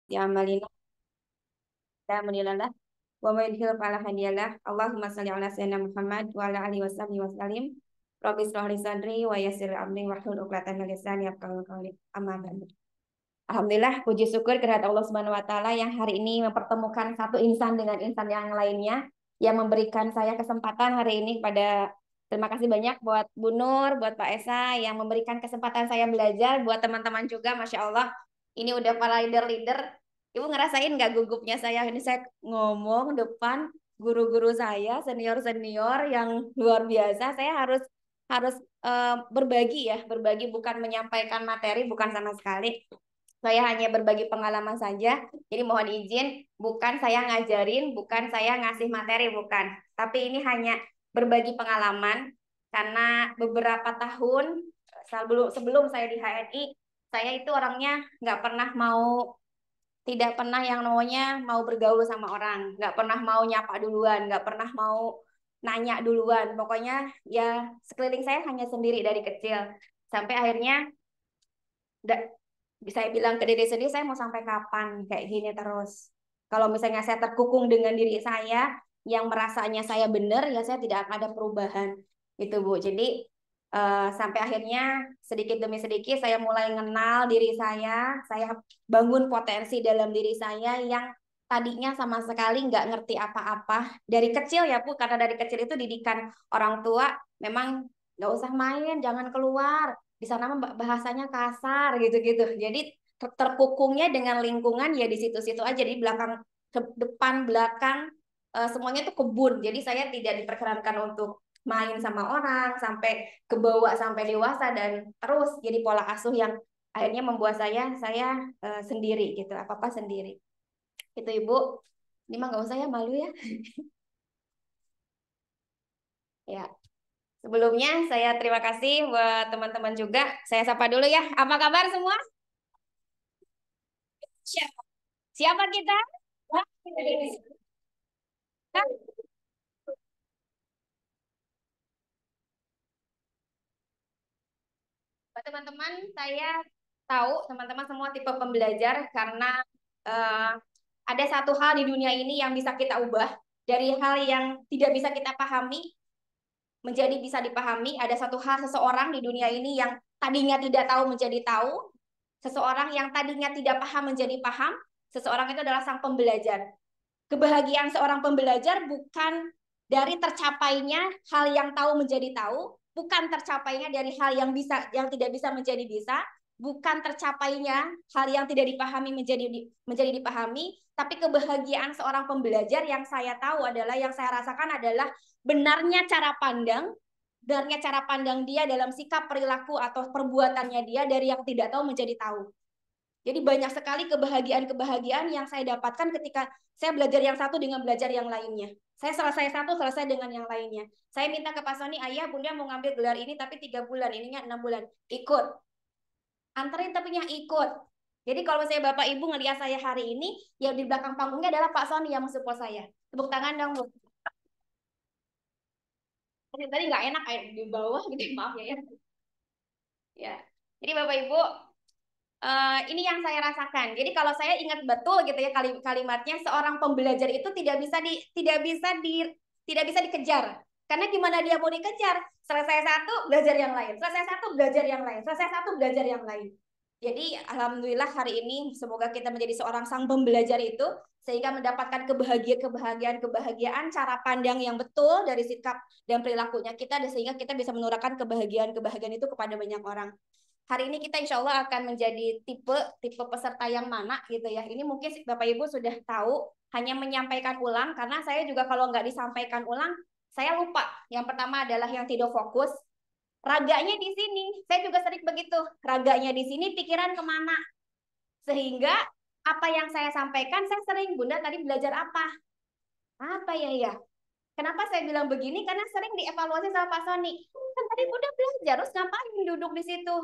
Ya amalina la munilalah wa may yudhlil fala hadiyalah. Allahumma shalli ala sayyidina Muhammad wa ala alihi wasallam wa sallim. Rabbi shrah li sadri wa yassir li amri wahlul 'uqdatam min lisani yafqahu qawli. Amma ba'du. Alhamdulillah, puji syukur kehadirat Allah Subhanahu wa taala yang hari ini mempertemukan satu insan dengan insan yang lainnya, yang memberikan saya kesempatan hari ini. Pada terima kasih banyak buat Bu Nur, buat Pak Esa yang memberikan kesempatan saya belajar, buat teman-teman juga. Masya Allah, ini udah para leader-leader. Ibu ngerasain nggak gugupnya saya? Ini saya ngomong depan guru-guru saya, senior-senior yang luar biasa. Saya harus harus berbagi ya, berbagi, bukan menyampaikan materi, bukan sama sekali. Saya hanya berbagi pengalaman saja. Jadi mohon izin, bukan saya ngajarin, bukan saya ngasih materi, bukan. Tapi ini hanya berbagi pengalaman karena beberapa tahun sebelum sebelum saya di HNI, saya itu orangnya nggak pernah mau, tidak pernah yang namanya mau bergaul sama orang, nggak pernah mau nyapa duluan, nggak pernah mau nanya duluan. Pokoknya ya sekeliling saya hanya sendiri dari kecil. Sampai akhirnya saya bilang ke diri sendiri, saya mau sampai kapan kayak gini terus. Kalau misalnya saya terkukung dengan diri saya yang merasanya saya benar, ya saya tidak akan ada perubahan. Itu Bu. Jadi sampai akhirnya sedikit demi sedikit saya mulai mengenal diri saya bangun potensi dalam diri saya yang tadinya sama sekali nggak ngerti apa-apa. Dari kecil ya Bu, karena dari kecil itu didikan orang tua, memang nggak usah main, jangan keluar, di sana bahasanya kasar gitu-gitu. Jadi terkukungnya dengan lingkungan ya di situ-situ aja, di belakang, depan belakang semuanya itu kebun. Jadi saya tidak diperkenankan untuk main sama orang sampai ke bawah sampai dewasa, dan terus jadi pola asuh yang akhirnya membuat saya sendiri gitu, apa-apa sendiri. Itu Ibu. Ini mah nggak usah ya, malu ya. Ya. Sebelumnya saya terima kasih buat teman-teman juga. Saya sapa dulu ya. Apa kabar semua? Siapa? Siapa kita? Hah? Buat teman-teman, saya tahu teman-teman semua tipe pembelajar karena eh, ada satu hal di dunia ini yang bisa kita ubah dari hal yang tidak bisa kita pahami menjadi bisa dipahami. Ada satu hal, seseorang di dunia ini yang tadinya tidak tahu menjadi tahu, seseorang yang tadinya tidak paham menjadi paham, seseorang itu adalah sang pembelajar. Kebahagiaan seorang pembelajar bukan dari tercapainya hal yang tahu menjadi tahu, bukan tercapainya dari hal yang bisa, yang tidak bisa menjadi bisa, bukan tercapainya hal yang tidak dipahami menjadi dipahami, tapi kebahagiaan seorang pembelajar yang saya tahu adalah, yang saya rasakan adalah benarnya cara pandang, benarnya cara pandang dia dalam sikap, perilaku atau perbuatannya dia dari yang tidak tahu menjadi tahu. Jadi banyak sekali kebahagiaan-kebahagiaan yang saya dapatkan ketika saya belajar yang satu dengan belajar yang lainnya. Saya selesai satu, selesai dengan yang lainnya. Saya minta ke Pak Sony, ayah bunda mau ngambil gelar ini tapi 3 bulan, ininya 6 bulan. Ikut. Anterin tapi yang ikut. Jadi kalau saya Bapak Ibu ngelihat saya hari ini, yang di belakang panggungnya adalah Pak Sony yang mensupport saya. Tepuk tangan dong, Bu. Tadi nggak enak kayak di bawah gitu, maaf ya. Ya. Jadi Bapak Ibu, ini yang saya rasakan. Jadi kalau saya ingat betul gitu ya kalimatnya, seorang pembelajar itu tidak bisa dikejar. Karena gimana dia mau dikejar? Selesai satu belajar yang lain, selesai satu belajar yang lain, selesai satu belajar yang lain. Jadi alhamdulillah hari ini semoga kita menjadi seorang sang pembelajar itu, sehingga mendapatkan kebahagiaan cara pandang yang betul dari sikap dan perilakunya kita, dan sehingga kita bisa menularkan kebahagiaan itu kepada banyak orang. Hari ini kita insya Allah akan menjadi tipe tipe peserta yang mana gitu ya. Ini mungkin Bapak Ibu sudah tahu, hanya menyampaikan ulang, karena saya juga kalau nggak disampaikan ulang, saya lupa. Yang pertama adalah yang tidak fokus. Raganya di sini, saya juga sering begitu. Raganya di sini, pikiran kemana. Sehingga apa yang saya sampaikan, saya sering, Bunda tadi belajar apa? Apa ya? Kenapa saya bilang begini? Karena sering dievaluasi sama Pak Sony. Kan tadi Bunda belajar, terus ngapain duduk di situ?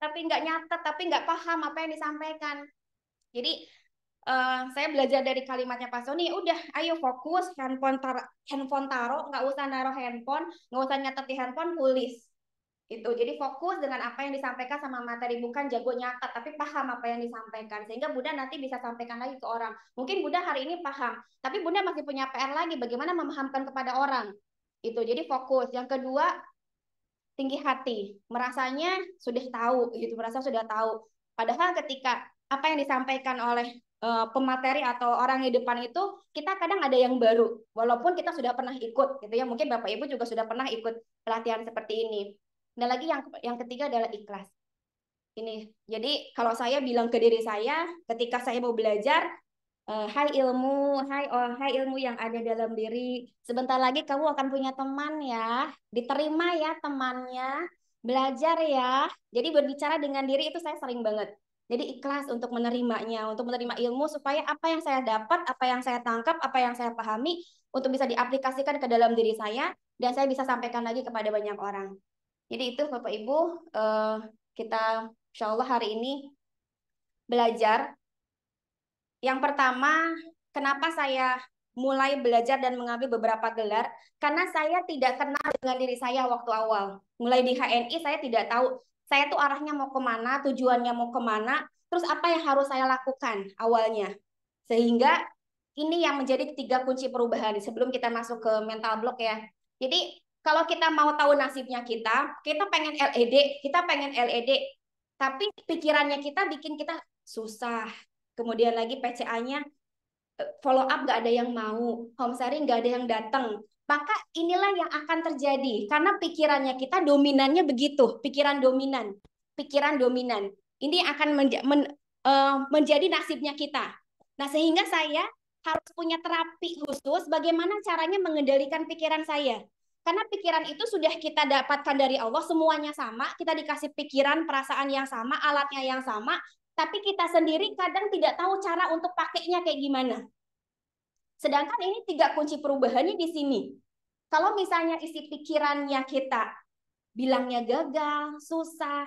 Tapi nggak nyatet, tapi nggak paham apa yang disampaikan. Jadi saya belajar dari kalimatnya Pak Sony, udah ayo fokus, handphone taruh, nggak usah naruh handphone, nggak usah nyatet di handphone, tulis. Itu jadi fokus dengan apa yang disampaikan sama materi, bukan jago nyatat tapi paham apa yang disampaikan, sehingga Bunda nanti bisa sampaikan lagi ke orang. Mungkin Bunda hari ini paham, tapi Bunda masih punya PR lagi, bagaimana memahamkan kepada orang. Itu jadi fokus. Yang kedua, tinggi hati, merasanya sudah tahu gitu, merasa sudah tahu, padahal ketika apa yang disampaikan oleh pemateri atau orang di depan itu, kita kadang ada yang baru walaupun kita sudah pernah ikut gitu ya, mungkin Bapak Ibu juga sudah pernah ikut pelatihan seperti ini. Dan lagi yang ketiga adalah ikhlas. Ini jadi kalau saya bilang ke diri saya ketika saya mau belajar, hai ilmu, hai ilmu yang ada dalam diri. Sebentar lagi kamu akan punya teman ya. Diterima ya temannya. Belajar ya. Jadi berbicara dengan diri itu saya sering banget. Jadi ikhlas untuk menerimanya, untuk menerima ilmu supaya apa yang saya dapat, apa yang saya tangkap, apa yang saya pahami untuk bisa diaplikasikan ke dalam diri saya dan saya bisa sampaikan lagi kepada banyak orang. Jadi itu Bapak Ibu, kita insya Allah hari ini belajar. Yang pertama, kenapa saya mulai belajar dan mengambil beberapa gelar? Karena saya tidak kenal dengan diri saya waktu awal. Mulai di HNI saya tidak tahu saya tuh arahnya mau kemana, tujuannya mau kemana, terus apa yang harus saya lakukan awalnya. Sehingga ini yang menjadi 3 kunci perubahan sebelum kita masuk ke mental block ya. Jadi kalau kita mau tahu nasibnya kita pengen LED, kita pengen LED, tapi pikirannya kita bikin kita susah. Kemudian lagi PCA-nya follow up nggak ada yang mau, home sharing nggak ada yang datang. Maka inilah yang akan terjadi karena pikirannya kita dominannya begitu, pikiran dominan, pikiran dominan. Ini akan menjadi nasibnya kita. Nah, sehingga saya harus punya terapi khusus bagaimana caranya mengendalikan pikiran saya. Karena pikiran itu sudah kita dapatkan dari Allah, semuanya sama, kita dikasih pikiran, perasaan yang sama, alatnya yang sama, tapi kita sendiri kadang tidak tahu cara untuk pakainya kayak gimana. Sedangkan ini 3 kunci perubahannya di sini. Kalau misalnya isi pikirannya kita bilangnya gagal, susah,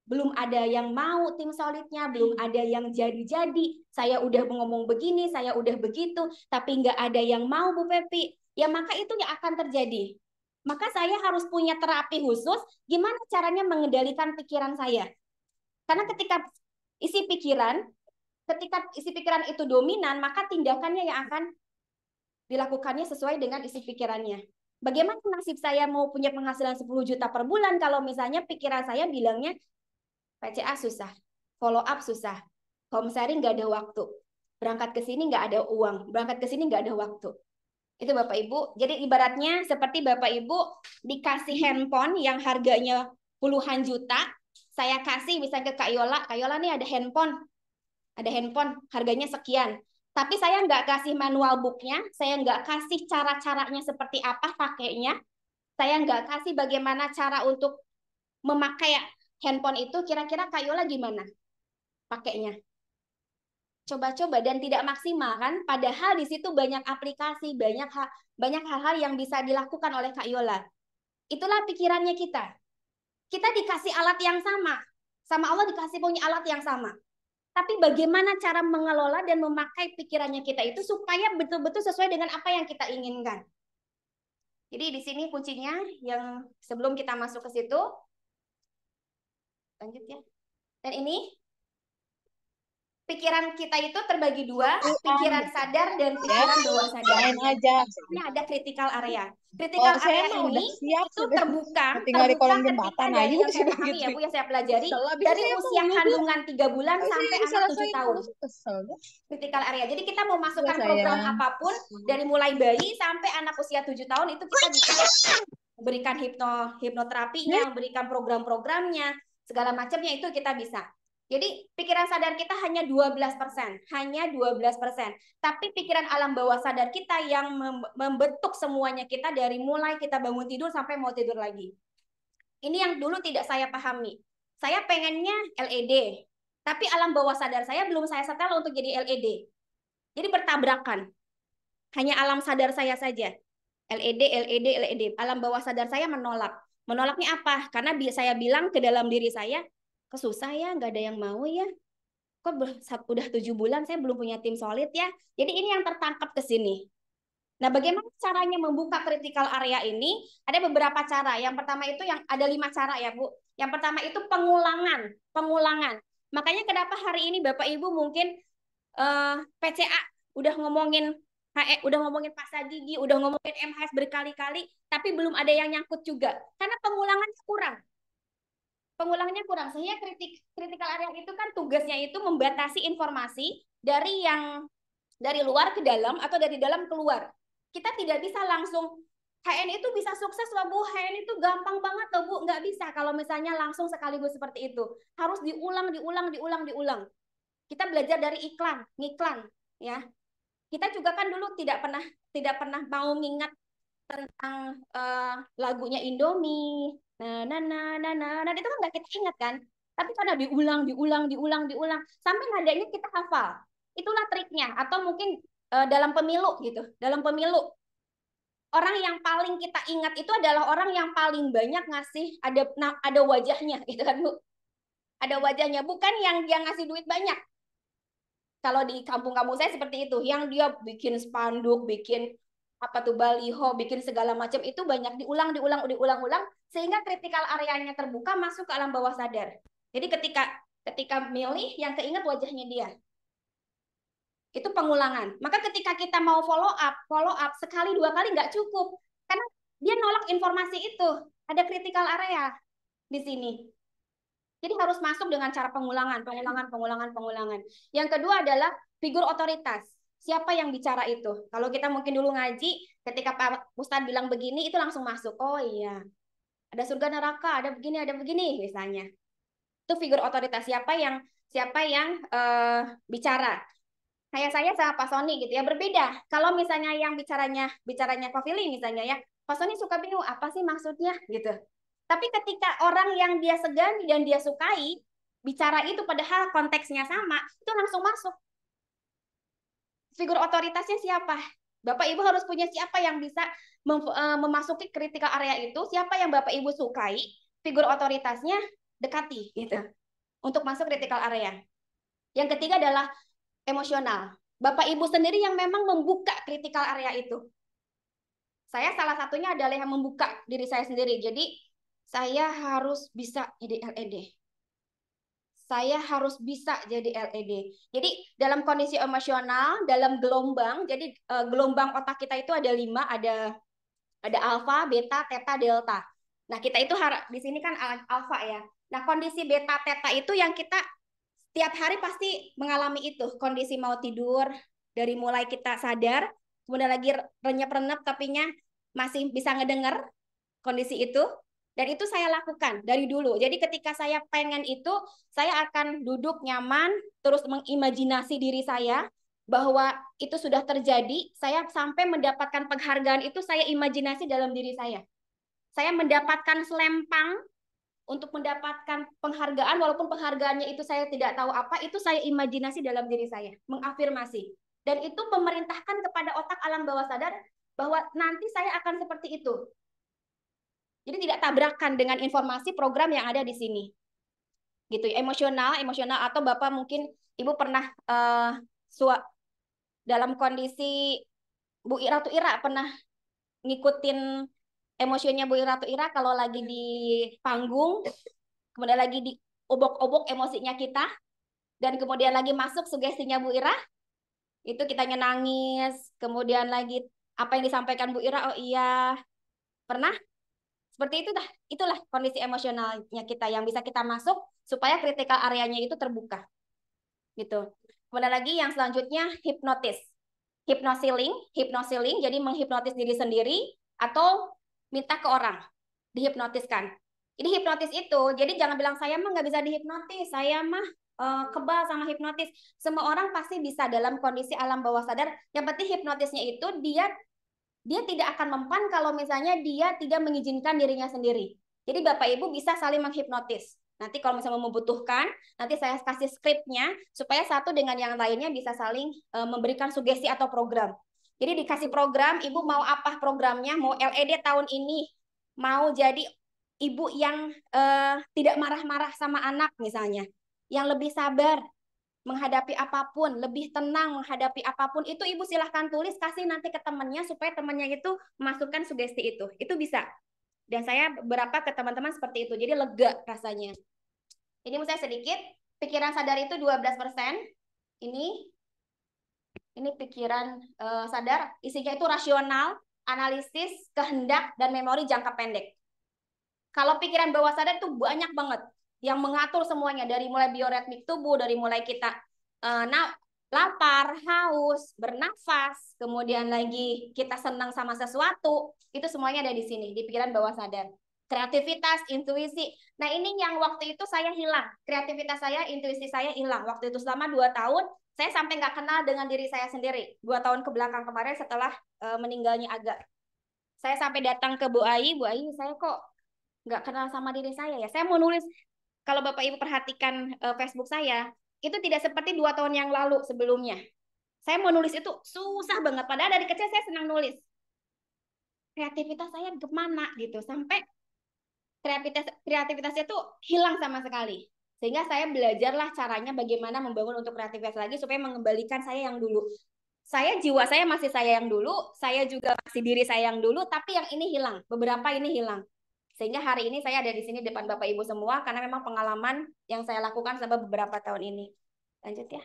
belum ada yang mau tim solidnya, belum ada yang jadi-jadi, saya udah ngomong begini, saya udah begitu, tapi nggak ada yang mau Bu Pepi, ya maka itu yang akan terjadi. Maka saya harus punya terapi khusus, gimana caranya mengendalikan pikiran saya. Karena ketika isi pikiran itu dominan, maka tindakannya yang akan dilakukannya sesuai dengan isi pikirannya. Bagaimana nasib saya mau punya penghasilan 10 juta per bulan kalau misalnya pikiran saya bilangnya PCA susah, follow up susah, home sharing nggak ada waktu, berangkat ke sini nggak ada uang, berangkat ke sini nggak ada waktu. Itu Bapak Ibu. Jadi ibaratnya seperti Bapak Ibu dikasih handphone yang harganya puluhan juta, saya kasih misalnya ke Kak Yola nih ada handphone harganya sekian. Tapi saya nggak kasih manual booknya, saya nggak kasih cara-caranya seperti apa pakainya, saya nggak kasih bagaimana cara untuk memakai handphone itu, kira-kira Kak Yola gimana pakainya? Coba-coba dan tidak maksimal kan? Padahal di situ banyak aplikasi, banyak hal-hal yang bisa dilakukan oleh Kak Yola. Itulah pikirannya kita. Kita dikasih alat yang sama Allah dikasih punya alat yang sama. Tapi bagaimana cara mengelola dan memakai pikirannya kita itu supaya betul-betul sesuai dengan apa yang kita inginkan. Jadi di sini kuncinya yang sebelum kita masuk ke situ, lanjut ya. Dan ini pikiran kita itu terbagi 2, pikiran sadar dan pikiran bawah sadar. Ini ada critical area. Critical area ini itu terbuka ketika dari yang saya pahami ya Bu, yang saya pelajari dari usia kandungan 3 bulan sampai anak 7 tahun. Critical area. Jadi kita mau masukkan program apapun dari mulai bayi sampai anak usia 7 tahun itu kita bisa berikan hipnoterapinya, berikan program-programnya, segala macamnya itu kita bisa. Jadi pikiran sadar kita hanya 12%, hanya 12%. Tapi pikiran alam bawah sadar kita yang membentuk semuanya kita dari mulai kita bangun tidur sampai mau tidur lagi. Ini yang dulu tidak saya pahami. Saya pengennya LED, tapi alam bawah sadar saya belum saya setel untuk jadi LED. Jadi bertabrakan. Hanya alam sadar saya saja. LED. Alam bawah sadar saya menolak. Menolaknya apa? Karena saya bilang ke dalam diri saya, kok susah ya, nggak ada yang mau ya. Kok udah 7 bulan saya belum punya tim solid ya. Jadi ini yang tertangkap ke sini. Nah, bagaimana caranya membuka critical area ini? Ada beberapa cara. Yang pertama itu yang ada 5 cara ya, Bu. Yang pertama itu pengulangan, pengulangan. Makanya kenapa hari ini Bapak Ibu mungkin PCA udah ngomongin HE, udah ngomongin pasta gigi, udah ngomongin MHS berkali-kali, tapi belum ada yang nyangkut juga. Karena pengulangannya kurang. Pengulangannya kurang. Sehingga critical area itu kan tugasnya itu membatasi informasi dari yang dari luar ke dalam atau dari dalam keluar. Kita tidak bisa langsung HN itu bisa sukses loh Bu, HN itu gampang banget loh Bu, nggak bisa kalau misalnya langsung sekaligus seperti itu. Harus diulang, diulang, diulang, diulang. Kita belajar dari iklan, ngiklan, ya. Kita juga kan dulu tidak pernah mau ngingat tentang lagunya Indomie, nah itu kan nggak kita ingat kan. Tapi karena diulang, diulang, diulang, diulang, sampai nadanya kita hafal. Itulah triknya. Atau mungkin dalam pemilu gitu, dalam pemilu orang yang paling kita ingat itu adalah orang yang paling banyak ngasih ada wajahnya gitu kan Bu. Ada wajahnya, bukan yang ngasih duit banyak. Kalau di kampung-kampung saya seperti itu, yang dia bikin spanduk, bikin apa tuh baliho, bikin segala macam itu banyak diulang, diulang, diulang-ulang sehingga kritikal areanya terbuka masuk ke alam bawah sadar. Jadi ketika milih yang keinget wajahnya dia. Itu pengulangan. Maka ketika kita mau follow up sekali dua kali nggak cukup karena dia nolak informasi itu. Ada kritikal area di sini. Jadi harus masuk dengan cara pengulangan, pengulangan, pengulangan, pengulangan. Yang kedua adalah figur otoritas. Siapa yang bicara itu? Kalau kita mungkin dulu ngaji, ketika Pak Ustadz bilang begini, itu langsung masuk. Oh iya, ada surga neraka, ada begini misalnya. Itu figur otoritas siapa yang bicara. Kayak saya sama Pak Sony gitu ya, berbeda. Kalau misalnya yang bicaranya Pak Fili misalnya ya, Pak Sony suka bingung apa sih maksudnya gitu. Tapi ketika orang yang dia segani dan dia sukai bicara itu padahal konteksnya sama, itu langsung masuk. Figur otoritasnya siapa? Bapak Ibu harus punya siapa yang bisa memasuki critical area itu, siapa yang Bapak Ibu sukai, figur otoritasnya dekati gitu. Untuk masuk critical area. Yang ketiga adalah emosional. Bapak Ibu sendiri yang memang membuka critical area itu. Saya salah satunya adalah yang membuka diri saya sendiri. Jadi saya harus bisa jadi LED. Saya harus bisa jadi LED. Jadi dalam kondisi emosional, dalam gelombang, jadi gelombang otak kita itu ada 5, ada alfa, beta, theta, delta. Nah, kita itu di sini kan alfa ya. Nah, kondisi beta, theta itu yang kita tiap hari pasti mengalami itu. Kondisi mau tidur, dari mulai kita sadar, kemudian lagi renyap-renyap tapinya masih bisa ngedenger kondisi itu. Dan itu saya lakukan dari dulu. Jadi ketika saya pengen itu, saya akan duduk nyaman, terus mengimajinasi diri saya bahwa itu sudah terjadi. Saya sampai mendapatkan penghargaan itu saya imajinasi dalam diri saya. Saya mendapatkan selempang untuk mendapatkan penghargaan, walaupun penghargaannya itu saya tidak tahu apa, itu saya imajinasi dalam diri saya, mengafirmasi. Dan itu memerintahkan kepada otak alam bawah sadar bahwa nanti saya akan seperti itu. Jadi tidak tabrakan dengan informasi program yang ada di sini. Gitu, emosional atau Bapak mungkin Ibu pernah dalam kondisi Bu Ratu Ira pernah ngikutin emosinya Bu Ratu Ira kalau lagi di panggung, kemudian lagi di obok-obok emosinya kita, dan kemudian lagi masuk sugestinya Bu Ira, itu kitanya nangis, kemudian lagi apa yang disampaikan Bu Ira, oh iya, pernah? Seperti itu itulah kondisi emosionalnya kita yang bisa kita masuk supaya critical areanya itu terbuka. Gitu. Kemudian lagi yang selanjutnya hipnotis. Hipnosiling, jadi menghipnotis diri sendiri atau minta ke orang dihipnotiskan. Jadi hipnotis itu, jadi jangan bilang saya mah nggak bisa dihipnotis, saya mah kebal sama hipnotis. Semua orang pasti bisa dalam kondisi alam bawah sadar. Yang penting hipnotisnya itu dia tidak akan mempan kalau misalnya dia tidak mengizinkan dirinya sendiri. Jadi Bapak Ibu bisa saling menghipnotis. Nanti kalau misalnya membutuhkan, nanti saya kasih skripnya supaya satu dengan yang lainnya bisa saling memberikan sugesti atau program. Jadi dikasih program, Ibu mau apa programnya? Mau LED tahun ini, mau jadi ibu yang tidak marah-marah sama anak misalnya, yang lebih sabar, menghadapi apapun, lebih tenang menghadapi apapun, itu ibu silahkan tulis, kasih nanti ke temannya supaya temannya itu memasukkan sugesti itu. Itu bisa. Dan saya beberapa ke teman-teman seperti itu. Jadi lega rasanya. Ini menurut saya sedikit. Pikiran sadar itu 12%. Ini pikiran sadar. Isinya itu rasional, analisis, kehendak, dan memori jangka pendek. Kalau pikiran bawah sadar itu banyak banget yang mengatur semuanya, dari mulai bioritmik tubuh, dari mulai kita lapar, haus, bernafas, kemudian lagi kita senang sama sesuatu, itu semuanya ada di sini, di pikiran bawah sadar. Kreativitas, intuisi. Nah, ini yang waktu itu saya hilang. Kreativitas saya, intuisi saya hilang. Waktu itu selama 2 tahun, saya sampai nggak kenal dengan diri saya sendiri. 2 tahun ke belakang kemarin setelah meninggalnya Aga. Saya sampai datang ke Bu Ai, saya kok nggak kenal sama diri saya ya. Saya mau nulis, kalau Bapak Ibu perhatikan Facebook saya, itu tidak seperti 2 tahun yang lalu sebelumnya. Saya mau nulis itu susah banget. Padahal dari kecil saya senang nulis. Kreativitas saya kemana gitu. Sampai kreativitasnya tuh hilang sama sekali. Sehingga saya belajarlah caranya bagaimana membangun untuk kreativitas lagi supaya mengembalikan saya yang dulu. Jiwa saya masih saya yang dulu, saya juga masih diri saya yang dulu, tapi yang ini hilang. Beberapa ini hilang. Sehingga hari ini saya ada di sini depan Bapak Ibu semua karena memang pengalaman yang saya lakukan selama beberapa tahun ini. Lanjut ya.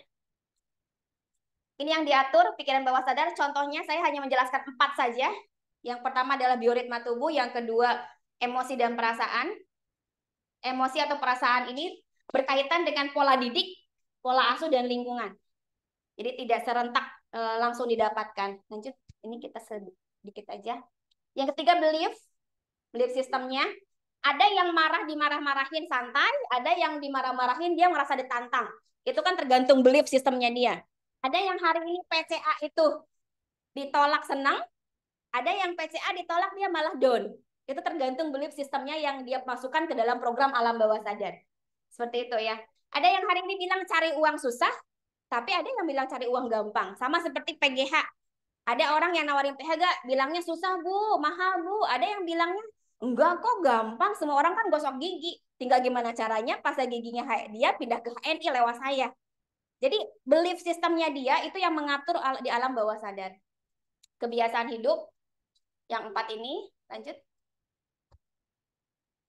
Ini yang diatur pikiran bawah sadar. Contohnya saya hanya menjelaskan 4 saja. Yang pertama adalah bioritma tubuh, yang kedua emosi dan perasaan. Emosi atau perasaan ini berkaitan dengan pola didik, pola asuh dan lingkungan. Jadi tidak serentak langsung didapatkan. Lanjut, ini kita sedikit aja. Yang ketiga belief sistemnya. Ada yang marah dimarah-marahin santai, ada yang dimarah-marahin dia merasa ditantang. Itu kan tergantung belief sistemnya dia. Ada yang hari ini PCA itu ditolak senang, ada yang PCA ditolak dia malah down. Itu tergantung belief sistemnya yang dia masukkan ke dalam program alam bawah sadar. Seperti itu ya. Ada yang hari ini bilang cari uang susah, tapi ada yang bilang cari uang gampang. Sama seperti PGH. Ada orang yang nawarin PHG bilangnya susah Bu, mahal Bu. Ada yang bilangnya enggak kok gampang, semua orang kan gosok gigi. Tinggal gimana caranya pas giginya dia pindah ke HNI lewat saya. Jadi belief sistemnya dia itu yang mengatur di alam bawah sadar. Kebiasaan hidup yang 4 ini, lanjut.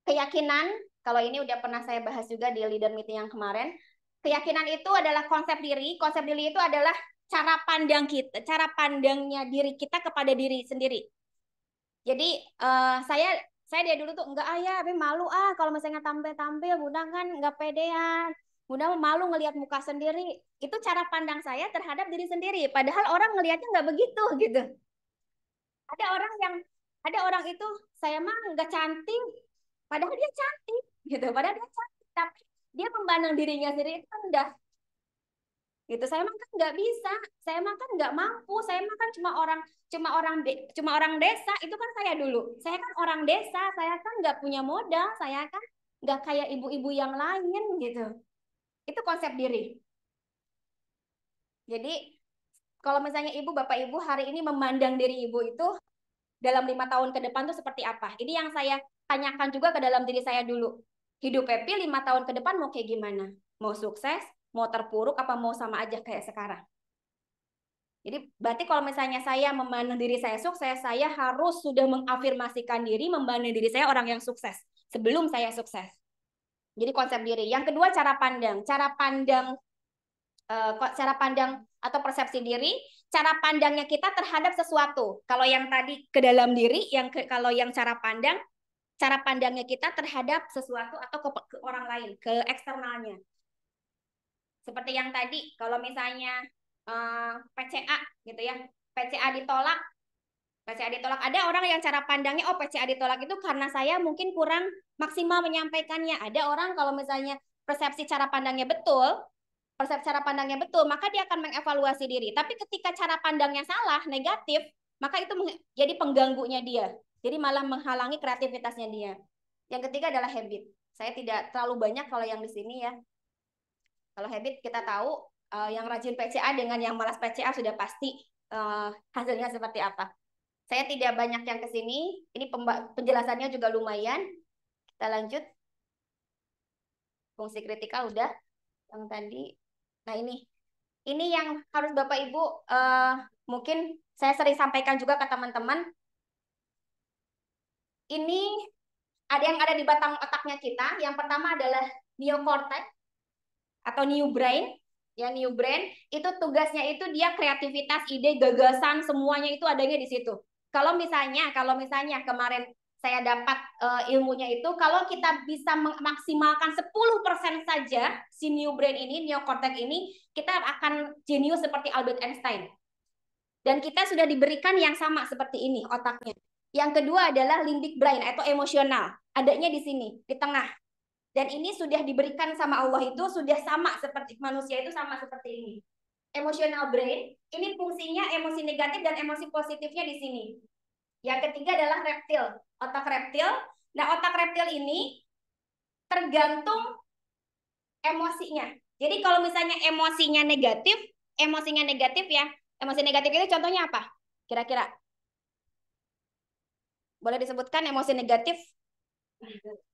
Keyakinan, kalau ini udah pernah saya bahas juga di leader meeting yang kemarin. Keyakinan itu adalah konsep diri. Konsep diri itu adalah cara pandang kita, cara pandangnya diri kita kepada diri sendiri. Jadi saya dari dulu tuh enggak ya, tapi malu kalau misalnya tampil-tampil, Bunda kan enggak pedean. Bunda malu ngelihat muka sendiri. Itu cara pandang saya terhadap diri sendiri. Padahal orang ngelihatnya enggak begitu gitu. Ada orang itu saya mah enggak cantik, padahal dia cantik gitu. Padahal dia cantik, tapi dia memandang dirinya sendiri itu rendah. Gitu. Saya mah kan nggak bisa, saya mah kan nggak mampu, saya mah kan cuma orang desa. Itu kan saya dulu, saya kan orang desa, saya kan nggak punya modal, saya kan nggak kayak ibu-ibu yang lain gitu. Itu konsep diri. Jadi kalau misalnya ibu bapak ibu hari ini memandang diri ibu itu dalam 5 tahun ke depan tuh seperti apa, ini yang saya tanyakan juga ke dalam diri saya dulu. Hidup Pepi 5 tahun ke depan mau kayak gimana, mau sukses, mau terpuruk, apa mau sama aja kayak sekarang. Jadi berarti kalau misalnya saya memandang diri saya sukses, saya harus sudah mengafirmasikan diri, memandang diri saya orang yang sukses sebelum saya sukses. Jadi konsep diri. Yang kedua cara pandang. Cara pandang atau persepsi diri, cara pandangnya kita terhadap sesuatu. Kalau yang tadi ke dalam diri, kalau yang cara pandangnya kita terhadap sesuatu atau ke orang lain, ke eksternalnya. Seperti yang tadi, kalau misalnya PCA gitu ya, PCA ditolak, ada orang yang cara pandangnya, oh PCA ditolak itu karena saya mungkin kurang maksimal menyampaikannya. Ada orang kalau misalnya persepsi cara pandangnya betul, maka dia akan mengevaluasi diri. Tapi ketika cara pandangnya salah, negatif, maka itu jadi pengganggunya dia. Jadi malah menghalangi kreativitasnya dia. Yang ketiga adalah habit. Saya tidak terlalu banyak kalau yang di sini ya. Kalau habit kita tahu yang rajin PCA dengan yang malas PCA sudah pasti hasilnya seperti apa. Saya tidak banyak yang ke sini. Ini penjelasannya juga lumayan. Kita lanjut. Fungsi kritikal udah yang tadi. Nah, ini yang harus Bapak Ibu mungkin saya sering sampaikan juga ke teman-teman. Ini ada yang ada di batang otaknya kita. Yang pertama adalah neocortex atau new brain. Ya, new brain itu tugasnya itu dia kreativitas, ide, gagasan semuanya itu adanya di situ. Kalau misalnya kemarin saya dapat ilmunya itu kalau kita bisa memaksimalkan 10% saja si new brain ini, neocortex ini, kita akan jenius seperti Albert Einstein. Dan kita sudah diberikan yang sama seperti ini otaknya. Yang kedua adalah limbic brain atau emosional. Adanya di sini, di tengah. Dan ini sudah diberikan sama Allah itu sudah sama seperti manusia itu sama seperti ini. Emotional brain, ini fungsinya emosi negatif dan emosi positifnya di sini. Yang ketiga adalah reptil, otak reptil. Nah, otak reptil ini tergantung emosinya. Jadi kalau misalnya emosinya negatif ya. Emosi negatif itu contohnya apa? Kira-kira boleh disebutkan emosi negatif?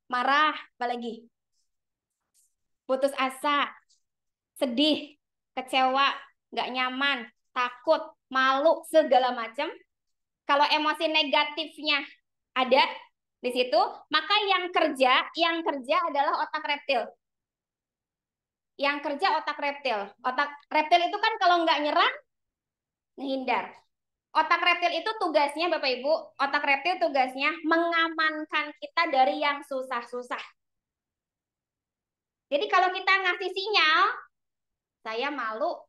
Marah, apalagi? Putus asa, sedih, kecewa, nggak nyaman, takut, malu, segala macam. Kalau emosi negatifnya ada di situ, maka yang kerja adalah otak reptil. Yang kerja otak reptil. Otak reptil itu kan kalau nggak nyerang, menghindar. Otak reptil itu tugasnya, Bapak Ibu, otak reptil tugasnya mengamankan kita dari yang susah-susah. Jadi kalau kita ngasih sinyal, saya malu,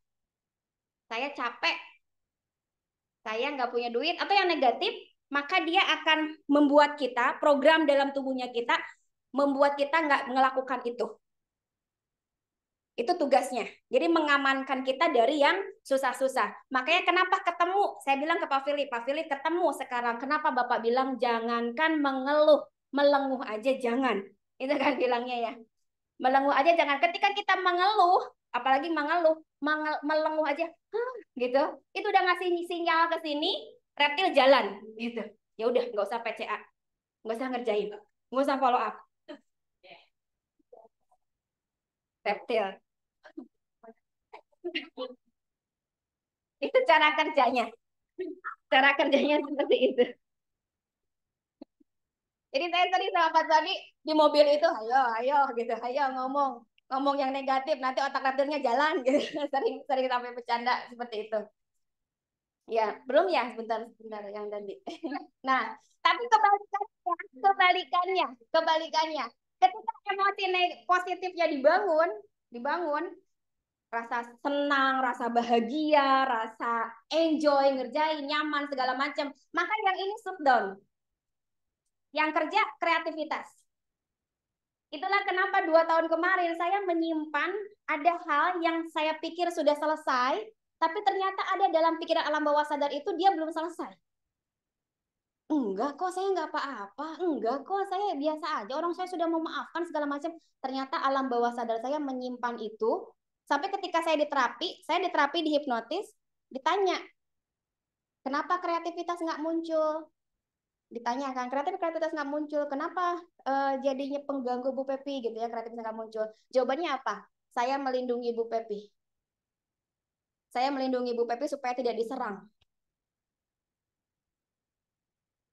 saya capek, saya nggak punya duit, atau yang negatif, maka dia akan membuat kita, program dalam tubuhnya kita, membuat kita nggak melakukan itu. Itu tugasnya. Jadi mengamankan kita dari yang susah-susah. Makanya kenapa ketemu? Saya bilang ke Pak Philip ketemu sekarang. Kenapa Bapak bilang jangankan mengeluh, melenguh aja jangan. Itu kan bilangnya ya. Melenguh aja jangan. Ketika kita mengeluh, apalagi melenguh aja, gitu. Itu udah ngasih sinyal ke sini, reptil jalan, gitu. Ya udah, nggak usah PCA, nggak usah ngerjain, nggak usah follow up. Reptil. Itu cara kerjanya. Cara kerjanya seperti itu. Jadi saya tadi sama Pak Sani di mobil itu, ayo, ayo, gitu, ayo ngomong, ngomong yang negatif, nanti otak reptilnya jalan, gitu. Sering sampai bercanda seperti itu. Ya, belum ya, sebentar yang tadi. Nah, tapi kebalikannya. Ketika emosi positifnya dibangun, rasa senang, rasa bahagia, rasa enjoy, ngerjain, nyaman, segala macam, maka yang ini shutdown. Yang kerja kreativitas. Itulah kenapa 2 tahun kemarin saya menyimpan ada hal yang saya pikir sudah selesai, tapi ternyata ada dalam pikiran alam bawah sadar itu dia belum selesai. Enggak kok, saya enggak apa-apa. Enggak kok, saya biasa aja. Orang saya sudah memaafkan segala macam. Ternyata alam bawah sadar saya menyimpan itu. Sampai ketika saya diterapi di hipnotis, ditanya, kenapa kreativitas nggak muncul? Ditanyakan, kreativitas nggak muncul. Kenapa jadinya pengganggu Bu Pepi gitu ya, kreativitas nggak muncul? Jawabannya apa? Saya melindungi Bu Pepi. Saya melindungi Bu Pepi supaya tidak diserang.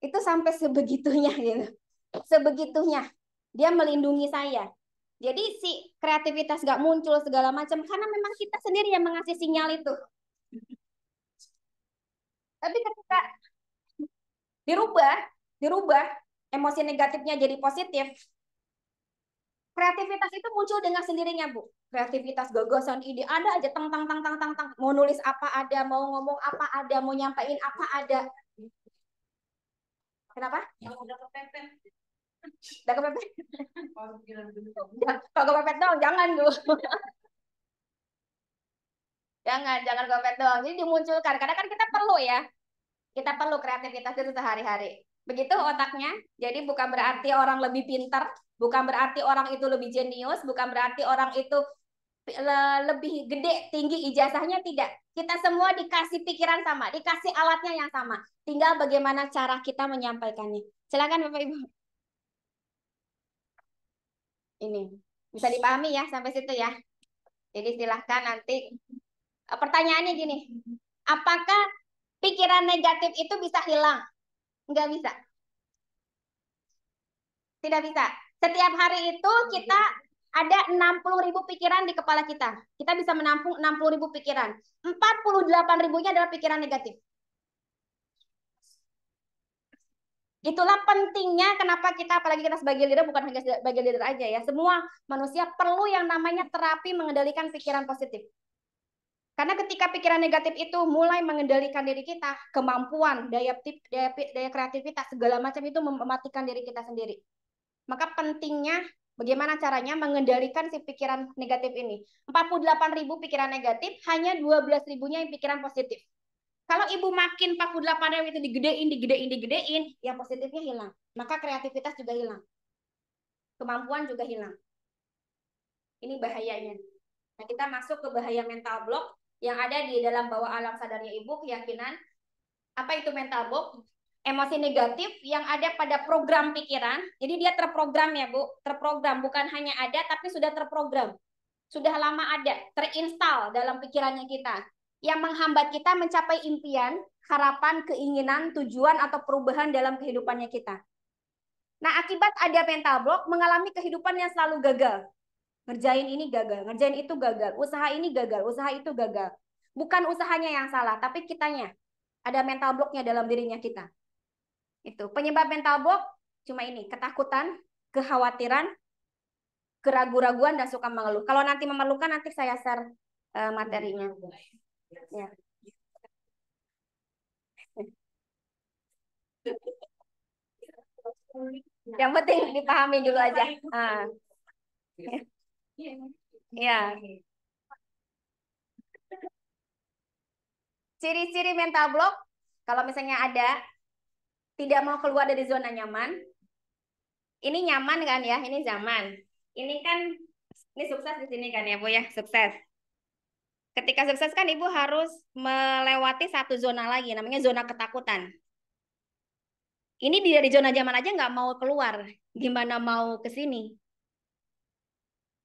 Itu sampai sebegitunya gitu. Sebegitunya. Dia melindungi saya. Jadi si kreativitas nggak muncul segala macam karena memang kita sendiri yang mengasih sinyal itu. Tapi ketika dirubah, dirubah emosi negatifnya jadi positif, kreativitas itu muncul dengan sendirinya, Bu. Kreativitas, gagasan, ide ada aja tang tang tang tang tang tang. Mau nulis apa ada, mau ngomong apa ada, mau nyampain apa ada. Kenapa? Udah kepepet. Udah kepepet. Kalau kepepet dong, jangan, Bu. Jangan kepepet dong. Jadi dimunculkan. Karena kan kita perlu ya. Kita perlu kreativitas itu sehari-hari. Begitu otaknya. Jadi bukan berarti orang lebih pintar, bukan berarti orang itu lebih jenius, bukan berarti orang itu lebih gede, tinggi ijazahnya, tidak. Kita semua dikasih pikiran sama, dikasih alatnya yang sama. Tinggal bagaimana cara kita menyampaikannya. Silakan Bapak Ibu. Ini bisa dipahami ya sampai situ ya. Jadi silahkan nanti. Pertanyaannya gini, apakah pikiran negatif itu bisa hilang? Nggak bisa. Tidak bisa. Setiap hari itu kita ada 60.000 pikiran di kepala kita. Kita bisa menampung 60.000 pikiran. 48 ribunya adalah pikiran negatif. Itulah pentingnya kenapa kita, apalagi kita sebagai leader, bukan hanya sebagai leader aja ya. Semua manusia perlu yang namanya terapi mengendalikan pikiran positif. Karena ketika pikiran negatif itu mulai mengendalikan diri kita, kemampuan, daya kreativitas, segala macam itu mematikan diri kita sendiri. Maka pentingnya bagaimana caranya mengendalikan si pikiran negatif ini. 48.000 pikiran negatif, hanya 12 ribunya yang pikiran positif. Kalau ibu makin 48.000 itu digedein, yang positifnya hilang. Maka kreativitas juga hilang. Kemampuan juga hilang. Ini bahayanya. Nah, kita masuk ke bahaya mental block yang ada di dalam bawah alam sadarnya ibu, keyakinan. Apa itu mental block? Emosi negatif yang ada pada program pikiran. Jadi dia terprogram ya Bu, terprogram, bukan hanya ada tapi sudah terprogram. Sudah lama ada, terinstal dalam pikirannya kita. Yang menghambat kita mencapai impian, harapan, keinginan, tujuan atau perubahan dalam kehidupannya kita. Nah, akibat ada mental block, mengalami kehidupan yang selalu gagal. Ngerjain ini gagal, ngerjain itu gagal, usaha ini gagal, usaha itu gagal. Bukan usahanya yang salah, tapi kitanya. Ada mental blocknya dalam dirinya kita. Itu penyebab mental block cuma ini, ketakutan, kekhawatiran, keraguan-raguan dan suka mengeluh. Kalau nanti memerlukan nanti saya share materinya. Ya. Yang penting dipahami dulu aja. Ya. Ciri-ciri mental block, kalau misalnya ada, tidak mau keluar dari zona nyaman. Ini nyaman kan ya, ini zaman. Ini kan, ini sukses di sini kan ya Bu ya, sukses. Ketika sukses kan ibu harus melewati satu zona lagi, namanya zona ketakutan. Ini dari zona nyaman aja nggak mau keluar, gimana mau ke sini?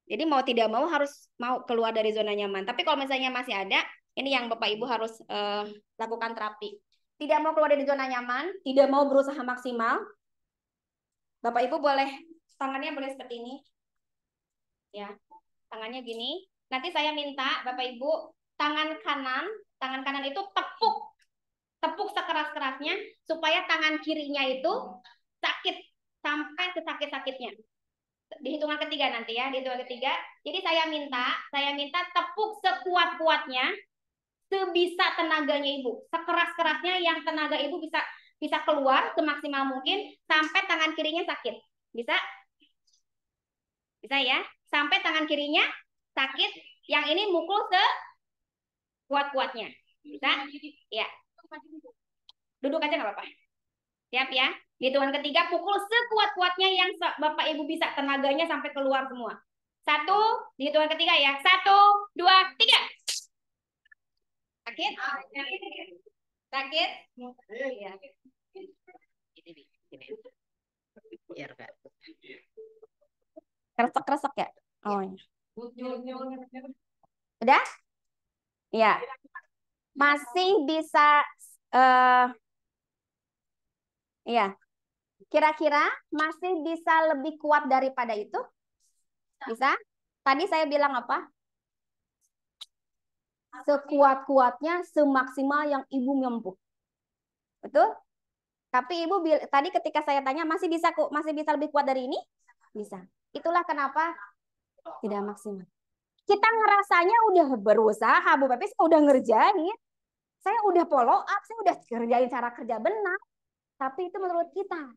Jadi mau tidak mau harus mau keluar dari zona nyaman. Tapi kalau misalnya masih ada, ini yang Bapak Ibu harus lakukan terapi. Tidak mau keluar dari zona nyaman, tidak mau berusaha maksimal. Bapak Ibu boleh, tangannya boleh seperti ini. Ya, tangannya gini. Nanti saya minta Bapak Ibu, tangan kanan itu tepuk sekeras-kerasnya supaya tangan kirinya itu sakit sampai sesakit-sakitnya. Di hitungan ketiga nanti ya, di hitungan ketiga. Jadi saya minta tepuk sekuat-kuatnya, sebisa tenaganya ibu, sekeras-kerasnya yang tenaga ibu bisa keluar semaksimal mungkin sampai tangan kirinya sakit. Bisa? Bisa ya? Sampai tangan kirinya sakit, yang ini mukul sekuat-kuatnya. Bisa? Ya. Duduk aja nggak apa-apa. Siap ya? Di hitungan ketiga, pukul sekuat-kuatnya yang Bapak Ibu bisa, tenaganya sampai keluar semua. 1, di hitungan ketiga ya. 1, 2, 3. Sakit? Sakit? Iya. Biar gak. Kresek-kresek ya? Oh ya. Udah? Ya. Masih bisa ya. Kira-kira masih bisa lebih kuat daripada itu? Bisa? Tadi saya bilang apa? Sekuat-kuatnya, semaksimal yang ibu mampu. Betul? Tapi ibu tadi ketika saya tanya masih bisa lebih kuat dari ini? Bisa. Itulah kenapa tidak maksimal. Kita ngerasanya udah berusaha, Bu Pepi, saya udah ngerjain. Saya udah follow up, saya udah kerjain cara kerja benar. Tapi itu menurut kita.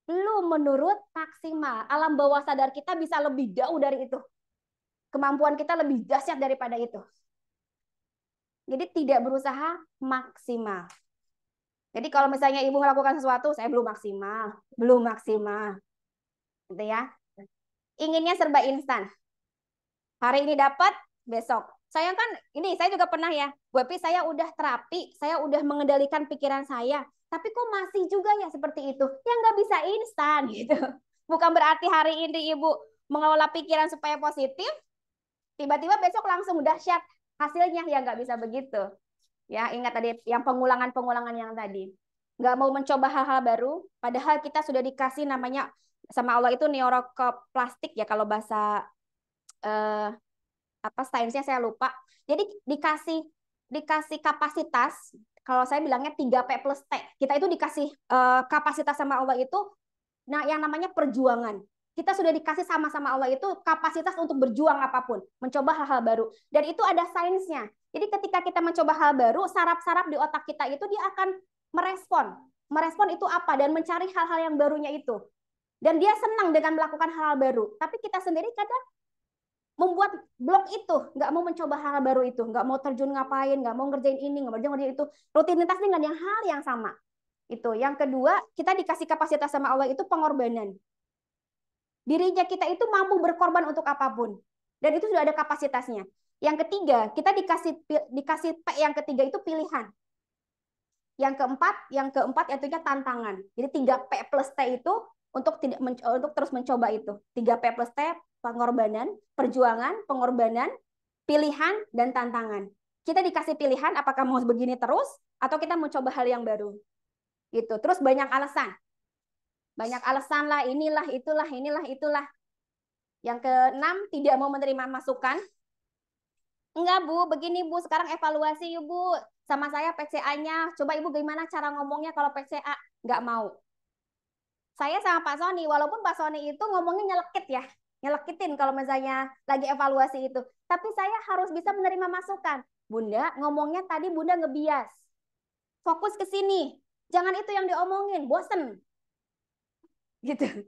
Belum menurut maksimal. Alam bawah sadar kita bisa lebih jauh dari itu. Kemampuan kita lebih dahsyat daripada itu. Jadi tidak berusaha maksimal. Jadi kalau misalnya ibu melakukan sesuatu, saya belum maksimal. Gitu ya. Inginnya serba instan. Hari ini dapat, besok. Saya kan, ini saya juga pernah ya, Bu Epi, saya udah terapi, saya udah mengendalikan pikiran saya, tapi kok masih juga ya seperti itu? Ya nggak bisa instan gitu. Bukan berarti hari ini ibu mengelola pikiran supaya positif, Tiba-tiba besok langsung dahsyat hasilnya, ya nggak bisa begitu. Ya, ingat tadi yang pengulangan-pengulangan yang tadi. Nggak mau mencoba hal-hal baru, padahal kita sudah dikasih namanya sama Allah itu neuroplastik ya kalau bahasa eh, apa sainsnya saya lupa. Jadi dikasih kapasitas, kalau saya bilangnya 3P plus T. Kita itu dikasih kapasitas sama Allah itu nah yang namanya perjuangan. Kita sudah dikasih sama-sama Allah itu kapasitas untuk berjuang apapun, mencoba hal-hal baru. Dan itu ada sainsnya. Jadi ketika kita mencoba hal baru, saraf-saraf di otak kita itu dia akan merespon. Merespon itu apa? Dan mencari hal-hal yang barunya itu. Dan dia senang dengan melakukan hal-hal baru. Tapi kita sendiri kadang membuat blok itu, nggak mau mencoba hal-hal baru itu, nggak mau terjun ngapain, nggak mau ngerjain ini, nggak mau ngerjain itu, rutinitas dengan yang hal yang sama. Itu. Yang kedua, kita dikasih kapasitas sama Allah itu pengorbanan. Dirinya kita itu mampu berkorban untuk apapun. Dan itu sudah ada kapasitasnya. Yang ketiga, kita dikasih P yang ketiga itu pilihan. Yang keempat yaitu tantangan. Jadi 3P plus T itu untuk terus mencoba itu. 3P plus T, pengorbanan, perjuangan, pengorbanan, pilihan, dan tantangan. Kita dikasih pilihan apakah mau begini terus atau kita mau coba hal yang baru. Gitu. Terus banyak alasan. Banyak alasan lah, inilah, itulah. Yang keenam, tidak mau menerima masukan. Enggak, Bu, begini, Bu, sekarang evaluasi yuk, Bu. Sama saya PCA-nya. Coba Ibu gimana cara ngomongnya kalau PCA? Enggak mau. Saya sama Pak Sony, walaupun Pak Sony itu ngomongnya nyelekit ya. Nyelekitin kalau misalnya lagi evaluasi itu. Tapi saya harus bisa menerima masukan. Bunda, ngomongnya tadi Bunda ngebias. Fokus ke sini. Jangan itu yang diomongin, bosen. Gitu.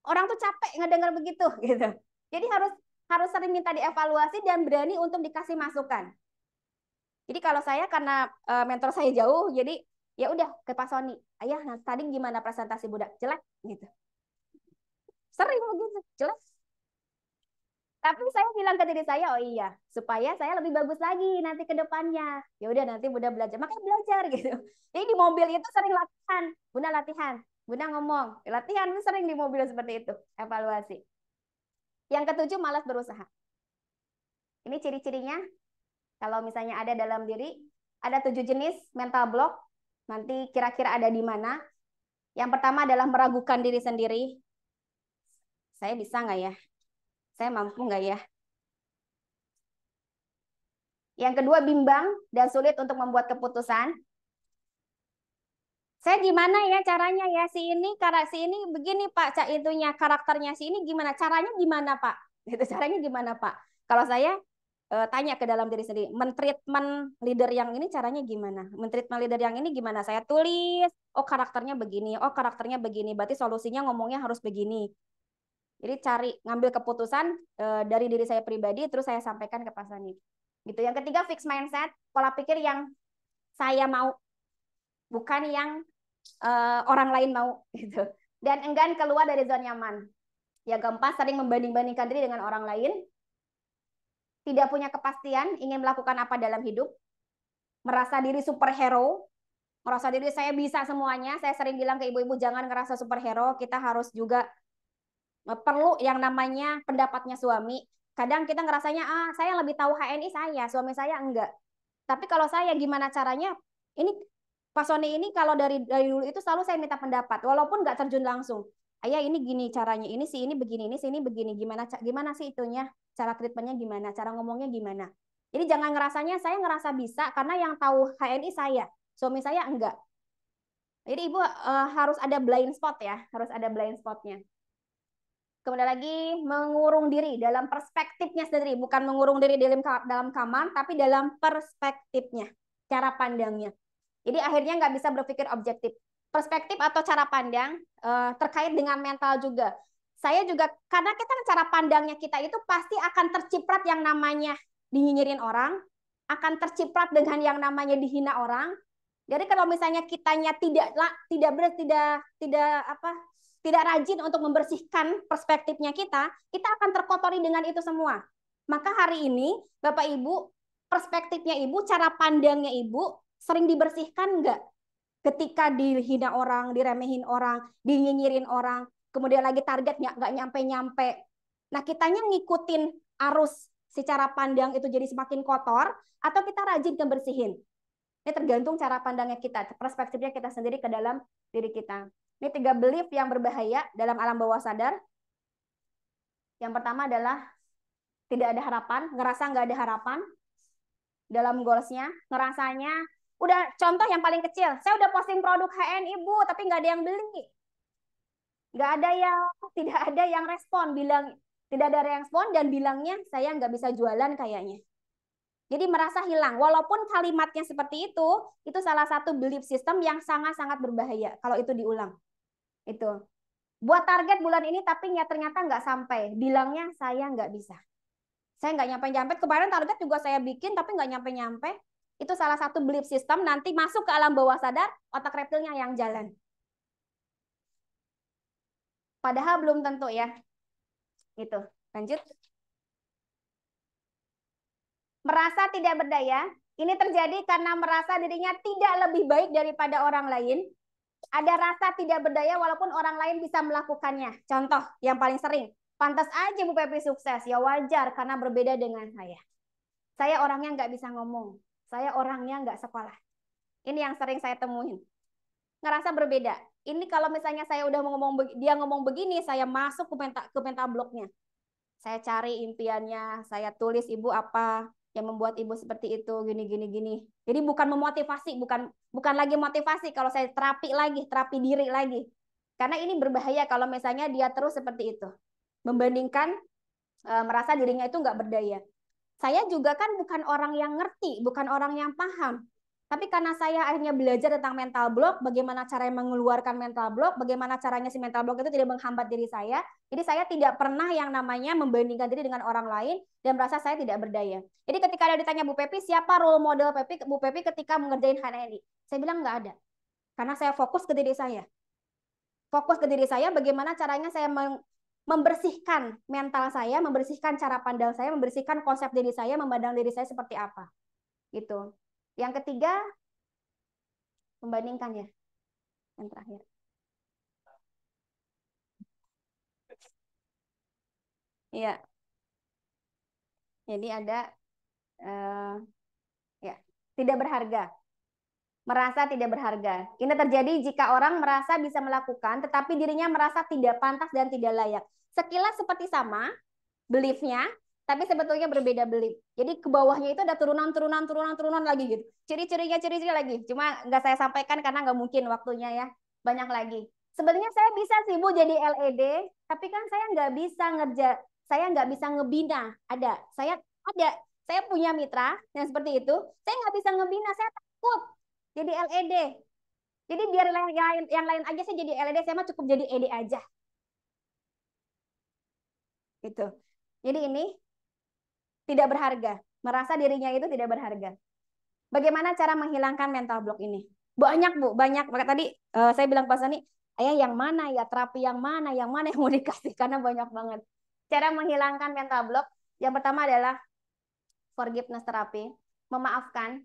Orang tuh capek ngedengar begitu gitu. Jadi harus sering minta dievaluasi dan berani untuk dikasih masukan. Jadi kalau saya karena mentor saya jauh, jadi ya udah ke Pak Sony. Ayah, nah, tadi gimana presentasi budak? Jelek gitu. Sering begitu, jelek. Tapi saya bilang ke diri saya, oh iya, supaya saya lebih bagus lagi nanti ke depannya. Ya udah nanti Bunda belajar, makanya belajar gitu. Jadi di mobil itu sering latihan, Bunda latihan, Bunda ngomong, latihan sering di mobil seperti itu, evaluasi. Yang ketujuh, malas berusaha. Ini ciri-cirinya, kalau misalnya ada dalam diri, ada 7 jenis mental block, nanti kira-kira ada di mana. Yang pertama adalah meragukan diri sendiri. Saya bisa nggak ya? Saya mampu nggak ya? Yang kedua, bimbang dan sulit untuk membuat keputusan. Saya gimana ya caranya ya si ini begini Pak, cak itunya karakternya si ini gimana? Caranya gimana Pak? Itu caranya gimana Pak? Kalau saya tanya ke dalam diri sendiri, mentreatment leader yang ini caranya gimana? Mentreatment leader yang ini gimana? Saya tulis, oh karakternya begini, oh karakternya begini, berarti solusinya ngomongnya harus begini. Jadi cari ngambil keputusan dari diri saya pribadi, terus saya sampaikan ke Pak Sani. Gitu. Yang ketiga, fix mindset, pola pikir yang saya mau, bukan yang orang lain mau. Gitu. Dan enggan keluar dari zona nyaman. Yang keempat, sering membanding-bandingkan diri dengan orang lain. Tidak punya kepastian, ingin melakukan apa dalam hidup. Merasa diri superhero, merasa diri saya bisa semuanya. Saya sering bilang ke ibu-ibu, jangan ngerasa superhero, kita harus juga perlu yang namanya pendapatnya suami. Kadang kita ngerasanya, saya lebih tahu HNI saya, suami saya enggak. Tapi kalau saya gimana caranya, ini Pak Sony ini kalau dari dulu itu selalu saya minta pendapat, walaupun nggak terjun langsung. Ayah ini gini caranya, ini sih ini begini, ini sih ini begini, gimana sih itunya, cara treatmentnya gimana, cara ngomongnya gimana. Jadi jangan ngerasanya saya ngerasa bisa karena yang tahu HNI saya, suami saya enggak. Jadi ibu harus ada blind spot ya, harus ada blind spotnya. Kemudian lagi mengurung diri dalam perspektifnya sendiri, bukan mengurung diri dalam kamar, tapi dalam perspektifnya, cara pandangnya. Jadi akhirnya nggak bisa berpikir objektif. Perspektif atau cara pandang terkait dengan mental juga. Saya juga, karena kita cara pandangnya kita itu pasti akan terciprat yang namanya dinyinyirin orang, akan terciprat dengan yang namanya dihina orang. Jadi kalau misalnya kitanya tidak rajin untuk membersihkan perspektifnya kita akan terkotori dengan itu semua. Maka hari ini, Bapak Ibu, perspektifnya Ibu, cara pandangnya Ibu, sering dibersihkan enggak? Ketika dihina orang, diremehin orang, dinyinyirin orang, kemudian lagi target nggak nyampe-nyampe. Nah, kitanya ngikutin arus si cara pandang itu jadi semakin kotor, atau kita rajin kebersihin. Ini tergantung cara pandangnya kita, perspektifnya kita sendiri ke dalam diri kita. Ini 3 belief yang berbahaya dalam alam bawah sadar. Yang pertama adalah tidak ada harapan, ngerasa nggak ada harapan dalam goalsnya, ngerasanya, udah contoh yang paling kecil, saya udah posting produk HN ibu, tapi nggak ada yang beli. Nggak ada yang, tidak ada yang respon, tidak ada respon dan bilangnya saya nggak bisa jualan kayaknya. Jadi merasa hilang. Walaupun kalimatnya seperti itu salah satu belief system yang sangat-sangat berbahaya kalau itu diulang. Itu. Buat target bulan ini tapi ternyata nggak sampai. Bilangnya saya nggak bisa. Saya nggak nyampe-nyampe. Kemarin target juga saya bikin tapi nggak nyampe-nyampe. Itu salah satu belief system nanti masuk ke alam bawah sadar, otak reptilnya yang jalan. Padahal belum tentu ya. Gitu. Lanjut. Merasa tidak berdaya, ini terjadi karena merasa dirinya tidak lebih baik daripada orang lain. Ada rasa tidak berdaya walaupun orang lain bisa melakukannya. Contoh yang paling sering, pantas aja Bu Pepi sukses, ya wajar karena berbeda dengan saya. Saya orangnya nggak bisa ngomong, saya orangnya nggak sekolah. Ini yang sering saya temuin. Ngerasa berbeda. Ini kalau misalnya saya udah ngomong, dia ngomong begini, saya masuk ke pentabloknya. Saya cari impiannya, saya tulis ibu apa yang membuat ibu seperti itu, gini. Jadi bukan memotivasi, bukan lagi motivasi kalau saya terapi diri lagi. Karena ini berbahaya kalau misalnya dia terus seperti itu. Membandingkan merasa dirinya itu nggak berdaya. Saya juga kan bukan orang yang ngerti, bukan orang yang paham. Tapi karena saya akhirnya belajar tentang mental block, bagaimana cara mengeluarkan mental block, bagaimana caranya si mental block itu tidak menghambat diri saya. Jadi saya tidak pernah yang namanya membandingkan diri dengan orang lain dan merasa saya tidak berdaya. Jadi ketika ada ditanya Bu Pepi, siapa role model Bu Pepi ketika mengerjain HNI? Saya bilang nggak ada. Karena saya fokus ke diri saya. Fokus ke diri saya, bagaimana caranya saya membersihkan mental saya, membersihkan cara pandang saya, membersihkan konsep diri saya, memandang diri saya seperti apa. Gitu. Yang ketiga, membandingkan ya. Yang terakhir. Iya. Jadi ada ya, tidak berharga. Merasa tidak berharga. Ini terjadi jika orang merasa bisa melakukan, tetapi dirinya merasa tidak pantas dan tidak layak. Sekilas seperti sama beliefnya, tapi sebetulnya berbeda belief. Jadi ke bawahnya itu ada turunan lagi gitu. Ciri-ciri lagi. Cuma nggak saya sampaikan karena nggak mungkin waktunya ya. Banyak lagi. Sebenarnya saya bisa sih Bu jadi LED, tapi kan saya nggak bisa ngebina. Saya punya mitra yang seperti itu. Saya nggak bisa ngebina, saya takut jadi LED. Jadi biar yang lain aja saya jadi LED, saya mah cukup jadi ED aja. Gitu. Jadi ini tidak berharga, merasa dirinya itu tidak berharga. Bagaimana cara menghilangkan mental block ini? Banyak Bu, banyak. Maka tadi saya bilang pas ini, ayah yang mana ya, terapi yang mana yang mau dikasih karena banyak banget. Cara menghilangkan mental block yang pertama adalah forgiveness terapi, memaafkan,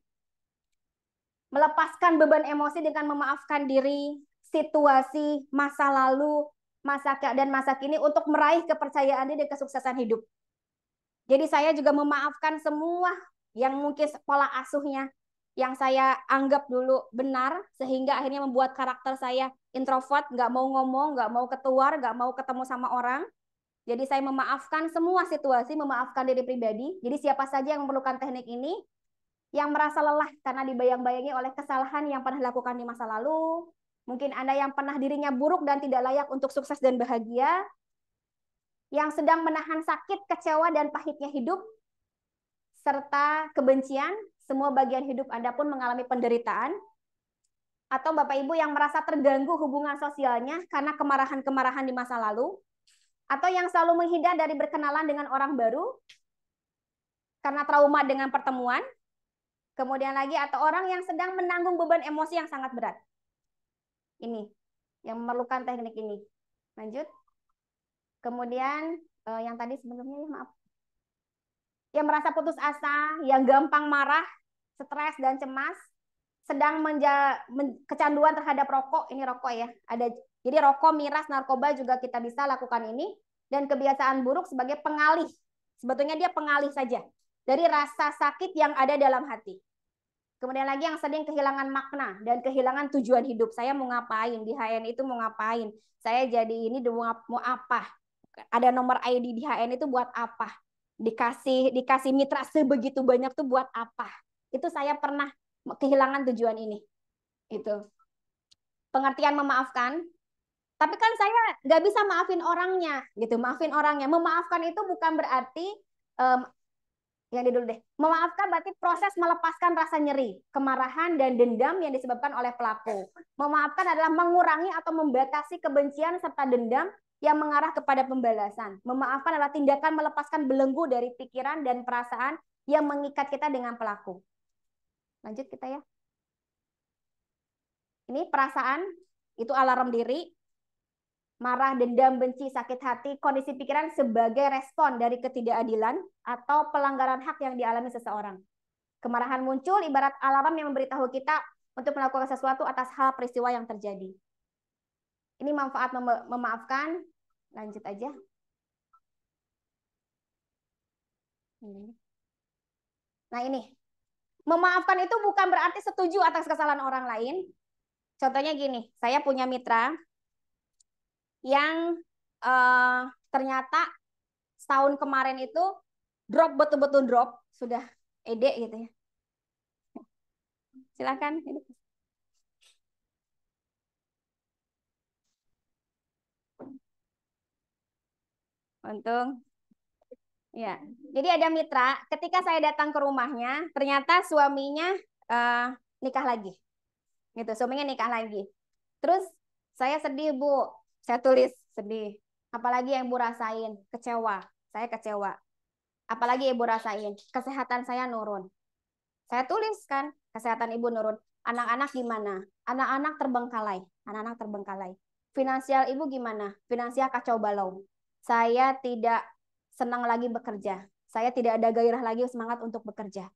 melepaskan beban emosi dengan memaafkan diri, situasi, masa lalu, masa kini untuk meraih kepercayaan diri dan kesuksesan hidup. Jadi saya juga memaafkan semua yang mungkin pola asuhnya yang saya anggap dulu benar sehingga akhirnya membuat karakter saya introvert, nggak mau ngomong, nggak mau keluar, nggak mau ketemu sama orang. Jadi saya memaafkan semua situasi, memaafkan diri pribadi. Jadi siapa saja yang memerlukan teknik ini, yang merasa lelah karena dibayang-bayangi oleh kesalahan yang pernah dilakukan di masa lalu, mungkin Anda yang pernah dirinya buruk dan tidak layak untuk sukses dan bahagia, yang sedang menahan sakit, kecewa, dan pahitnya hidup, serta kebencian, semua bagian hidup Anda pun mengalami penderitaan, atau Bapak Ibu yang merasa terganggu hubungan sosialnya karena kemarahan-kemarahan di masa lalu, atau yang selalu menghindar dari berkenalan dengan orang baru karena trauma dengan pertemuan, kemudian lagi atau orang yang sedang menanggung beban emosi yang sangat berat. Ini yang memerlukan teknik ini. Lanjut. Kemudian yang tadi sebelumnya ya maaf. Yang merasa putus asa, yang gampang marah, stres dan cemas, sedang kecanduan terhadap rokok, ini rokok ya. Jadi rokok, miras, narkoba juga kita bisa lakukan ini, dan kebiasaan buruk sebagai pengalih Sebetulnya dia pengalih saja dari rasa sakit yang ada dalam hati. Kemudian lagi yang sering kehilangan makna dan kehilangan tujuan hidup. Saya mau ngapain? Di HN itu mau ngapain? Saya jadi ini mau apa? Ada nomor ID di HN itu buat apa? Dikasih mitra sebegitu banyak tuh buat apa? Itu saya pernah kehilangan tujuan ini. Itu. Pengertian memaafkan. Tapi kan saya nggak bisa maafin orangnya, gitu. Maafin orangnya. Memaafkan itu bukan berarti yang ini dulu deh. Memaafkan berarti proses melepaskan rasa nyeri, kemarahan, dan dendam yang disebabkan oleh pelaku. Memaafkan adalah mengurangi atau membatasi kebencian serta dendam yang mengarah kepada pembalasan. Memaafkan adalah tindakan melepaskan belenggu dari pikiran dan perasaan yang mengikat kita dengan pelaku. Lanjut kita ya. Ini perasaan, itu alarm diri. Marah, dendam, benci, sakit hati, kondisi pikiran sebagai respon dari ketidakadilan atau pelanggaran hak yang dialami seseorang. Kemarahan muncul ibarat alarm yang memberitahu kita untuk melakukan sesuatu atas hal peristiwa yang terjadi. Ini manfaat memaafkan. Lanjut aja. Nah ini, memaafkan itu bukan berarti setuju atas kesalahan orang lain. Contohnya gini, saya punya mitra yang ternyata setahun kemarin itu drop, betul-betul drop, sudah ede gitu ya. Silakan. Untung. Ya, jadi ada mitra. Ketika saya datang ke rumahnya, ternyata suaminya nikah lagi. Gitu, suaminya nikah lagi. Terus saya sedih, Bu. Saya tulis sedih. Apalagi yang Ibu rasain? Kecewa. Saya kecewa. Apalagi Ibu rasain? Kesehatan saya nurun. Saya tulis kan, kesehatan Ibu nurun. Anak-anak gimana? Anak-anak terbengkalai. Anak-anak terbengkalai. Finansial Ibu gimana? Finansial kacau balau. Saya tidak senang lagi bekerja. Saya tidak ada gairah lagi semangat untuk bekerja.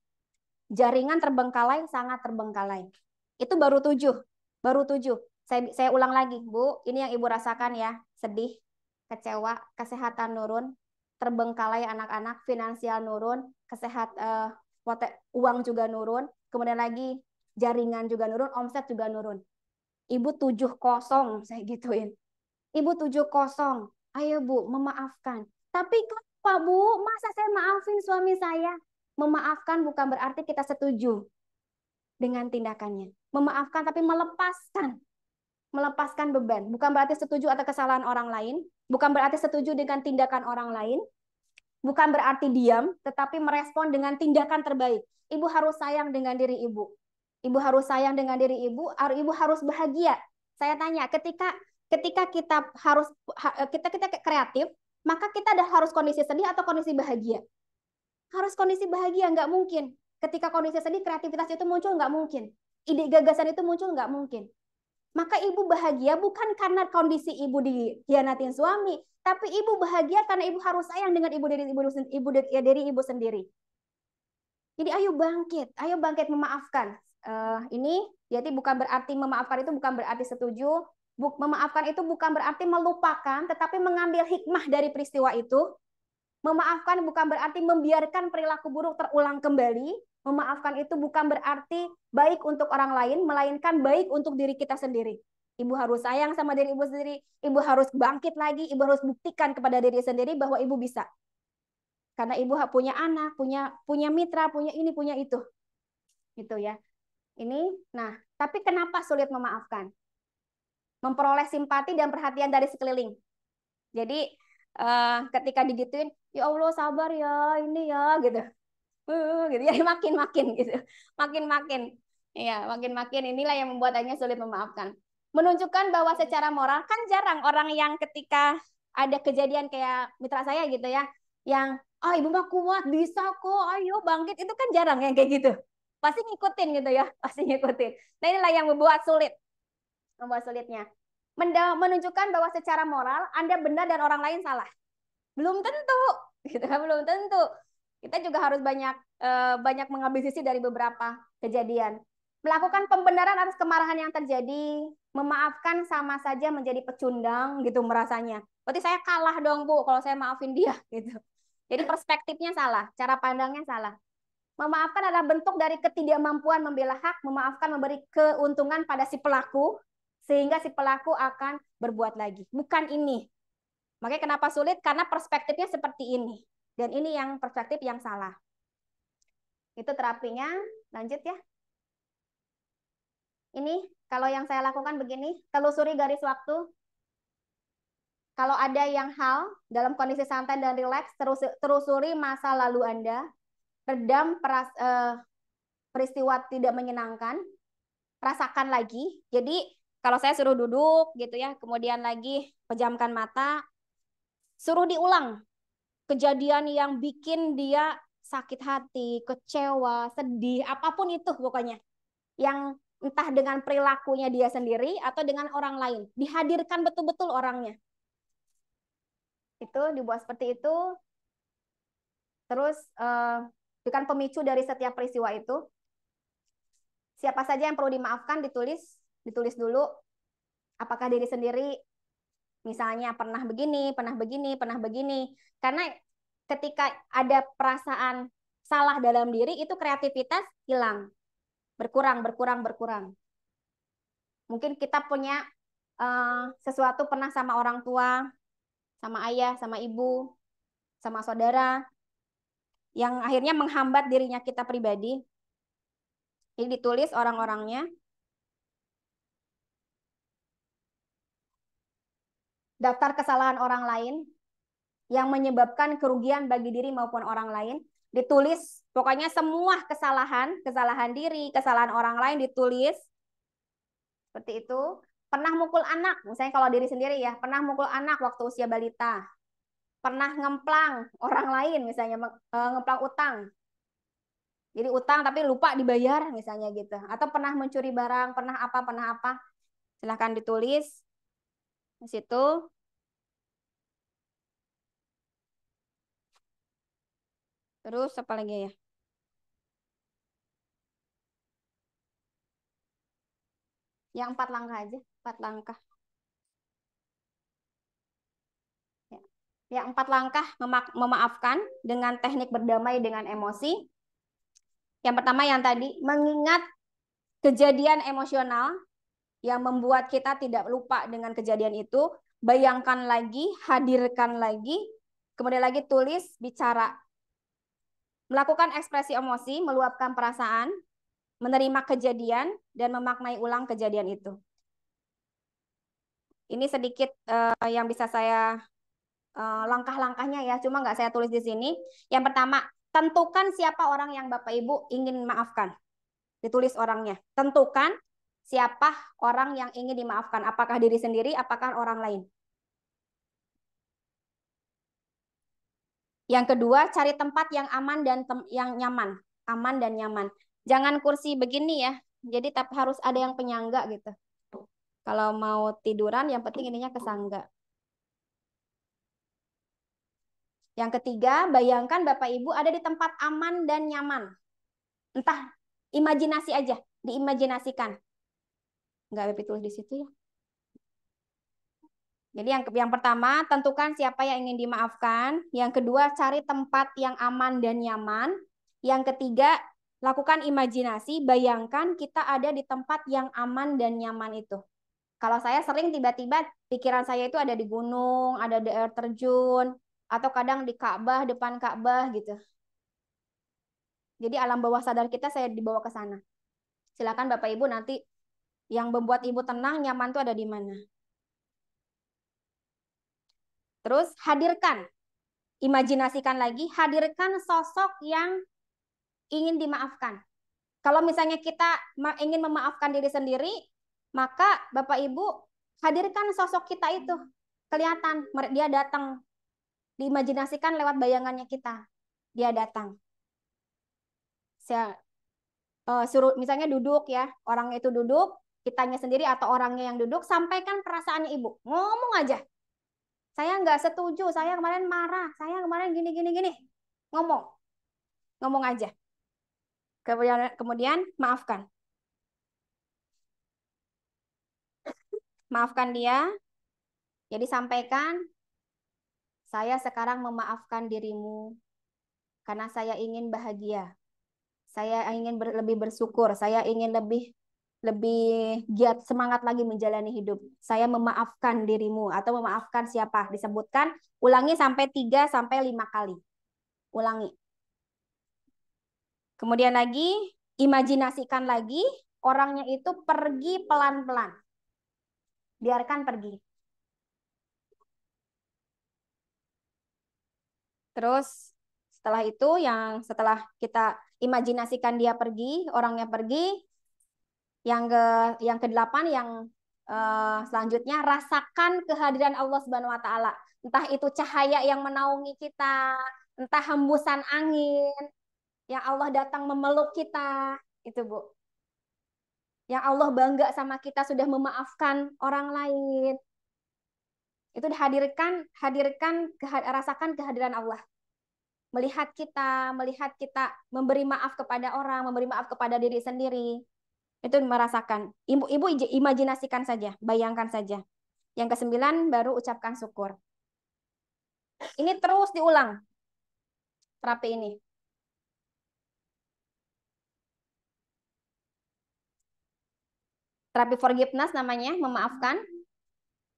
Jaringan terbengkalai, sangat terbengkalai. Itu baru 7. Baru 7. Saya ulang lagi, Bu. Ini yang Ibu rasakan ya. Sedih, kecewa, kesehatan nurun, terbengkalai anak-anak, finansial nurun, uang juga nurun, kemudian lagi jaringan juga nurun, omset juga nurun. Ibu 70, saya gituin. Ibu 70. Ayo Bu, memaafkan. Tapi kenapa Bu? Masa saya maafin suami saya? Memaafkan bukan berarti kita setuju dengan tindakannya. Memaafkan tapi melepaskan. Melepaskan beban. Bukan berarti setuju atas kesalahan orang lain. Bukan berarti setuju dengan tindakan orang lain. Bukan berarti diam, tetapi merespon dengan tindakan terbaik. Ibu harus sayang dengan diri ibu. Ibu harus sayang dengan diri ibu. Ibu harus bahagia. Saya tanya, ketika kita kreatif, maka kita harus kondisi sedih atau kondisi bahagia? Harus kondisi bahagia, nggak mungkin. Ketika kondisi sedih, kreativitas itu muncul, nggak mungkin. Ide gagasan itu muncul, nggak mungkin. Maka ibu bahagia bukan karena kondisi ibu dikhianatin suami, tapi ibu bahagia karena ibu harus sayang dengan diri ibu sendiri. Jadi ayo bangkit memaafkan. Ini jadi bukan berarti memaafkan itu bukan berarti setuju. Memaafkan itu bukan berarti melupakan, tetapi mengambil hikmah dari peristiwa itu. Memaafkan bukan berarti membiarkan perilaku buruk terulang kembali. Memaafkan itu bukan berarti baik untuk orang lain, melainkan baik untuk diri kita sendiri. Ibu harus sayang sama diri ibu sendiri. Ibu harus bangkit lagi. Ibu harus buktikan kepada diri sendiri bahwa ibu bisa. Karena ibu punya anak, punya mitra, punya ini, punya itu. Gitu ya. Ini, nah, tapi kenapa sulit memaafkan? Memperoleh simpati dan perhatian dari sekeliling. Jadi ketika digituin, ya Allah sabar ya, ini ya, gitu. Gitu ya, makin gitu. Makin ya, makin inilah yang membuatnya sulit memaafkan. Menunjukkan bahwa secara moral kan jarang orang yang ketika ada kejadian kayak mitra saya gitu ya, yang ibu mah kuat, bisa kok, ayo bangkit, itu kan jarang yang kayak gitu. Pasti ngikutin gitu ya, pasti ngikutin. Nah inilah yang membuat sulitnya. Menunjukkan bahwa secara moral Anda benar dan orang lain salah. Belum tentu, gitu kan, belum tentu. Kita juga harus banyak mengambil sisi dari beberapa kejadian. Melakukan pembenaran atas kemarahan yang terjadi, memaafkan sama saja menjadi pecundang gitu merasanya. Berarti saya kalah dong Bu kalau saya maafin dia gitu. Jadi perspektifnya salah, cara pandangnya salah. Memaafkan adalah bentuk dari ketidakmampuan membela hak, memaafkan memberi keuntungan pada si pelaku, sehingga si pelaku akan berbuat lagi. Bukan ini. Makanya kenapa sulit? Karena perspektifnya seperti ini. Dan ini yang perspektif yang salah. Itu terapinya. Lanjut ya. Ini kalau yang saya lakukan begini, telusuri garis waktu. Kalau ada yang hal dalam kondisi santai dan rileks, telusuri masa lalu Anda, redam peristiwa tidak menyenangkan, rasakan lagi. Jadi kalau saya suruh duduk gitu ya, kemudian lagi pejamkan mata, suruh diulang kejadian yang bikin dia sakit hati, kecewa, sedih, apapun itu pokoknya. Yang entah dengan perilakunya dia sendiri atau dengan orang lain. Dihadirkan betul-betul orangnya. Itu dibuat seperti itu. Terus bukan pemicu dari setiap peristiwa itu. Siapa saja yang perlu dimaafkan ditulis dulu. Apakah diri sendiri misalnya pernah begini, pernah begini, pernah begini. Karena ketika ada perasaan salah dalam diri itu kreativitas hilang. Berkurang, berkurang, berkurang. Mungkin kita punya sesuatu pernah sama orang tua, sama ayah, sama ibu, sama saudara, yang akhirnya menghambat dirinya kita pribadi. Jadi ditulis orang-orangnya. Daftar kesalahan orang lain yang menyebabkan kerugian bagi diri maupun orang lain. Ditulis, pokoknya semua kesalahan diri, kesalahan orang lain ditulis. Seperti itu. Pernah mukul anak, misalnya kalau diri sendiri ya, pernah mukul anak waktu usia balita. Pernah ngemplang orang lain, misalnya ngemplang utang. Jadi utang tapi lupa dibayar misalnya gitu. Atau pernah mencuri barang, pernah apa. Silahkan ditulis di situ. Terus apa lagi ya? Yang 4 langkah aja, 4 langkah. Ya. Yang 4 langkah memaafkan dengan teknik berdamai dengan emosi. Yang pertama yang tadi, mengingat kejadian emosional yang membuat kita tidak lupa dengan kejadian itu, bayangkan lagi, hadirkan lagi, kemudian lagi tulis, bicara. Melakukan ekspresi emosi, meluapkan perasaan, menerima kejadian, dan memaknai ulang kejadian itu. Ini sedikit yang bisa saya langkah-langkahnya ya, cuma nggak saya tulis di sini. Yang pertama, tentukan siapa orang yang Bapak Ibu ingin maafkan. Ditulis orangnya. Tentukan siapa orang yang ingin dimaafkan. Apakah diri sendiri, apakah orang lain. Yang kedua, cari tempat yang aman dan yang nyaman. Aman dan nyaman. Jangan kursi begini ya. Jadi harus ada yang penyangga gitu. Kalau mau tiduran, yang penting ininya kesangga. Yang ketiga, bayangkan Bapak Ibu ada di tempat aman dan nyaman. Entah imajinasi aja, diimajinasikan. Enggak lebih tulis di situ ya. Jadi yang pertama, tentukan siapa yang ingin dimaafkan. Yang kedua, cari tempat yang aman dan nyaman. Yang ketiga, lakukan imajinasi, bayangkan kita ada di tempat yang aman dan nyaman itu. Kalau saya sering tiba-tiba pikiran saya itu ada di gunung, ada di air terjun, atau kadang di Ka'bah, depan Ka'bah gitu. Jadi alam bawah sadar kita saya dibawa ke sana. Silakan Bapak Ibu nanti yang membuat Ibu tenang, nyaman itu ada di mana. Terus hadirkan, imajinasikan lagi, hadirkan sosok yang ingin dimaafkan. Kalau misalnya kita ingin memaafkan diri sendiri, maka Bapak Ibu hadirkan sosok kita itu. Kelihatan, dia datang. Diimajinasikan lewat bayangannya kita. Dia datang. Saya suruh misalnya duduk ya, orang itu duduk, kitanya sendiri atau orangnya yang duduk, sampaikan perasaannya Ibu. Ngomong aja. Saya nggak setuju, saya kemarin marah, saya kemarin gini. Ngomong. Ngomong aja. Kemudian maafkan. Maafkan dia. Jadi sampaikan, Saya sekarang memaafkan dirimu karena saya ingin bahagia. Saya ingin lebih bersyukur. Saya ingin lebih giat, semangat lagi menjalani hidup. Saya memaafkan dirimu atau memaafkan siapa? Disebutkan, ulangi sampai 3 sampai 5 kali. Ulangi. Kemudian lagi, imajinasikan lagi orangnya itu pergi pelan-pelan. Biarkan pergi. Terus setelah itu setelah kita imajinasikan dia pergi, orangnya pergi, yang ke-8 selanjutnya rasakan kehadiran Allah Subhanahu wa taala. Entah itu cahaya yang menaungi kita, entah hembusan angin yang Allah datang memeluk kita, itu Bu. Yang Allah bangga sama kita sudah memaafkan orang lain. Itu rasakan kehadiran Allah. Melihat kita memberi maaf kepada orang, memberi maaf kepada diri sendiri. Itu merasakan. Ibu imajinasikan saja, bayangkan saja. Yang ke-9 baru ucapkan syukur. Ini terus diulang. Terapi ini. Terapi forgiveness namanya, memaafkan.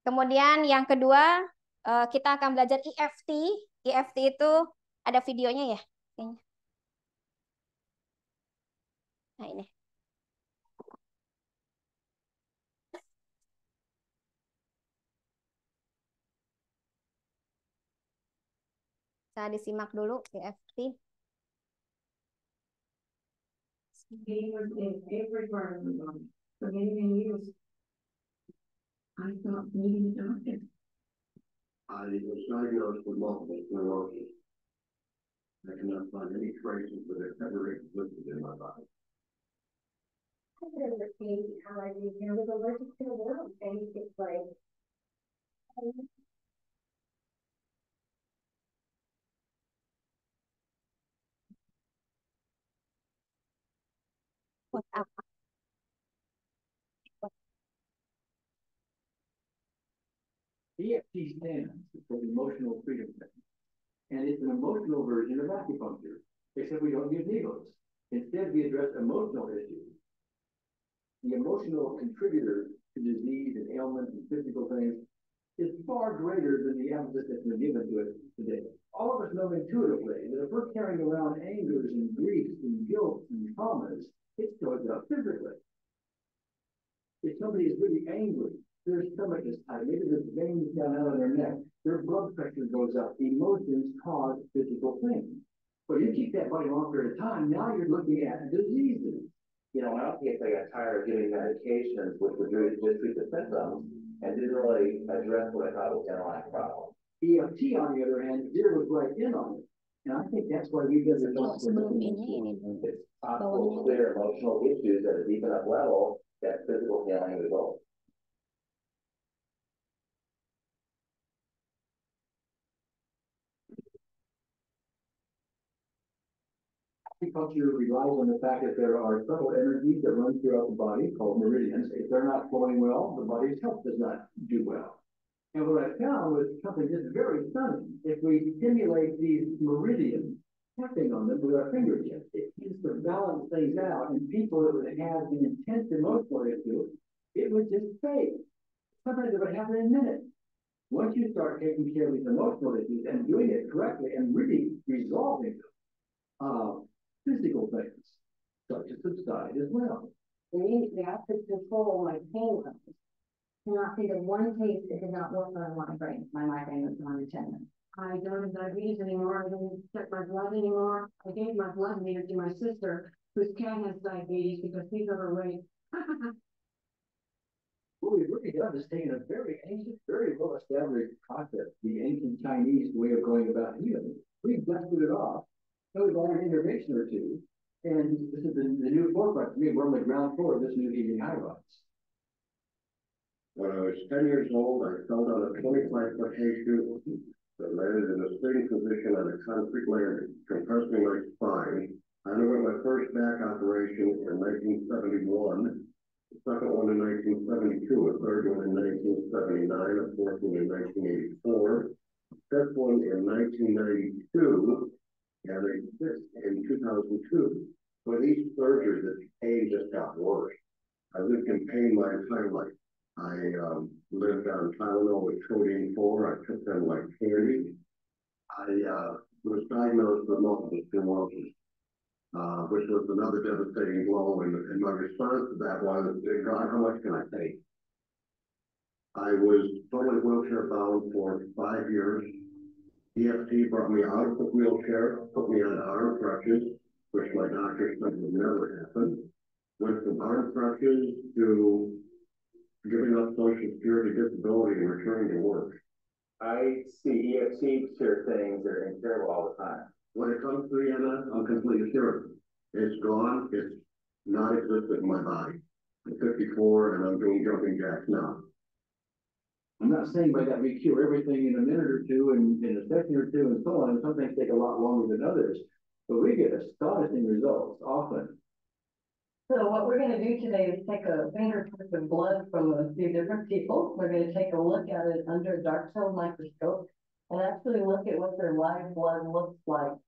Kemudian yang kedua, kita akan belajar EFT. EFT itu ada videonya ya? Nah ini. Saya disimak dulu EFT. I was diagnosed with multiple sclerosis. I cannot find any traces that have ever existed in my body. I never seen how I was allergic to the world, and it's like. What up? EFT stands for Emotional Freedom Technique, and it's an emotional version of acupuncture, except we don't use needles. Instead, we address emotional issues. The emotional contributor to disease and ailments and physical things is far greater than the emphasis that's been given to it today. All of us know intuitively that if we're carrying around angers and griefs and guilt and traumas, it shows up physically. If somebody is really angry, their stomach is tight, maybe the veins down out of their neck, their blood pressure goes up. Emotions cause physical things. But you keep that body a long period of time, now you're looking at diseases. You know, in our case, I got tired of giving medications which would really just treat the symptoms and didn't really address what I thought was the underlying problem. EFT, on the other hand, zeroes right in on it. And I think that's why we get the most possible clear emotional issues at a deep enough level that physical healing results. Acupuncture relies on the fact that there are subtle energies that run throughout the body called meridians. If they're not flowing well, the body's health does not do well. And what I found was something just very stunning. If we stimulate these meridians, tapping on them with our fingertips, it tends to balance things out. And people that would have an intense emotional issue, it would just fade. Sometimes it would happen in minutes. Once you start taking care of these emotional issues and doing it correctly and really resolving them, physical things start to subside as well. Immediately, I could control my pain levels. Cannot think of one case that did not work on my migraine. My migraine was non-attendant. I don't have diabetes anymore. I don't check my blood anymore. I gave my blood meter to my sister, whose cat has diabetes because he's overweight. What we've really done is taken a very ancient, very well-established concept, the ancient Chinese way of going about healing. We've dusted it off. So we've had an intervention or two, and this is the new forefront. To me, we're on the ground floor of this new healing high rise. When I was 10 years old, I fell down a 25-foot hay chute that landed in a sitting position on a concrete landing, compressing my spine. I underwent my first back operation in 1971, the second one in 1972, a third one in 1979, a fourth one in 1984. fifth one in 1992, and a sixth in 2002. But each surgery, the pain just got worse. I lived in pain my entire life. I lived on Tylenol with codeine 4. I took them like candy. I was diagnosed with multiple sclerosis, which was another devastating blow. And my response to that was, God, how much can I take? I was totally wheelchair bound for 5 years. EFT brought me out of the wheelchair, put me on arm crutches, which my doctor said would never happen. Went from arm crutches to giving up Social Security disability and returning to work. I see EFT cure things that are incurable all the time. When it comes to the MS, I'm completely sure. It's gone. It's non-existent in my body. I'm 54 and I'm doing jumping jacks now. I'm not saying by that we cure everything in a minute or two and in a second or two and so on. And some things take a lot longer than others. But we get astonishing results often. So what we're going to do today is take a fingerprint of blood from a few different people. We're going to take a look at it under a dark field microscope and actually look at what their live blood looks like.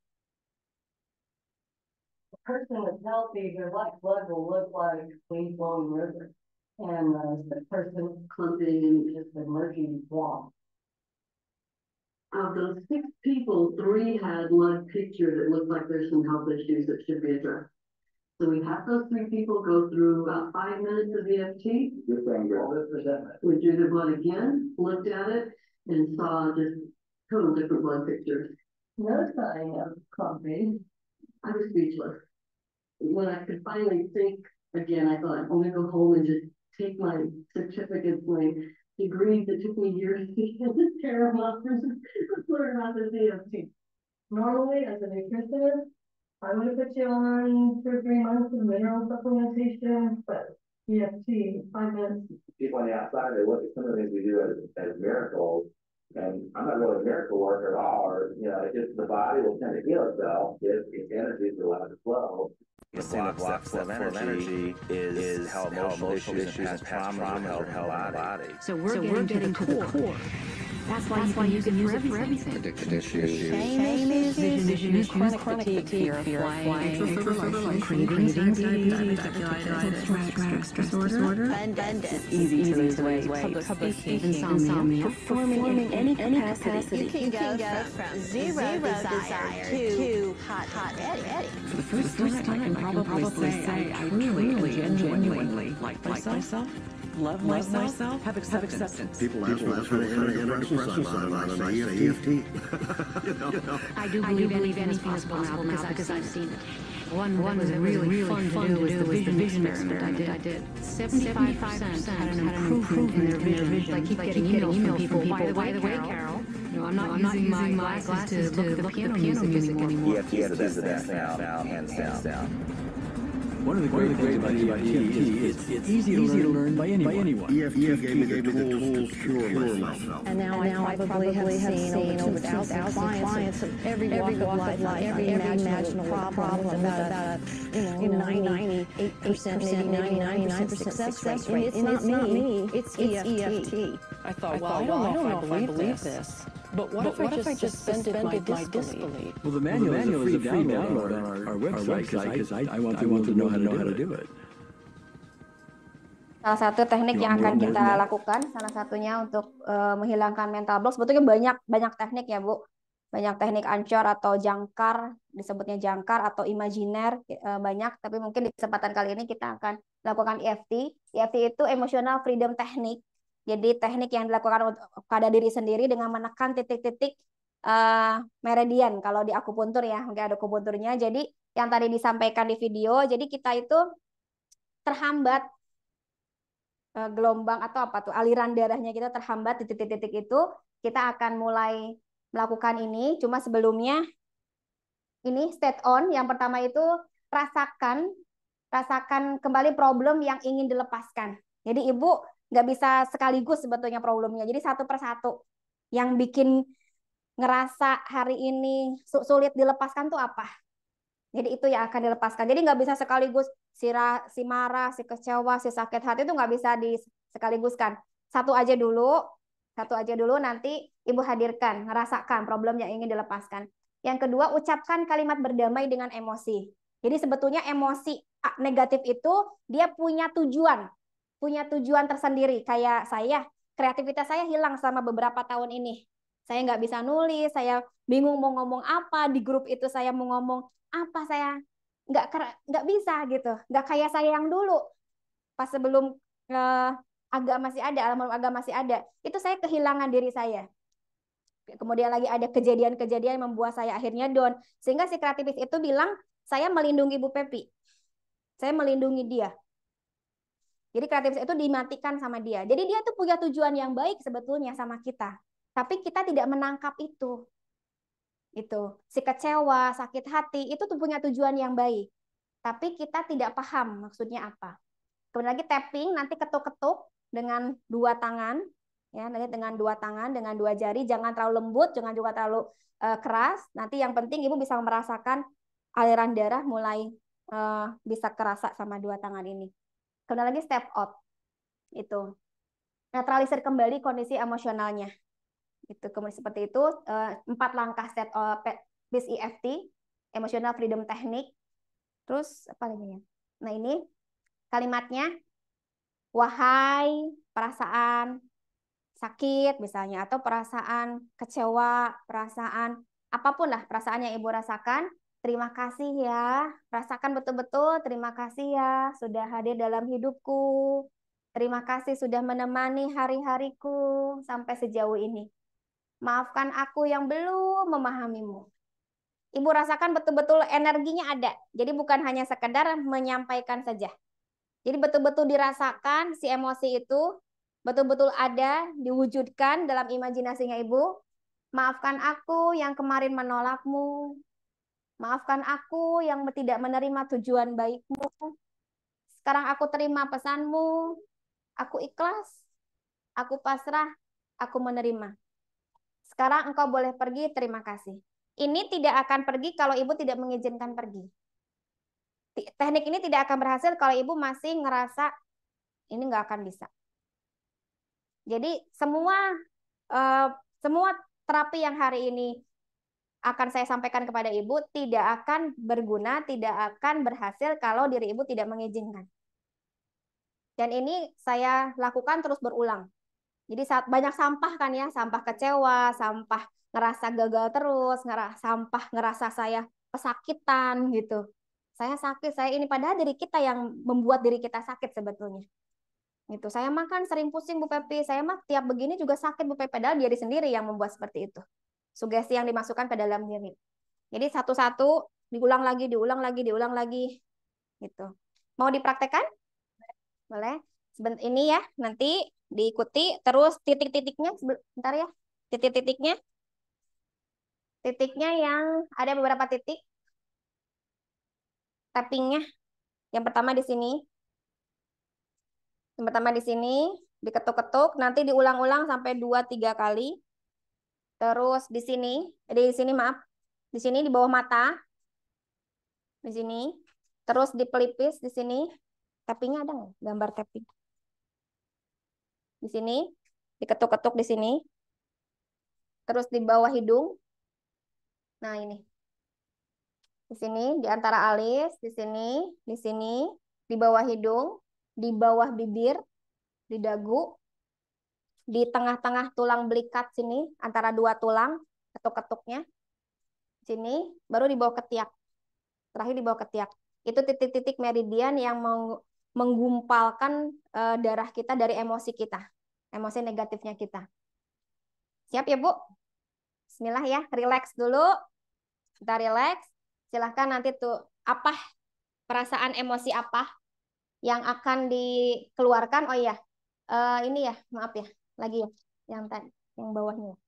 A person that's healthy, their live blood will look like a clean flowing river. And the person clumping in just a murky swamp. Of those 6 people, 3 had one picture that looked like there's some health issues that should be addressed. So we had those 3 people go through about 5 minutes of EFT. We drew their blood again, looked at it, and saw just total different blood pictures. No sign of clumping. I was speechless. When I could finally think again, I thought, I'm going to go home and just take my certificates, my degrees that took me years to get this terrible learn about this EFT. Normally, as a nutritionist, I'm going to put you on 2 or 3 months of mineral supplementation, but EFT, 5 minutes. People on the outside, they look at some of the things we do as miracles, and I'm not really a miracle worker at all, or, you know, it's just the body will tend to heal itself if energy is allowed to flow. The thing that blocks that flow of energy is how emotional issues and past trauma are held in the body. So we're getting to the core. That's why you can use it for everything. Addiction issues. Shame issues, vision issues, chronic fatigue, fear of flying, introvert cravings, diabetes, stress disorder, abundance, easy to lose weight, public speaking, insomnia, performing any capacity. You can go from zero desire to hot ready. For the first time, I can probably say I truly and genuinely like myself. Love myself, have acceptance. People ask me what kind of antidepressants I'm on, and I say EFT. I do believe anything is possible now because I've seen it. One that was really fun to do was the vision experiment I did. 75% had an improvement in their vision. I keep getting emails from people. By the way, Carol, I'm not using my glasses to look at the piano music anymore. EFT is the best thing now, hands down. One of the great things about EFT is it's easy to learn by anyone. EFT gave me the tools to cure myself. And now I probably have seen over 2,000 clients of every walk of life, every imaginable problem about a 98%, maybe 99% success rate. It's not me, it's EFT. I thought, well, I don't know if I believe this. But what if I just suspended my disbelief? Well, the manual is a free download on our website because I want to know how to do it. Salah satu teknik yang akan kita lakukan, salah satunya untuk menghilangkan mental block. Sebetulnya banyak teknik ya, Bu. Banyak teknik ancor atau jangkar, disebutnya jangkar atau imajiner, banyak. Tapi mungkin di kesempatan kali ini kita akan lakukan EFT. EFT itu emotional freedom technique. Jadi teknik yang dilakukan pada diri sendiri dengan menekan titik-titik meridian. Kalau di akupuntur ya, mungkin ada akupunturnya. Jadi yang tadi disampaikan di video, jadi kita itu terhambat gelombang atau apa tuh, aliran darahnya kita terhambat di titik-titik itu. Kita akan mulai melakukan ini. Cuma sebelumnya ini state on. Yang pertama itu rasakan kembali problem yang ingin dilepaskan. Jadi Ibu nggak bisa sekaligus sebetulnya problemnya. Jadi satu persatu. Yang bikin ngerasa hari ini sulit dilepaskan tuh apa? Jadi itu yang akan dilepaskan. Jadi nggak bisa sekaligus si marah, si kecewa, si sakit hati itu nggak bisa disekaliguskan. Satu aja dulu nanti Ibu hadirkan, ngerasakan problem yang ingin dilepaskan. Yang kedua, ucapkan kalimat berdamai dengan emosi. Jadi sebetulnya emosi negatif itu dia punya tujuan tersendiri. Kayak saya, kreativitas saya hilang selama beberapa tahun ini. Saya nggak bisa nulis, saya bingung mau ngomong apa, di grup itu saya mau ngomong apa, saya nggak bisa gitu. Nggak kayak saya yang dulu, pas sebelum agak masih ada, alam agak masih ada, itu saya kehilangan diri saya. Kemudian lagi ada kejadian-kejadian yang membuat saya akhirnya down. Sehingga si kreativis itu bilang, saya melindungi Bu Pepi. Saya melindungi dia. Jadi kreativis itu dimatikan sama dia. Jadi dia tuh punya tujuan yang baik sebetulnya sama kita. Tapi kita tidak menangkap itu. Itu. Si kecewa, sakit hati, itu tuh punya tujuan yang baik. Tapi kita tidak paham maksudnya apa. Kemudian lagi tapping, nanti ketuk-ketuk dengan 2 tangan. Ya, nanti dengan 2 tangan, dengan 2 jari, jangan terlalu lembut, jangan juga terlalu keras. Nanti yang penting ibu bisa merasakan aliran darah mulai bisa kerasa sama 2 tangan ini. Kemudian lagi step out, itu netralisir kembali kondisi emosionalnya. Itu kemudian seperti itu 4 langkah set PIS EFT, Emotional Freedom Technique. Terus apa lagi ya? Nah ini kalimatnya, wahai perasaan sakit misalnya, atau perasaan kecewa, perasaan apapun lah perasaan yang ibu rasakan, terima kasih ya, rasakan betul-betul, terima kasih ya sudah hadir dalam hidupku, terima kasih sudah menemani hari-hariku sampai sejauh ini, maafkan aku yang belum memahamimu. Ibu rasakan betul-betul energinya ada, jadi bukan hanya sekedar menyampaikan saja. Jadi betul-betul dirasakan si emosi itu, betul-betul ada, diwujudkan dalam imajinasinya ibu. Maafkan aku yang kemarin menolakmu. Maafkan aku yang tidak menerima tujuan baikmu. Sekarang aku terima pesanmu. Aku ikhlas. Aku pasrah. Aku menerima. Sekarang engkau boleh pergi, terima kasih. Ini tidak akan pergi kalau ibu tidak mengizinkan pergi. Teknik ini tidak akan berhasil kalau ibu masih ngerasa ini nggak akan bisa. Jadi semua terapi yang hari ini akan saya sampaikan kepada ibu tidak akan berguna, tidak akan berhasil kalau diri ibu tidak mengizinkan. Dan ini saya lakukan terus berulang. Jadi saat banyak sampah kan ya, sampah kecewa, sampah ngerasa gagal terus, sampah ngerasa saya kesakitan gitu. Saya sakit, saya ini, padahal diri kita yang membuat diri kita sakit sebetulnya. Gitu. Saya makan sering pusing Bu Pepi, saya mah tiap begini juga sakit Bu Pepi, padahal diri sendiri yang membuat seperti itu. Sugesti yang dimasukkan ke dalam diri. Jadi satu-satu diulang lagi, diulang lagi, diulang lagi. Gitu. Mau dipraktekkan? Boleh. Sebentar ini ya, nanti diikuti terus titik-titiknya sebentar ya. Titik-titiknya. Titiknya yang ada beberapa titik. Tappingnya. Yang pertama di sini. Yang pertama di sini, diketuk-ketuk, nanti diulang-ulang sampai 2-3 kali. Terus di sini maaf, di sini di bawah mata, di sini. Terus di pelipis di sini. Tappingnya ada nggak? Gambar tapping. Di sini, diketuk-ketuk di sini. Terus di bawah hidung. Nah ini. Di sini, di antara alis, di sini, di bawah hidung, di bawah bibir, di dagu, di tengah-tengah tulang belikat sini, antara 2 tulang, ketuk-ketuknya. Sini, baru di bawah ketiak. Terakhir di bawah ketiak. Itu titik-titik meridian yang menggumpalkan darah kita dari emosi kita. Emosi negatifnya kita. Siap ya Bu? Bismillah ya, relax dulu. Kita relax. Silahkan nanti tuh, apa perasaan emosi apa yang akan dikeluarkan. Oh iya, ini ya, maaf ya, lagi ya, yang tadi, yang bawahnya.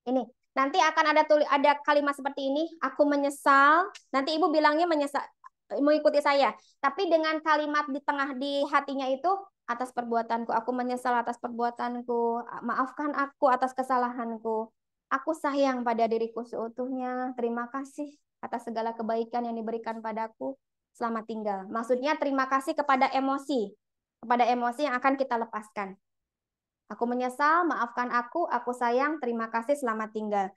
Ini, nanti akan ada kalimat seperti ini, aku menyesal. Nanti ibu bilangnya menyesal, mengikuti saya. Tapi dengan kalimat di tengah di hatinya itu, atas perbuatanku, aku menyesal atas perbuatanku, maafkan aku atas kesalahanku. Aku sayang pada diriku seutuhnya. Terima kasih atas segala kebaikan yang diberikan padaku. Selamat tinggal. Maksudnya terima kasih kepada emosi yang akan kita lepaskan. Aku menyesal, maafkan aku sayang, terima kasih, selamat tinggal.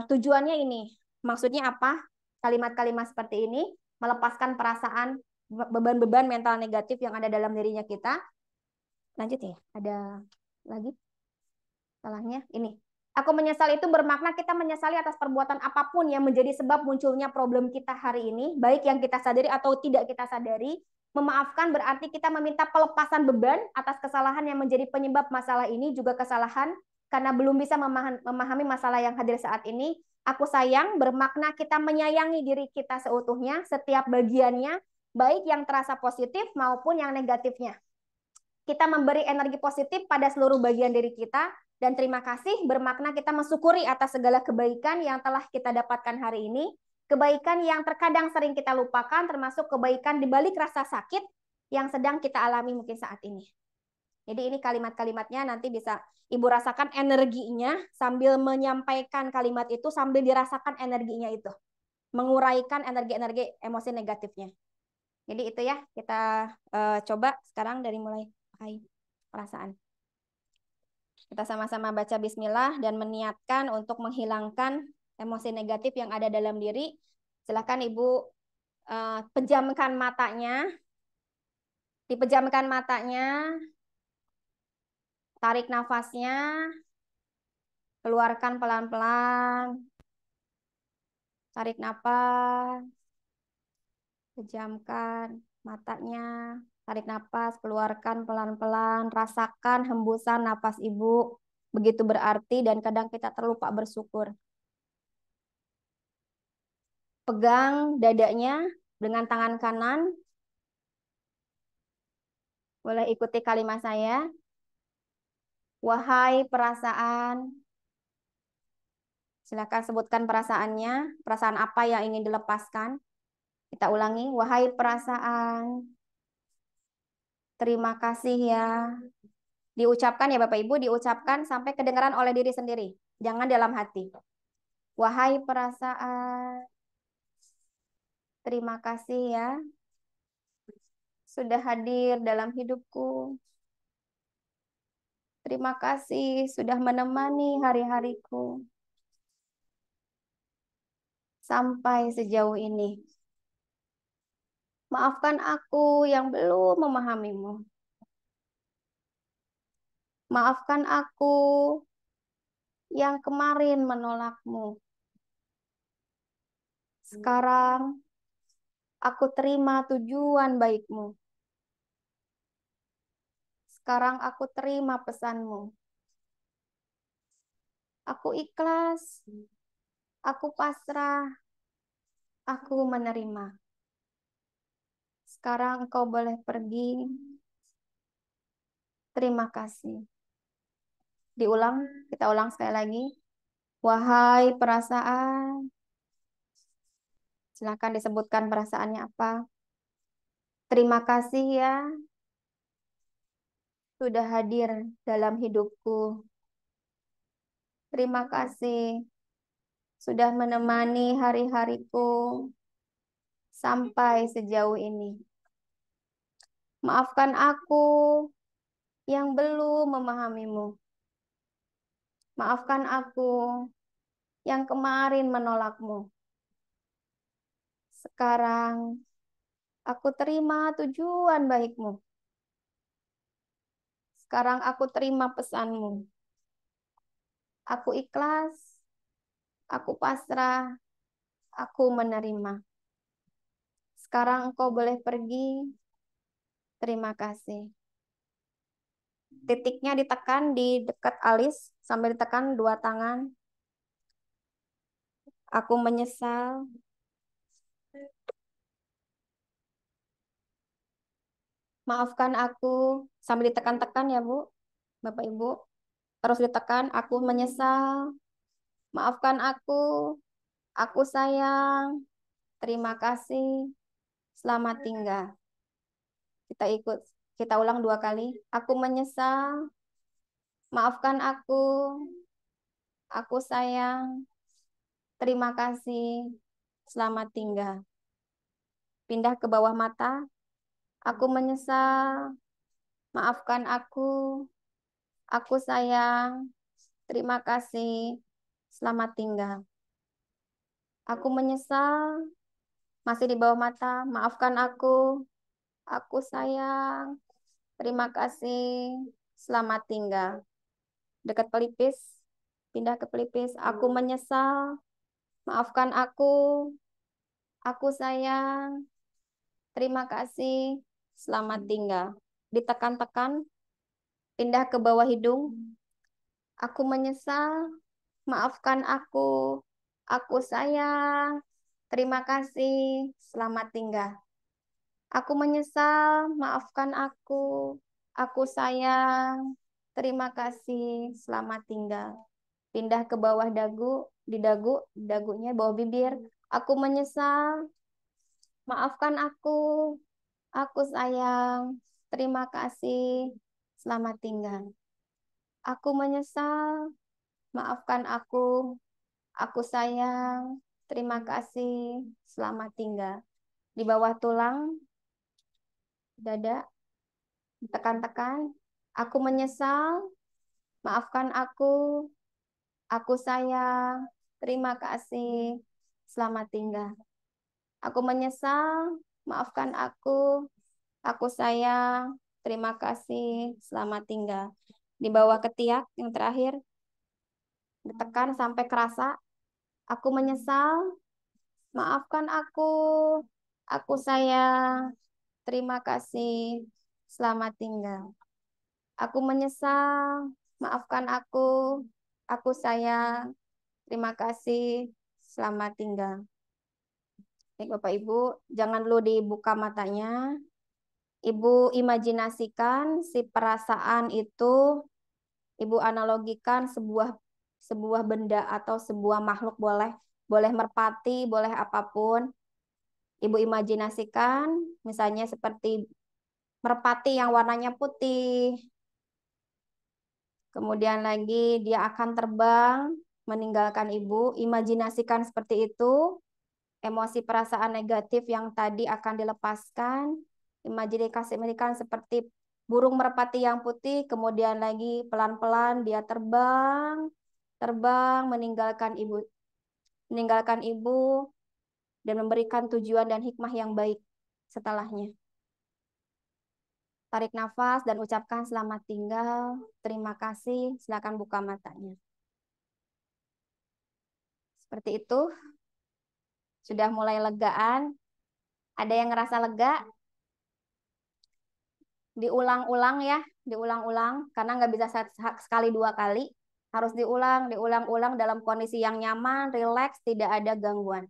Tujuannya ini, maksudnya apa? Kalimat-kalimat seperti ini melepaskan perasaan beban-beban mental negatif yang ada dalam dirinya kita. Lanjut ya, ada lagi salahnya ini. Aku menyesal itu bermakna kita menyesali atas perbuatan apapun yang menjadi sebab munculnya problem kita hari ini, baik yang kita sadari atau tidak kita sadari. Memaafkan berarti kita meminta pelepasan beban atas kesalahan yang menjadi penyebab masalah ini, juga kesalahan karena belum bisa memahami masalah yang hadir saat ini. Aku sayang bermakna kita menyayangi diri kita seutuhnya, setiap bagiannya, baik yang terasa positif maupun yang negatifnya. Kita memberi energi positif pada seluruh bagian diri kita, dan terima kasih bermakna kita mensyukuri atas segala kebaikan yang telah kita dapatkan hari ini. Kebaikan yang terkadang sering kita lupakan, termasuk kebaikan di balik rasa sakit yang sedang kita alami mungkin saat ini. Jadi ini kalimat-kalimatnya nanti bisa Ibu rasakan energinya sambil menyampaikan kalimat itu, sambil dirasakan energinya itu. Menguraikan energi-energi emosi negatifnya. Jadi itu ya, kita coba sekarang dari mulai perasaan. Kita sama-sama baca bismillah dan meniatkan untuk menghilangkan emosi negatif yang ada dalam diri. Silakan Ibu pejamkan matanya. Dipejamkan matanya. Tarik nafasnya. Keluarkan pelan-pelan. Tarik nafas. Pejamkan matanya. Tarik nafas, keluarkan pelan-pelan. Rasakan hembusan nafas Ibu. Begitu berarti dan kadang kita terlupa bersyukur. Pegang dadanya dengan tangan kanan. Boleh ikuti kalimat saya. Wahai perasaan. Silakan sebutkan perasaannya. Perasaan apa yang ingin dilepaskan. Kita ulangi. Wahai perasaan. Terima kasih ya. Diucapkan ya Bapak Ibu. Diucapkan sampai kedengaran oleh diri sendiri. Jangan dalam hati. Wahai perasaan. Terima kasih ya. Sudah hadir dalam hidupku. Terima kasih sudah menemani hari-hariku. Sampai sejauh ini. Maafkan aku yang belum memahamimu. Maafkan aku yang kemarin menolakmu. Sekarang aku terima tujuan baikmu. Sekarang aku terima pesanmu. Aku ikhlas. Aku pasrah. Aku menerima. Sekarang engkau boleh pergi. Terima kasih. Diulang, kita ulang sekali lagi. Wahai perasaan. Silakan disebutkan perasaannya apa. Terima kasih ya. Sudah hadir dalam hidupku. Terima kasih. Sudah menemani hari-hariku. Sampai sejauh ini. Maafkan aku yang belum memahamimu. Maafkan aku yang kemarin menolakmu. Sekarang aku terima tujuan baikmu. Sekarang aku terima pesanmu. Aku ikhlas. Aku pasrah. Aku menerima. Sekarang engkau boleh pergi. Terima kasih. Titiknya ditekan di dekat alis sambil ditekan dua tangan. Aku menyesal. Maafkan aku. Sambil ditekan-tekan ya Bu. Bapak Ibu. Terus ditekan. Aku menyesal. Maafkan aku. Aku sayang. Terima kasih. Selamat tinggal. Kita ulang dua kali. Aku menyesal. Maafkan aku. Aku sayang. Terima kasih. Selamat tinggal. Pindah ke bawah mata. Aku menyesal. Maafkan aku. Aku sayang. Terima kasih. Selamat tinggal. Aku menyesal. Masih di bawah mata. Maafkan aku. Aku sayang. Terima kasih. Selamat tinggal. Dekat pelipis. Pindah ke pelipis. Aku menyesal. Maafkan aku. Aku sayang. Terima kasih. Selamat tinggal. Ditekan-tekan. Pindah ke bawah hidung. Aku menyesal. Maafkan aku. Aku sayang. Terima kasih. Selamat tinggal. Aku menyesal. Maafkan aku. Aku sayang. Terima kasih. Selamat tinggal. Pindah ke bawah dagu. Di dagu. Dagunya bawah bibir. Aku menyesal. Maafkan aku. Aku sayang. Terima kasih. Selamat tinggal. Aku menyesal. Maafkan aku. Aku sayang. Terima kasih. Selamat tinggal. Di bawah tulang. Dada. Tekan-tekan. Aku menyesal. Maafkan aku. Aku sayang. Terima kasih. Selamat tinggal. Aku menyesal. Maafkan aku. Aku sayang. Terima kasih. Selamat tinggal. Di bawah ketiak yang terakhir. Ditekan sampai kerasa. Aku menyesal. Maafkan aku. Aku sayang. Terima kasih. Selamat tinggal. Aku menyesal. Maafkan aku. Aku sayang. Terima kasih. Selamat tinggal. Baik, Bapak Ibu, jangan dulu dibuka matanya. Ibu imajinasikan si perasaan itu, Ibu analogikan sebuah benda atau sebuah makhluk, boleh merpati, boleh apapun. Ibu imajinasikan misalnya seperti merpati yang warnanya putih. Kemudian lagi dia akan terbang meninggalkan ibu. Imajinasikan seperti itu. Emosi perasaan negatif yang tadi akan dilepaskan. Imajinasikan seperti burung merpati yang putih. Kemudian lagi pelan-pelan dia terbang meninggalkan ibu. Meninggalkan ibu dan memberikan tujuan dan hikmah yang baik setelahnya. Tarik nafas dan ucapkan selamat tinggal. Terima kasih. Silakan buka matanya. Seperti itu. Sudah mulai legaan. Ada yang ngerasa lega? Diulang-ulang ya. Diulang-ulang. Karena nggak bisa sekali dua kali. Harus diulang-ulang dalam kondisi yang nyaman, rileks, tidak ada gangguan.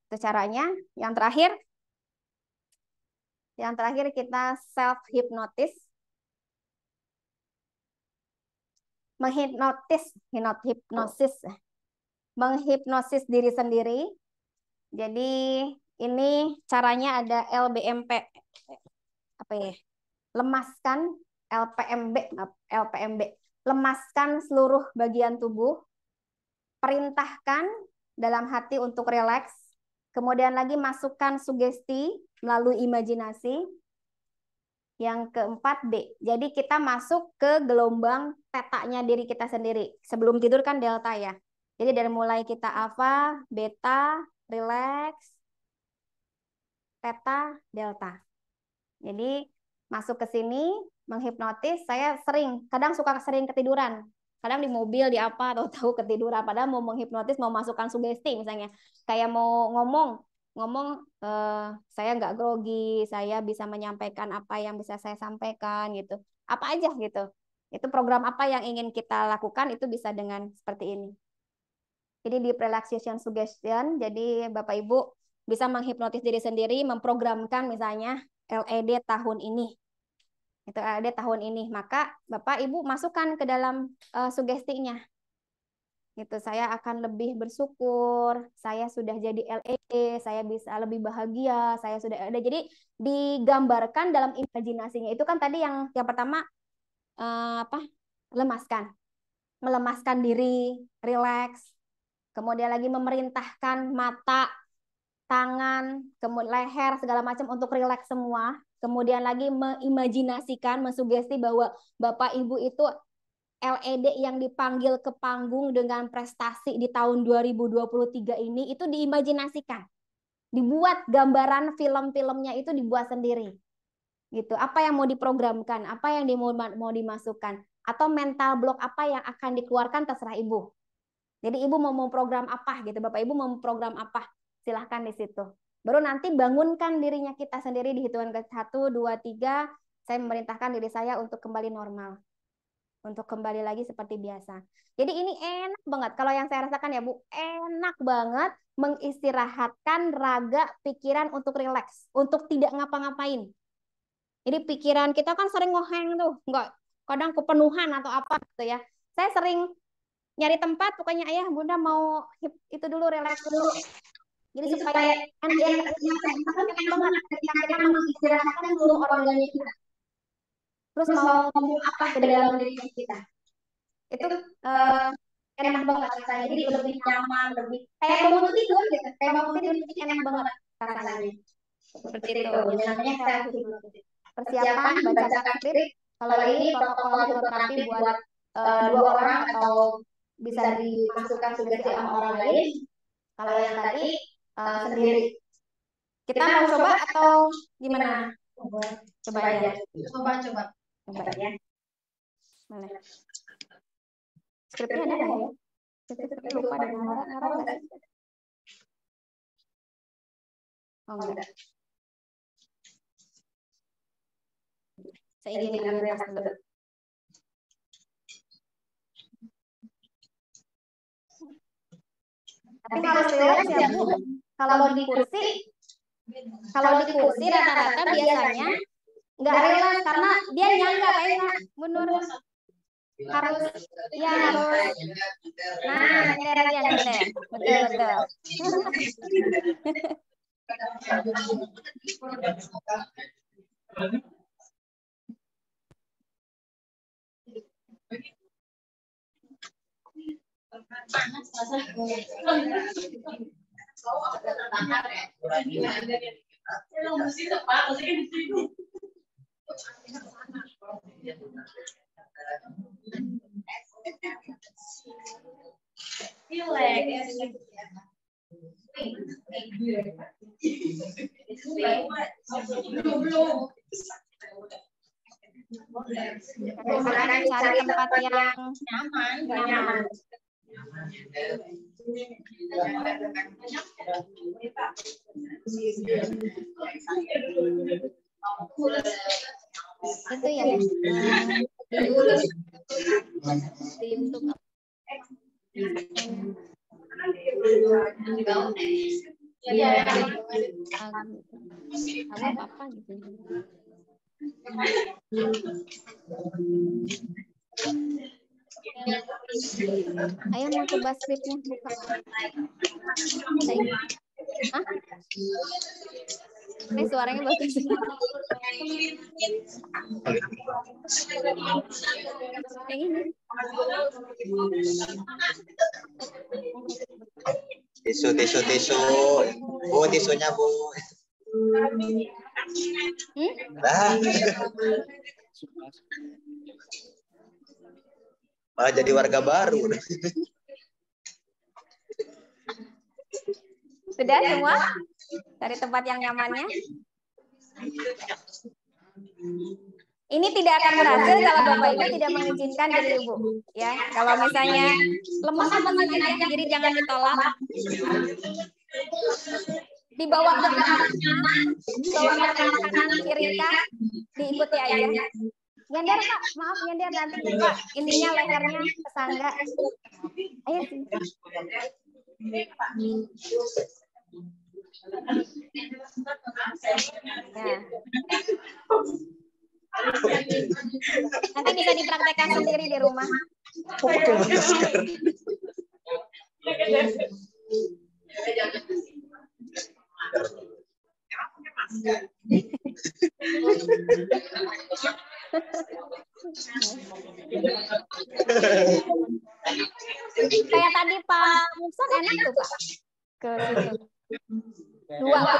Itu caranya. Yang terakhir kita self-hypnotis. Menghipnosis diri sendiri. Jadi ini caranya ada LBMP, apa ya? Lemaskan LPMB. Lemaskan seluruh bagian tubuh. Perintahkan dalam hati untuk rileks. Kemudian lagi masukkan sugesti melalui imajinasi. Yang keempat B. Jadi kita masuk ke gelombang tetanya diri kita sendiri. Sebelum tidur kan delta ya. Jadi dari mulai kita alfa, beta, relax, theta, delta. Jadi masuk ke sini, menghipnotis. Saya kadang suka sering ketiduran. Kadang di mobil, di apa, tahu ketiduran. Padahal mau menghipnotis, mau masukkan sugesti misalnya. Kayak mau ngomong, saya nggak grogi, saya bisa menyampaikan apa yang bisa saya sampaikan gitu. Apa aja gitu. Itu program apa yang ingin kita lakukan, itu bisa dengan seperti ini. Jadi di relaxation suggestion, jadi Bapak Ibu bisa menghipnotis diri sendiri, memprogramkan misalnya LED tahun ini. Itu LED tahun ini. Maka Bapak Ibu masukkan ke dalam sugestinya. Gitu, saya akan lebih bersyukur, saya sudah jadi LED, saya bisa lebih bahagia, saya sudah ada. Jadi digambarkan dalam imajinasinya. Itu kan tadi yang pertama melemaskan diri, rileks. Kemudian lagi memerintahkan mata, tangan, kemudian leher, segala macam untuk rileks semua. Kemudian lagi mengimajinasikan, mensugesti bahwa Bapak Ibu itu LED yang dipanggil ke panggung dengan prestasi di tahun 2023 ini itu diimajinasikan. Dibuat gambaran film-filmnya itu dibuat sendiri. Gitu. Apa yang mau diprogramkan, apa yang mau dimasukkan, atau mental block apa yang akan dikeluarkan terserah ibu. Jadi ibu mau program apa gitu, Bapak Ibu mau program apa, silahkan di situ. Baru nanti bangunkan dirinya kita sendiri di hitungan ke 1, 2, 3, saya memerintahkan diri saya untuk kembali normal. Untuk kembali lagi seperti biasa. Jadi ini enak banget. Kalau yang saya rasakan ya Bu, enak banget mengistirahatkan raga, pikiran untuk rileks, untuk tidak ngapa-ngapain. Jadi pikiran kita kan sering ngoheng tuh, nggak kadang kepenuhan atau apa gitu ya. Saya sering nyari tempat, pokoknya ayah bunda mau itu dulu, relax dulu. Jadi supaya enak banget kita mengistirahatkan seluruh organnya kita. Terus mau ngomong apa ke dalam diri kita. Itu enak banget rasanya. Jadi lebih nyaman, lebih kayak bangun tidur gitu. Kayak bangun tidur enak banget rasanya. Seperti itu. Yang namanya self hypnosis. Persiapan bacakan skrip. Kalau ini protokol hipnoterapi buat 2 orang atau bisa dimasukkan sugesti sama orang lain. Kalau yang tadi sendiri. Kita mau coba atau gimana? Coba aja. Coba ya. Boleh. Skripnya ada nggak ya? Skripnya lupa ada ngarang nggak? Oh enggak. Saya ingin ambil tas dulu. Tapi harus relax ya Bu. Kalau di kursi rata-rata biasanya nggak relax karena dia nyangga kayak mundur. Harus ya harus. Nah, nyender dia nyender. Betul. Cari tempat yang nyaman. Itu ya di YouTube. Apa gitu. Ayo mau coba skripnya buka. Hah? Ini suaranya bagus. Yang ini. Tisu. Bu, tisunya Bu. Malah jadi warga baru. Sudah semua? Cari tempat yang nyamannya. Ini tidak akan berhasil kalau Bapak Ibu tidak mengizinkan diri Ibu. Ya, kalau misalnya lemas-lemas aja, jadi jangan ditolak. Dibawa ke kanan kiri Kak, diikuti aja. Nyender Pak, maaf nyender nanti Pak, ininya lehernya kesangga. Ayo sini. Ya. Nanti bisa dipraktekkan sendiri di rumah. Kayak tadi Pak Mukson enak tuh Pak. Ke situ. 2 pun.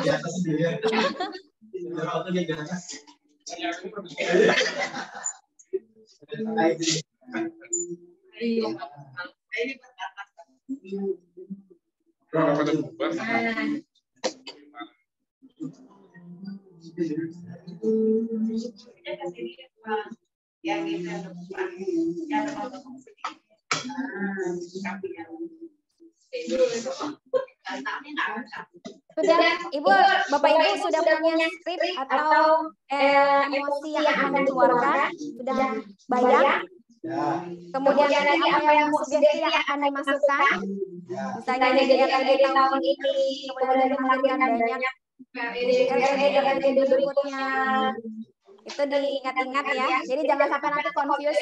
Sudah, Ibu, Bapak Ibu sudah punya skrip atau emosi yang akan dikeluarkan? Sudah bayang? Kemudian nanti apa yang sugesti yang akan dimasukkan? Misalnya jadi LED tahun ini, kemudian menambahkan banyak LED berikutnya. Itu diingat-ingat ya. Jadi jangan sampai nanti confuse.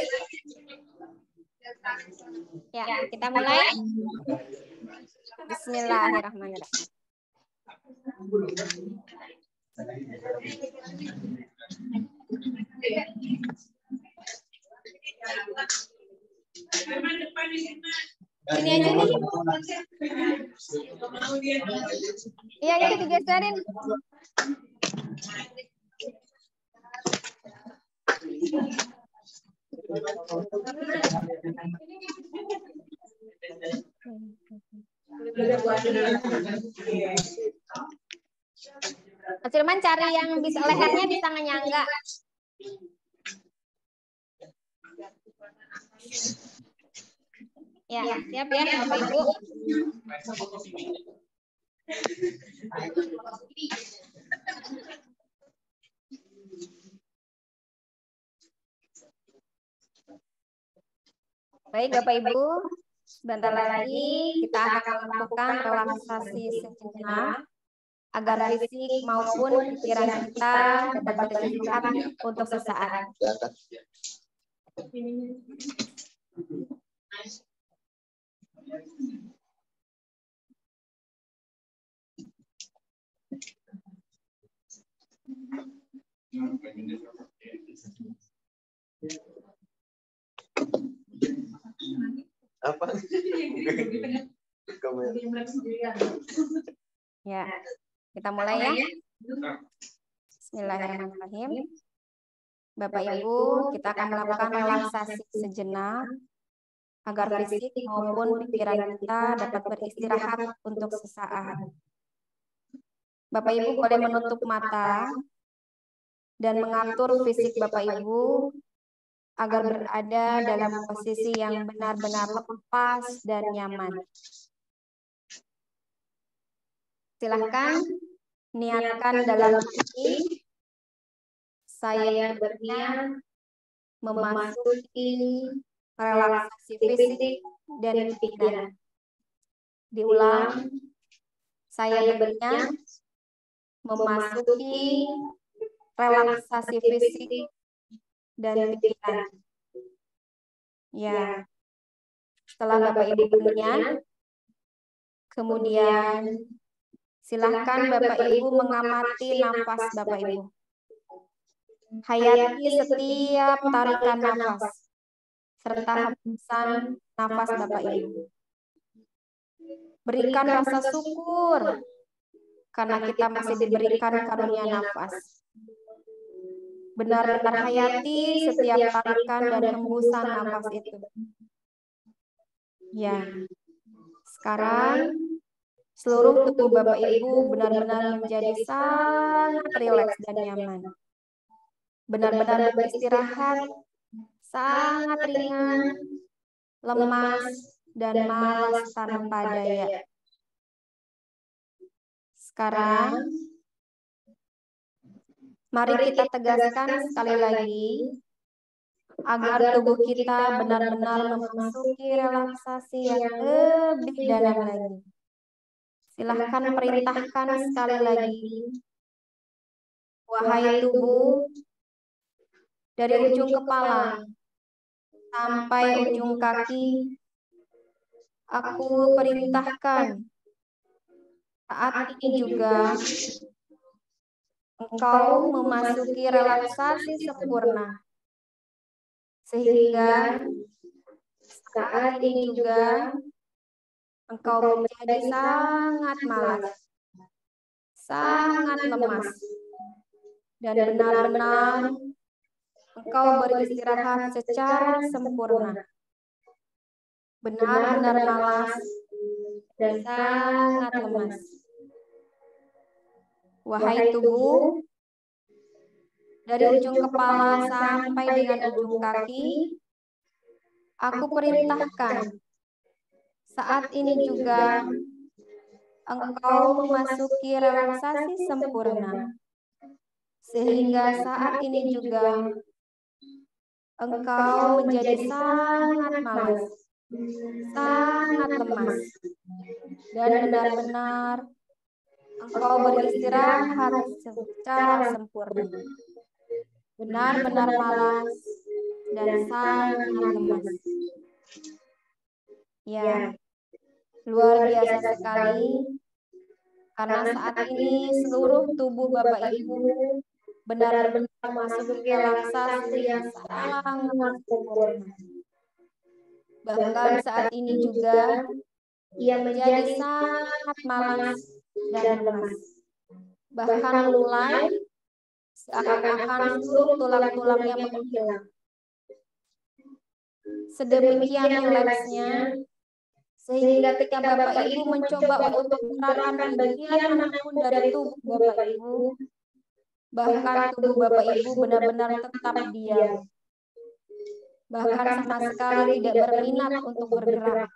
Ya, kita mulai. Bismillahirrahmanirrahim. Ini aja nih. Iya, itu digeserin. Mas Firman cari yang bisa lehernya bisa nyangga. Ya, siap ya Bapak Ibu. Baik Bapak Ibu, sebentar lagi kita akan melakukan relaksasi sejenak agar fisik maupun pikiran kita dapat beristirahat untuk sesaat. Apa? Ya, kita mulai ya. Bismillahirrahmanirrahim. Bapak Ibu, kita akan melakukan relaksasi sejenak agar fisik maupun pikiran kita dapat beristirahat untuk sesaat. Bapak Ibu boleh menutup mata dan mengatur fisik Bapak Ibu agar berada dalam posisi yang benar-benar lepas dan nyaman. Silahkan niatkan dalam hati, saya berniat memasuki relaksasi fisik dan pikiran. Diulang, saya berniat memasuki relaksasi fisik dan pikiran. Ya, setelah Bapak Ibu berniat, kemudian silahkan Bapak Ibu mengamati nafas Bapak Ibu. Hayati setiap tarikan nafas, serta hembusan nafas Bapak Ibu. Berikan rasa syukur, karena kita masih diberikan karunia nafas. Benar-benar hayati setiap tarikan dan hembusan nafas itu. Ya, sekarang seluruh tubuh Bapak Ibu benar-benar menjadi sangat rileks dan nyaman. Benar-benar beristirahat, sangat ringan, lemas, dan malas tanpa daya. Sekarang, mari kita tegaskan sekali lagi agar tubuh kita benar-benar memasuki relaksasi yang lebih dalam lagi. Silahkan perintahkan sekali lagi, wahai tubuh, dari ujung kepala sampai ujung kaki, aku perintahkan saat ini juga engkau memasuki relaksasi sempurna. Sehingga saat ini juga engkau menjadi sangat malas, sangat lemas, dan benar-benar engkau beristirahat secara sempurna. benar-benar malas dan sangat lemas. Wahai tubuh, dari ujung kepala sampai dengan ujung kaki, aku perintahkan, saat ini juga engkau memasuki relaksasi sempurna. Sehingga saat ini juga engkau menjadi sangat malas, sangat lemas, dan benar-benar engkau beristirahat secara sempurna. Benar-benar malas dan sangat lemas. Ya, luar biasa sekali. Karena saat ini seluruh tubuh Bapak Ibu benar-benar memasuki relaksasi yang sangat sempurna. Bahkan saat ini juga ia menjadi sangat malas dan lemas. Bahkan mulai seakan-akan seluruh tulang-tulangnya menghilang. Sedemikian rileksnya, sehingga ketika Bapak Ibu mencoba untuk menggerakkan bagian manapun dari tubuh Bapak Ibu, bahkan tubuh Bapak Ibu benar-benar tetap diam. Bahkan sama sekali tidak berminat untuk bergerak.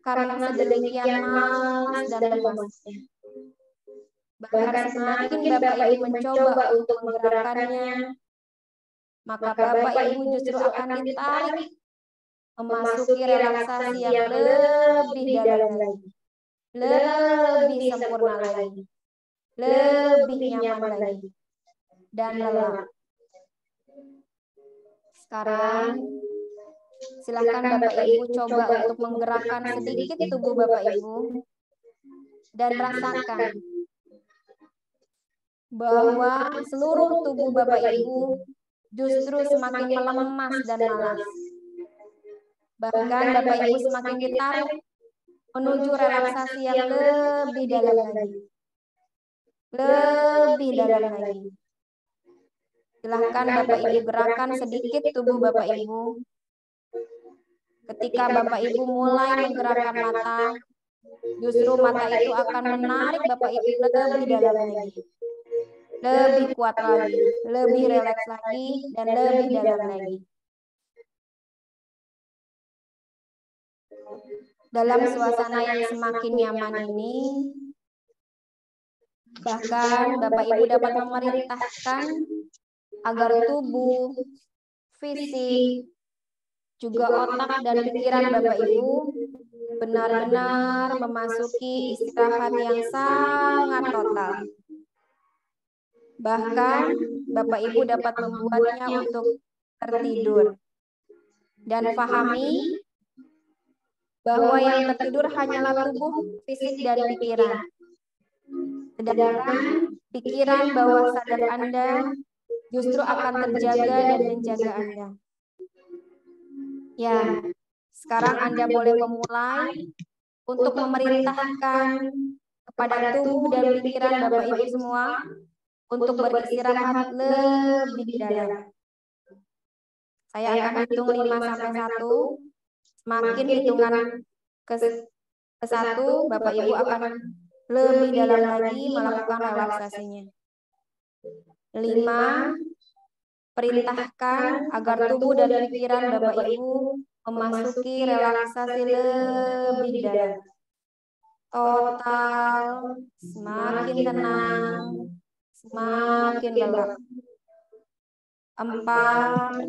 Karena sedemikian malas dan lemasnya. Bahkan semakin Bapak Ibu mencoba untuk menggerakkannya, maka Bapak Ibu justru akan ditarik memasuki relaksasi yang lebih dalam lagi, lebih sempurna lagi, lebih nyaman lagi, dan lelap. Sekarang, silakan Bapak Ibu coba untuk menggerakkan sedikit tubuh Bapak Ibu, dan rasakan bahwa seluruh tubuh Bapak Ibu justru semakin melemas dan malas. Bahkan Bapak Ibu semakin ditarik menuju relaksasi yang lebih dalam lagi. Lebih dalam lagi. Silahkan Bapak Ibu gerakan sedikit tubuh Bapak Ibu. Ketika Bapak Ibu mulai menggerakkan mata, justru mata itu akan menarik Bapak Ibu lebih dalam lagi. Lebih kuat lagi, lebih rileks lagi, dan lebih dalam lagi. Dalam suasana yang semakin nyaman ini, bahkan Bapak Ibu dapat memerintahkan agar tubuh, fisik, juga otak dan pikiran Bapak Ibu benar-benar memasuki istirahat yang sangat total. Bahkan Bapak Ibu dapat membuatnya untuk tertidur. Dan pahami bahwa yang tertidur hanyalah tubuh, fisik, dan pikiran. Sedangkan pikiran bawah sadar Anda justru akan terjaga dan menjaga Anda. Ya, sekarang Anda boleh memulai untuk memerintahkan kepada tubuh dan pikiran Bapak Ibu semua untuk beristirahat lebih dalam. Saya akan hitung 5-1. Semakin hitungan ke 1, Bapak Ibu akan lebih dalam lagi melakukan relaksasinya. 5, perintahkan agar tubuh dan pikiran Bapak Ibu memasuki relaksasi lebih dalam. Total, semakin tenang, semakin lelap. 4,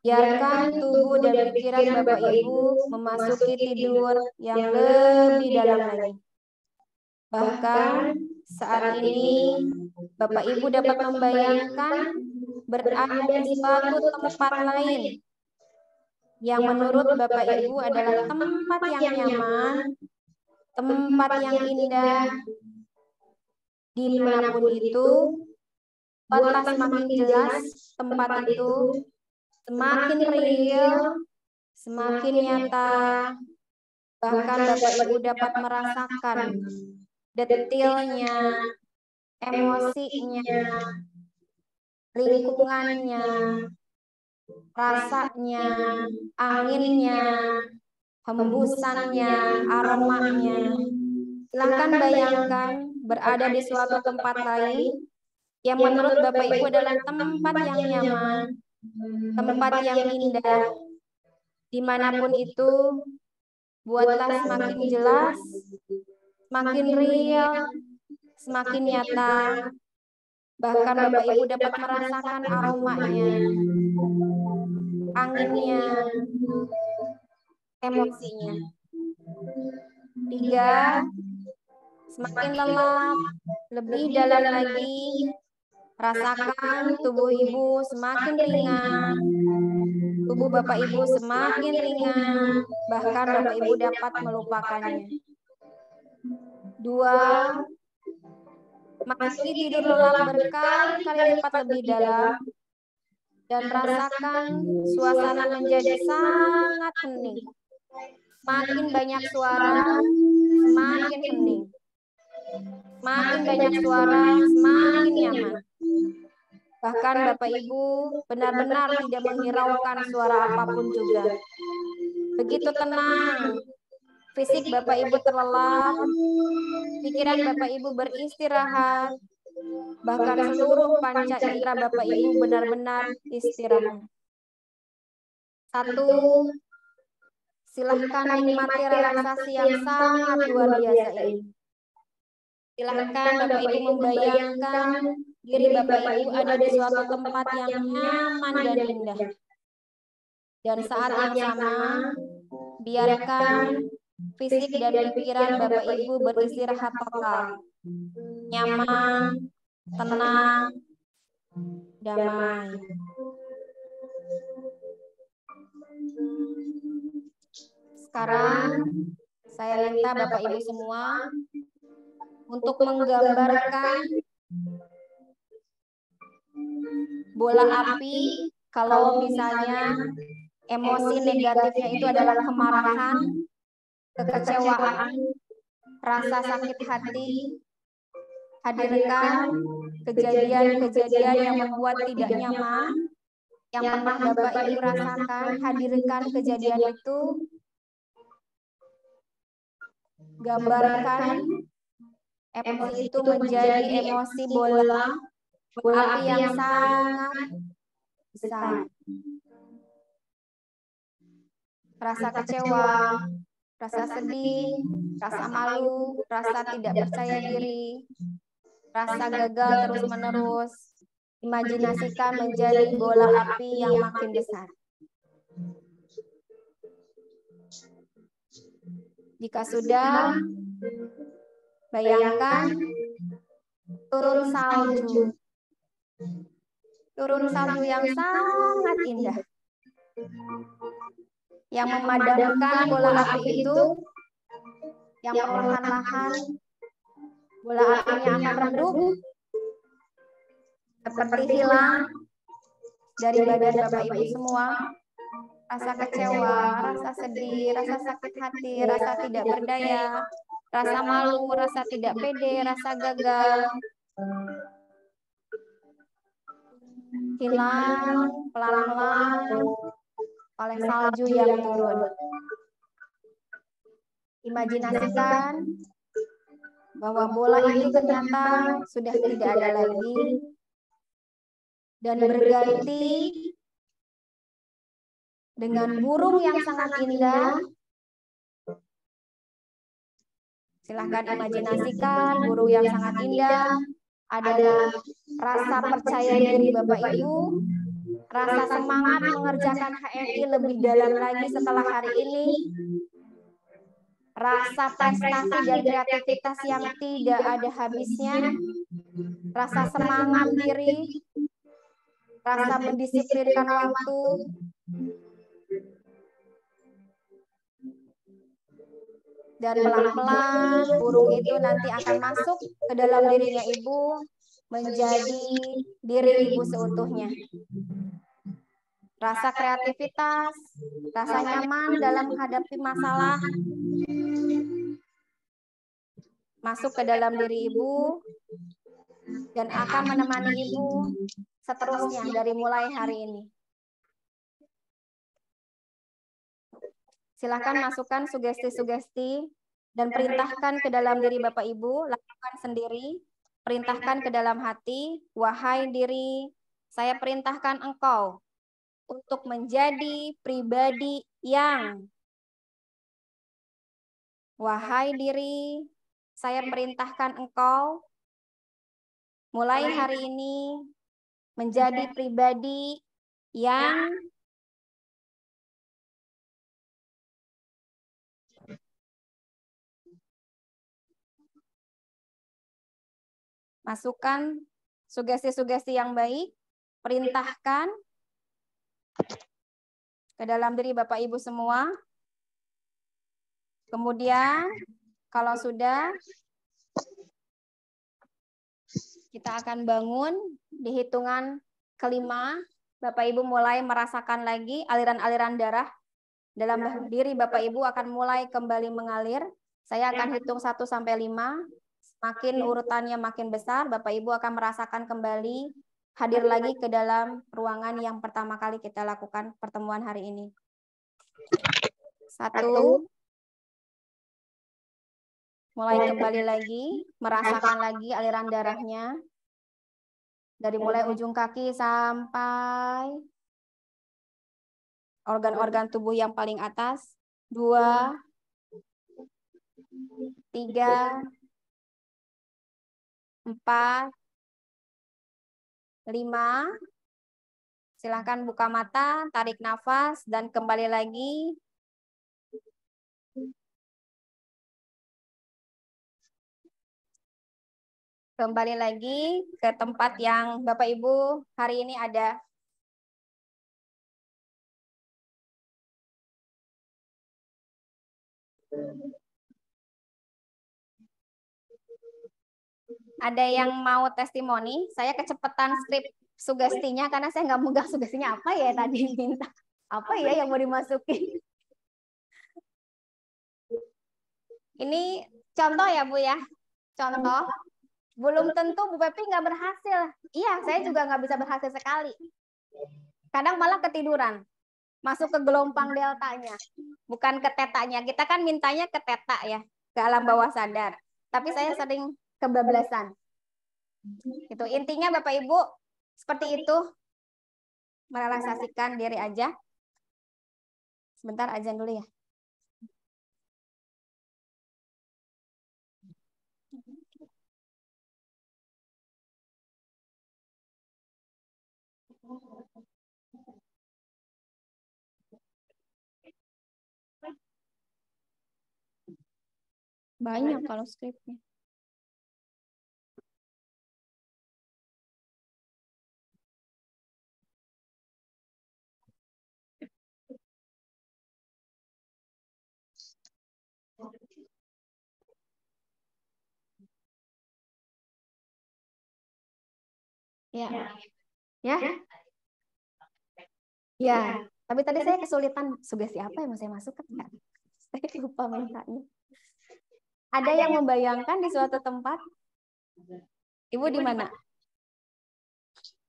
biarkan tubuh dan pikiran Bapak Ibu memasuki tidur yang lebih dalam lagi. Bahkan saat ini Bapak Ibu dapat membayangkan berada di suatu tempat lain yang menurut Bapak Ibu adalah tempat yang nyaman, tempat yang indah. Dimanapun itu, batas semakin jelas tempat itu, semakin real, semakin nyata, bahkan Bapak Ibu dapat merasakan detailnya, emosinya, lingkungannya, rasanya, anginnya, hembusannya, aromanya. Silahkan bayangkan berada di suatu tempat lain yang menurut Bapak Ibu adalah tempat yang nyaman, tempat yang indah. Dimanapun itu, buatlah semakin jelas, semakin real, semakin nyata. Bahkan Bapak Ibu dapat merasakan aromanya, anginnya, emosinya. 3, semakin lelap, lebih dalam lagi, rasakan tubuh Ibu semakin ringan, tubuh Bapak Ibu semakin ringan, bahkan Bapak Ibu dapat melupakannya. 2, masuki tidur lelap berkali-kali lipat lebih dalam, dan rasakan suasana menjadi sangat hening. Semakin banyak suara, semakin hening. Semakin banyak suara, semakin nyaman. Bahkan Bapak Ibu benar-benar tidak menghiraukan suara apapun juga. Begitu tenang, fisik Bapak Ibu terlelap, pikiran Bapak Ibu beristirahat, bahkan seluruh panca indera Bapak Ibu benar-benar istirahat. 1, silahkan nikmati relaksasi yang sangat luar biasa ini. Silahkan Bapak Ibu membayangkan diri Bapak Ibu ada di suatu tempat yang nyaman dan indah. Dan saat yang sama, biarkan fisik dan pikiran Bapak Ibu beristirahat total. Nyaman, tenang, damai. Sekarang, saya minta Bapak Ibu semua untuk menggambarkan bola api. Kalau misalnya emosi negatifnya itu adalah kemarahan, kekecewaan, rasa sakit hati, hadirkan kejadian-kejadian yang membuat tidak nyaman yang pernah Bapak Ibu rasakan. Hadirkan kejadian itu, gambarkan emosi itu menjadi emosi bola api yang sangat besar. Rasa kecewa, rasa sedih, rasa malu, rasa tidak percaya diri, rasa gagal terus-menerus. Imajinasikan menjadi bola api yang makin besar. Jika sudah, bayangkan turun salju. Turun salju yang sangat indah. Yang memadamkan bola api itu, yang perlahan-lahan bola apinya akan redup, seperti hilang dari badan Bapak Ibu semua. Rasa kecewa, rasa sedih, rasa sakit hati, rasa tidak berdaya, rasa malu, rasa tidak pede, rasa gagal, hilang pelan-pelan oleh salju yang turun. Imajinasikan bahwa bola itu ternyata sudah tidak ada lagi dan berganti dengan burung yang sangat indah. Silahkan imajinasikan burung yang sangat indah adalah rasa percaya diri Bapak Ibu, rasa semangat mengerjakan HMI lebih dalam lagi setelah hari ini, rasa prestasi dan kreativitas yang tidak ada habisnya, rasa semangat diri, rasa mendisiplinkan waktu, dan pelan-pelan burung itu nanti akan masuk ke dalam dirinya Ibu, menjadi diri Ibu seutuhnya. Rasa kreativitas, rasa nyaman dalam menghadapi masalah masuk ke dalam diri Ibu dan akan menemani Ibu seterusnya dari mulai hari ini. Silahkan masukkan sugesti-sugesti dan perintahkan ke dalam diri Bapak Ibu, lakukan sendiri, perintahkan ke dalam hati, wahai diri, saya perintahkan engkau untuk menjadi pribadi yang, wahai diri, saya perintahkan engkau mulai hari ini menjadi pribadi yang masukkan sugesti-sugesti yang baik, perintahkan ke dalam diri Bapak Ibu semua. Kemudian kalau sudah, kita akan bangun di hitungan kelima. Bapak Ibu mulai merasakan lagi aliran-aliran darah dalam diri Bapak Ibu akan mulai kembali mengalir. Saya akan hitung 1 sampai 5. Semakin urutannya makin besar, Bapak Ibu akan merasakan kembali hadir lagi ke dalam ruangan yang pertama kali kita lakukan pertemuan hari ini. 1. Mulai kembali lagi, merasakan lagi aliran darahnya. Dari mulai ujung kaki sampai organ-organ tubuh yang paling atas. 2, 3, 4, 5. Silakan buka mata, tarik nafas, dan kembali lagi. Kembali lagi ke tempat yang Bapak Ibu hari ini ada. Ada yang mau testimoni? Saya kecepatan skrip sugestinya karena saya nggak megang sugestinya apa ya tadi minta. Apa ya yang mau dimasukin? Ini contoh ya Bu ya. Contoh. Belum tentu Bu Pepi nggak berhasil. Iya, saya juga nggak bisa berhasil sekali. Kadang malah ketiduran. Masuk ke gelombang deltanya. Bukan ke tetanya. Kita kan mintanya ke teta ya. Ke alam bawah sadar. Tapi saya sering kebablasan. Itu intinya Bapak Ibu seperti itu. Merelaksasikan diri aja. Sebentar azan dulu ya. Banyak kalau skripnya. Ya. Ya. Ya. Tapi tadi saya kesulitan sugesti apa yang mau saya masukkan? Saya lupa mintanya. Ada yang membayangkan di suatu tempat? Ibu di mana?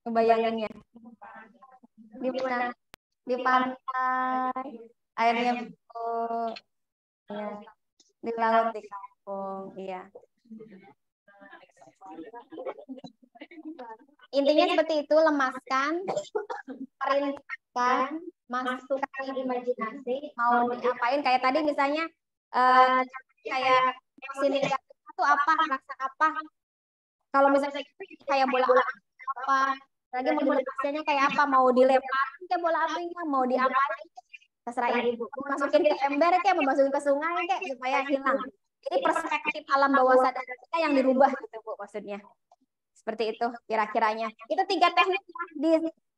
Kebayangannya. Di mana? Di pantai. Airnya biru. Ya. Di laut, di kampung. Iya. Intinya seperti itu, lemaskan, perintahkan, masukkan imajinasi, mau diapain, kayak tadi misalnya, kayak sini itu apa, rasa apa, kalau misalnya kayak bola api apa, lagi mau dilepasnya kayak apa, mau dilempar kayak bola apinya, mau diapain, terserah ibu, masukin ke ember kayak mau masukin ke sungai kayak supaya hilang. Jadi perspektif alam bawah sadar kita yang dirubah gitu Bu maksudnya. Seperti itu kira-kiranya. Itu 3 teknik di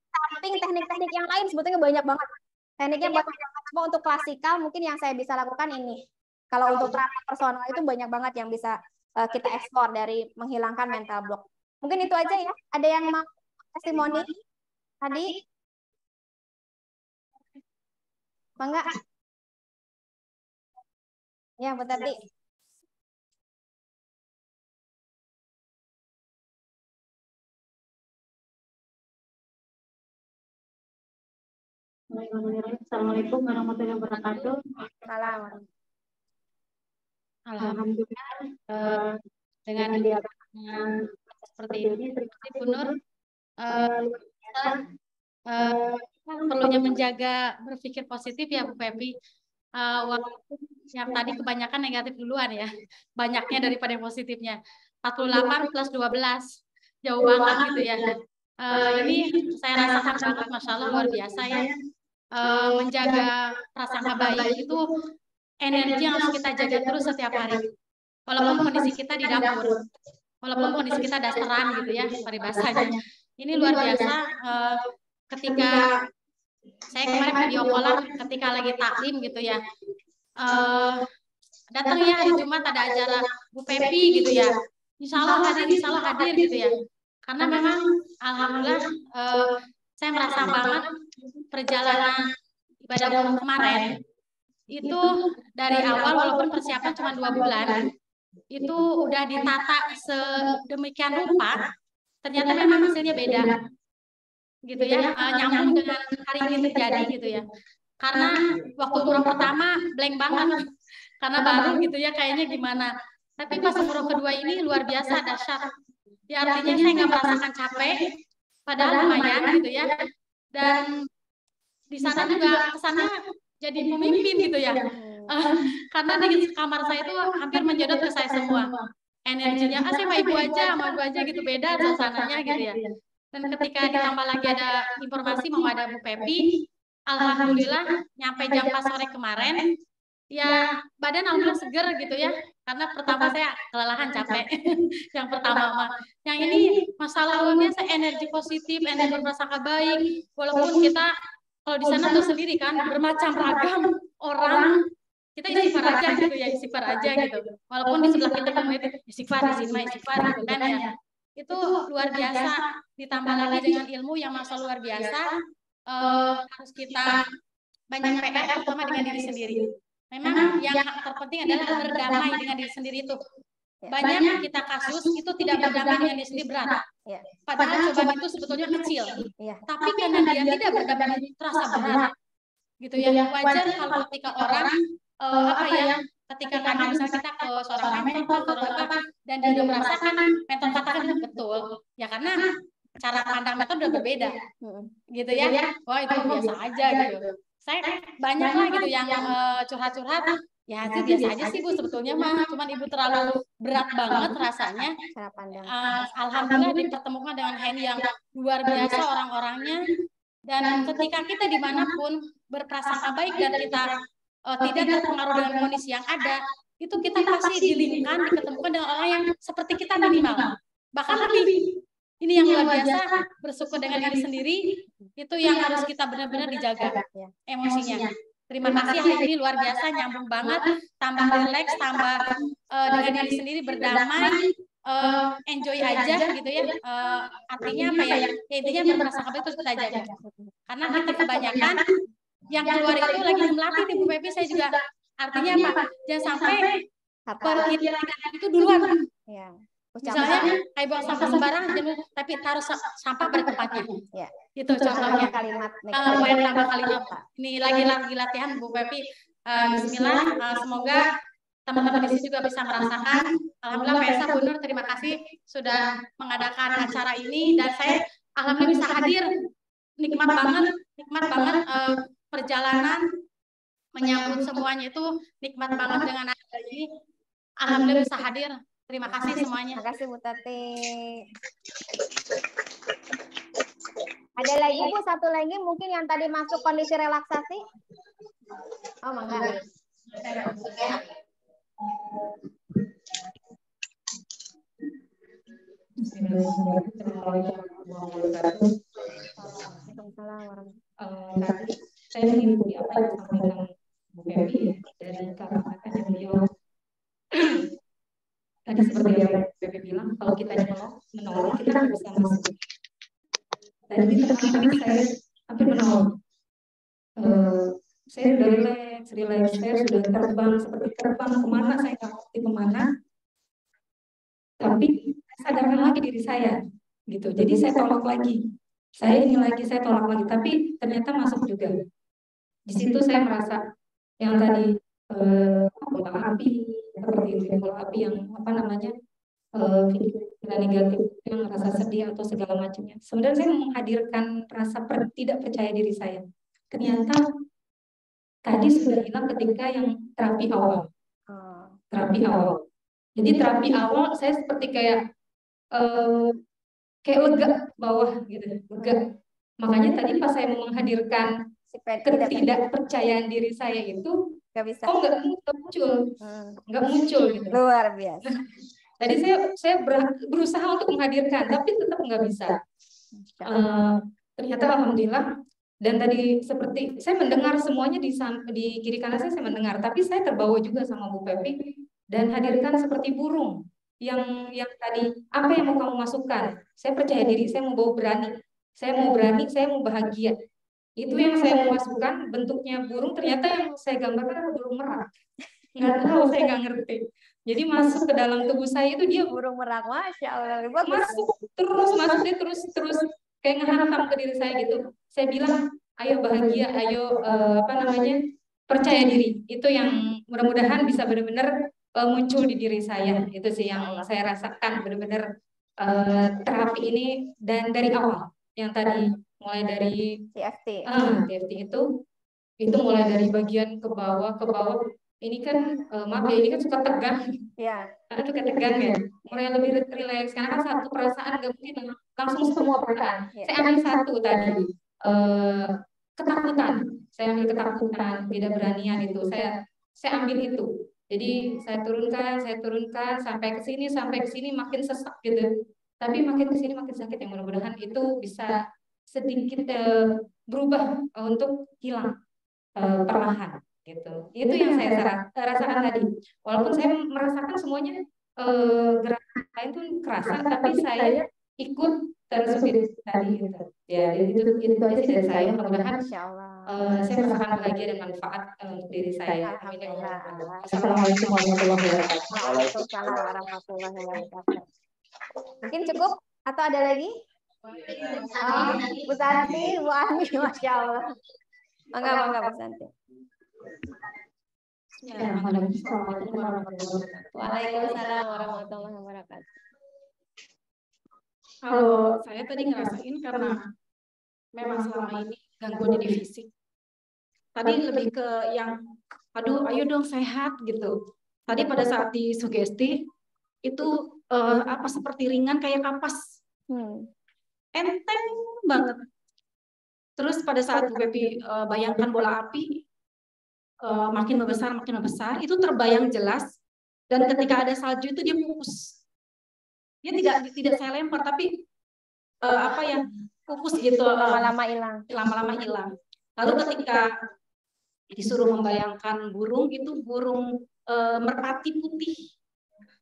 samping teknik-teknik yang lain sebetulnya banyak banget. Tekniknya buat untuk klasikal mungkin yang saya bisa lakukan ini. Kalau untuk terapi personal itu banyak banget yang bisa kita ekspor dari menghilangkan mental block. Mungkin itu aja ya. Ada yang mau testimoni tadi? Bangga? Ya, Bu Tati. Assalamualaikum warahmatullahi wabarakatuh. Salam. Alhamdulillah dengan diadakannya seperti ini, terima kasih Bu Nur. Perlunya menjaga berpikir positif ya Bu Pepi. Walaupun yang tadi kebanyakan negatif duluan ya, banyaknya daripada yang positifnya. 48 plus 12, jauh banget gitu ya. Ini saya rasakan banget, Masya Allah luar biasa ya. Menjaga prasangka baik itu energi yang harus kita jaga terus setiap hari. Walaupun kondisi kita di dapur, walaupun kondisi kita dasteran gitu ya, paribasanya. Ini luar biasa ketika saya kemarin video callan ketika lagi taklim gitu ya. Datang ya hari Jumat ada acara Bu Pepi gitu ya. Insya Allah hadir gitu ya. Karena memang alhamdulillah saya merasa banget perjalanan ibadah umroh kemarin itu dari awal walaupun persiapan cuma 2 bulan itu udah ditata sedemikian rupa, ternyata memang hasilnya beda gitu ya, nyambung dengan hari ini terjadi gitu ya. Karena waktu umroh pertama blank banget karena baru gitu ya kayaknya gimana, tapi pas umroh kedua ini luar biasa dahsyat ya, artinya saya nggak merasakan capek padahal lumayan gitu ya, dan di sana juga kesannya jadi pemimpin gitu ya. Karena di kamar saya itu hampir menjodot ke saya semua energinya. Saya mau ibu aja gitu, beda suasananya gitu ya. Dan ketika ditambah lagi ada informasi mau ada Bu Pepi, alhamdulillah nyampe jam 4 sore kemarin ya badan alhamdulillah seger gitu ya. Karena pertama saya kelelahan capek yang pertama yang ini masalah luar biasa, energi positif, energi berprasangka baik, walaupun kita kalau di sana tuh sendiri kan bermacam ragam orang, kita istighfar aja gitu ya, istighfar aja gitu. Walaupun di sebelah kita kan istighfar gitu kan ya. Itu luar biasa, ditambah lagi dengan ilmu yang masa luar biasa, harus kita banyak PR terutama dengan diri sendiri. Memang yang terpenting adalah berdamai dengan diri sendiri itu. Banyak kita kasus itu tidak berdamai dengan diri sendiri berat. Padahal cobaan itu sebetulnya kecil. Tapi karena dia tidak berdamai terasa berat. Gitu ya. Wajar kalau ketika orang ketika karena misalnya kita ke seorang mentor dan dia udah merasakan mentor katakan betul. Ya karena cara pandang mentor udah berbeda. Gitu ya. Wah itu biasa aja gitu. Saya banyak lah gitu yang curhat-curhat. Ya itu biasa aja sih Bu sebetulnya mah, cuman Ibu terlalu berat banget rasanya. Alhamdulillah dipertemukan dengan hand yang luar biasa orang-orangnya, dan ketika kita dimanapun berprasangka baik dan kita tidak terpengaruh dengan kondisi yang ada, itu kita pasti dilingkan, diketemukan dengan orang yang seperti kita minimal, bahkan lebih. Ini yang luar biasa, bersyukur dengan diri sendiri, itu yang harus kita benar-benar dijaga emosinya. Terima kasih, hari ini luar biasa, nyambung banget, tambah rileks, tambah dengan diri sendiri berdamai, enjoy aja gitu ya. Artinya apa ya? Intinya berprasangka baik terus kita jaga. Karena kita kebanyakan yang keluar itu lagi melatih di Bu Pepi, saya juga. Artinya apa? Jangan sampai perkiraan itu duluan. Misalnya kayak buang sampah sembarangan, tapi taruh sampah pada tempatnya. Itu contohnya. Kalimat. Ini lagi latihan Bu Pepi. Bismillah. Semoga teman-teman di sini juga bisa merasakan. Alhamdulillah Pesa Bu Nur, terima kasih sudah mengadakan acara ini, dan saya alhamdulillah bisa hadir. Nikmat banget perjalanan menyambut semuanya itu nikmat banget dengan acara ini. Alhamdulillah bisa hadir. Terima kasih semuanya. Terima kasih Bu Tati. Ada lagi Bu, satu lagi mungkin yang tadi masuk kondisi relaksasi. Oh, mangga. Tadi saya mengikuti apa yang disampaikan Bu Pepi dari kata-katanya beliau. Tadi seperti yang Pepi bilang, kalau kita menolak, kita nggak bisa masuk. Tadi di tengah-tengah saya hampir menolak. Saya sudah relax, saya sudah terbang seperti terbang kemana, saya nggak ngerti kemana. Tapi saya sadarkan lagi diri saya, gitu. Jadi saya tolak lagi. Saya ini lagi, saya tolak lagi. Tapi ternyata masuk juga. Di situ saya merasa yang tadi bola api seperti itu, bola api yang apa namanya pikiran negatif, yang rasa sedih atau segala macamnya. Sebenarnya saya menghadirkan rasa tidak percaya diri saya. Ternyata tadi sudah hilang ketika yang terapi awal. Terapi awal. Jadi terapi awal saya seperti kayak lega bawah gitu, lega. Makanya tadi pas saya menghadirkan ketidakpercayaan diri saya itu, nggak muncul gitu. Luar biasa. Tadi saya berusaha untuk menghadirkan, tapi tetap nggak bisa. Ternyata alhamdulillah. Dan tadi seperti saya mendengar semuanya di kiri kanan saya mendengar, tapi saya terbawa juga sama Bu Pepi dan hadirkan seperti burung yang tadi, apa yang mau kamu masukkan? Saya percaya diri, saya mau bawa berani, saya mau bahagia. Itu yang saya mau masukkan, bentuknya burung, ternyata yang saya gambarkan burung merak. Nggak tahu, saya nggak ngerti. Jadi masuk ke dalam tubuh saya itu dia burung merak, Masya Allah. Masuk dia terus kayak ngehantam ke diri saya gitu. Saya bilang, ayo bahagia, ayo percaya diri. Itu yang mudah-mudahan bisa benar-benar muncul di diri saya. Itu sih yang saya rasakan benar-benar terapi ini, dan dari awal yang tadi mulai dari TFT itu mulai dari bagian ke bawah. Ini kan maaf ya, ini kan suka tegang. Ya. Suka tegang ya. Mulai lebih rileks karena kan satu perasaan gak mungkin langsung semua perasaan. Saya ambil satu tadi, ketakutan. Saya ambil ketakutan, tidak beranian itu. Saya ambil itu. Jadi saya turunkan sampai ke sini makin sesak gitu. Tapi makin ke sini makin sakit. Yang mudah-mudahan itu bisa sedikit berubah untuk hilang perlahan. Gitu. Itu yang saya rasakan tadi. Walaupun saya merasakan semuanya gerakan lain tuh kerasa, tapi saya ikut tersubit tadi gitu. Ya, itu aja dari saya. Mudah-mudahan saya merasakan bahagia dan manfaat untuk diri saya. Amin ya Allah. Assalamualaikum warahmatullahi wabarakatuh. Waalaikumsalam warahmatullahi wabarakatuh. Mungkin cukup atau ada lagi? Bu Santi, Bu Ani, Masya Allah. Bangga Bu Santi. Waalaikumsalam warahmatullahi wabarakatuh. Kalau saya tadi ngerasain karena memang selama ini gangguan di fisik. Tadi lebih ke yang, aduh ayo dong sehat gitu. Tadi pada saat di sugesti itu seperti ringan kayak kapas. Enteng banget. Terus pada saat Bu Pepi bayangkan bola api makin membesar, itu terbayang jelas. Dan ketika ada salju itu dia pupus. Dia tidak saya lempar, tapi pupus gitu, lama-lama hilang. Lalu ketika disuruh membayangkan burung, itu burung merpati putih.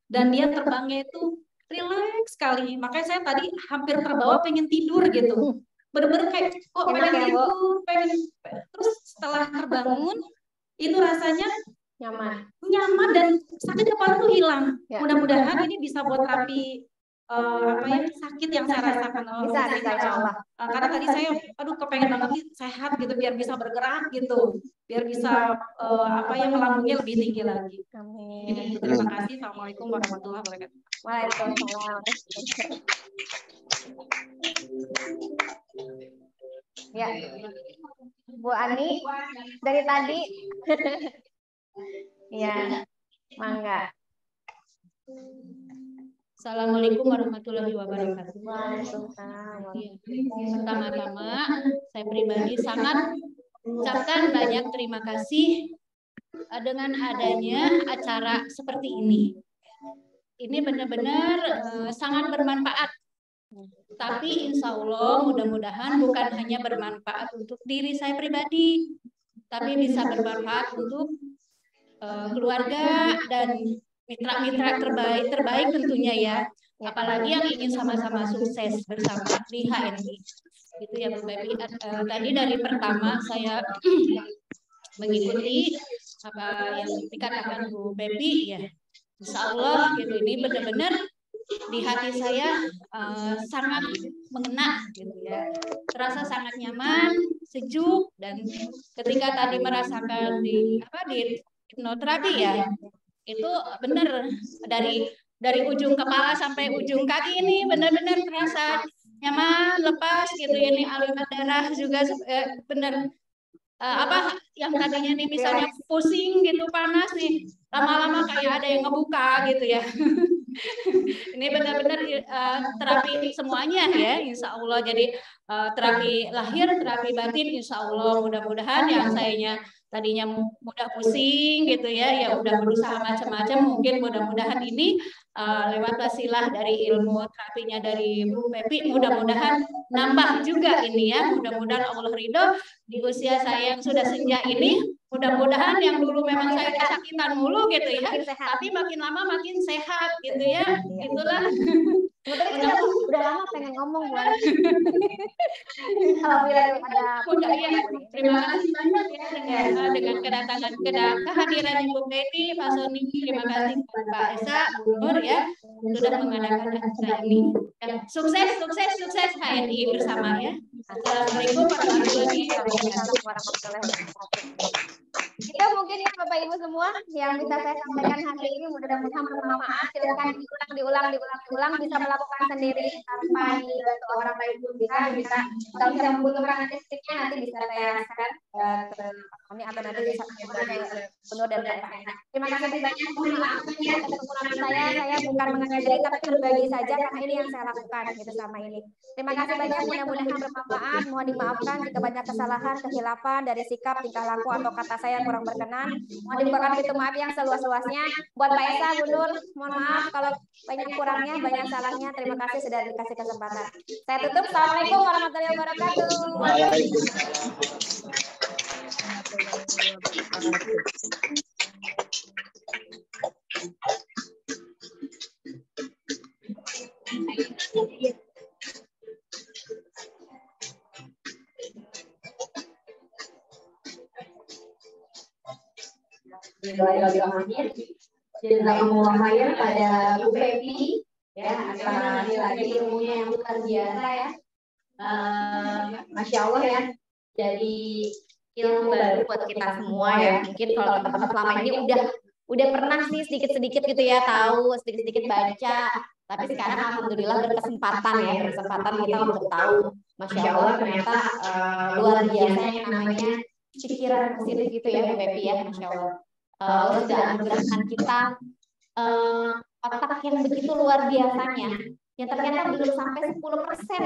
Dan dia terbangnya itu rileks sekali. Makanya saya tadi hampir terbawa pengen tidur gitu. Bener-bener kayak kok pengen tidur, terus setelah terbangun itu rasanya nyaman dan sakit kepala tuh hilang. Mudah-mudahan ini bisa buat terapi sakit yang saya rasakan. Karena tadi saya kepengen banget nih sehat gitu, biar bisa bergerak gitu, biar bisa melambungnya lebih tinggi lagi. Amin. Terima kasih. Assalamualaikum warahmatullahi wabarakatuh. Waalaikumsalam. Ya, Bu Ani dari tadi. Ya, mangga. Assalamualaikum warahmatullahi wabarakatuh. Waalaikumsalam. Pertama-tama, saya pribadi sangat mengucapkan banyak terima kasih dengan adanya acara seperti ini. Ini benar-benar sangat bermanfaat. Tapi insya Allah mudah-mudahan bukan hanya bermanfaat untuk diri saya pribadi, tapi bisa bermanfaat untuk keluarga dan mitra-mitra terbaik tentunya ya. Apalagi yang ingin sama-sama sukses bersama di HNI. Itu ya Bu Pepi. Tadi dari pertama saya mengikuti apa yang dikatakan Bu Pepi ya. Insya Allah gitu, ini benar-benar di hati saya sangat mengena gitu ya. Terasa sangat nyaman, sejuk, dan ketika tadi merasakan di hipnoterapi ya, itu benar dari ujung kepala sampai ujung kaki ini benar-benar terasa nyaman, lepas gitu ya. Ini aliran darah juga benar yang tadinya nih misalnya pusing gitu, panas nih, lama-lama kayak ada yang ngebuka gitu ya. Ini benar-benar terapi semuanya ya, insya Allah. Jadi terapi lahir, terapi batin, insya Allah. Mudah-mudahan yang sayanya tadinya mudah pusing gitu ya udah berusaha macam-macam, mungkin mudah-mudahan ini lewat wasilah dari ilmu terapinya dari Bu Pepi, mudah-mudahan nambah juga ini ya. Mudah-mudahan Allah ridho di usia saya yang sudah senja ini. Mudah-mudahan yang dulu memang saya kesakitan mulu gitu ya, tapi makin lama makin sehat gitu ya. Itulah. Sebetulnya udah lama pengen ngomong Bu. Alhamdulillah ada. Terima kasih banyak ya dengan kehadiran Ibu Pepi, Pak Soni. Terima kasih Pak Esa, Bu Nur ya sudah mengadakan acara ini. Sukses HNI bersama ya. Assalamualaikum warahmatullahi wabarakatuh. Itu mungkin ya Bapak Ibu semua yang bisa saya sampaikan hari ini, mudah-mudahan bermanfaat. Silakan diulang, bisa melakukan sendiri tanpa dibantu orang lain pun bisa. Kalau bisa membutuhkan nanti sticknya nanti bisa saya share ke kami atau nanti bisa penuh dan lain-lain. Terima kasih banyak. Mohon maaf ya atas kekurangan saya bukan mengajari tapi berbagi saja karena ini yang saya lakukan gitu selama ini. Terima kasih banyak, mudah-mudahan bermanfaat. Mohon dimaafkan jika banyak kesalahan, kehilapan dari sikap, tingkah laku atau kata saya yang kurang berkenan. Mohon dibukakan pintu maaf yang seluas-luasnya. Buat Pak Esa, Bu Nur, mohon maaf kalau banyak kurangnya, banyak salahnya. Terima kasih sudah dikasih kesempatan. Saya tutup. Assalamualaikum warahmatullahi wabarakatuh. Bismillahirrahmanirrahim pada Bu Pepi ya, lagi ilmunya yang luar biasa ya. Masya Allah ya. Jadi ilmu baru buat kita semua ya. Mungkin kalau teman-teman selama ini udah pernah sih sedikit-sedikit gitu ya tahu, sedikit-sedikit baca. Tapi sekarang alhamdulillah berkesempatan kita untuk tahu. Masya Allah ternyata luar biasa yang namanya pikiran positif gitu ya Bu Pepi ya, Masya Allah. Sudah anugerahkan kita otak yang begitu luar biasanya, yang ternyata belum sampai 10%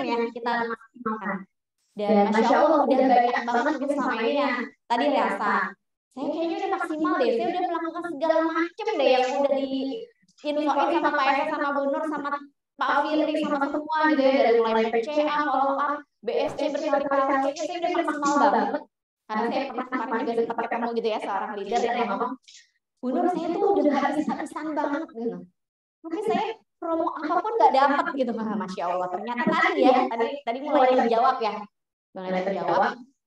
ya kita maksimalkan. Dan Masya Allah udah banyak banget gitu selama ini ya. Tadi rasa saya kayaknya udah maksimal deh, saya udah melakukan segala macam deh yang udah diinfoin sama Pak Esa, sama Bu Nur, sama Pak Firly, sama semua gitu ya, dari mulai PCA, follow up, BSC berkali-kali, kayaknya saya udah maksimal banget. Karena saya pernah kemarin juga sempat ketemu gitu ya seorang leader yang ngomong, Bu Nur saya tuh udah habis-habisan banget gitu. Tapi saya promo apapun nggak dapat gitu. Masya Allah. Ternyata tadi mulai terjawab ya.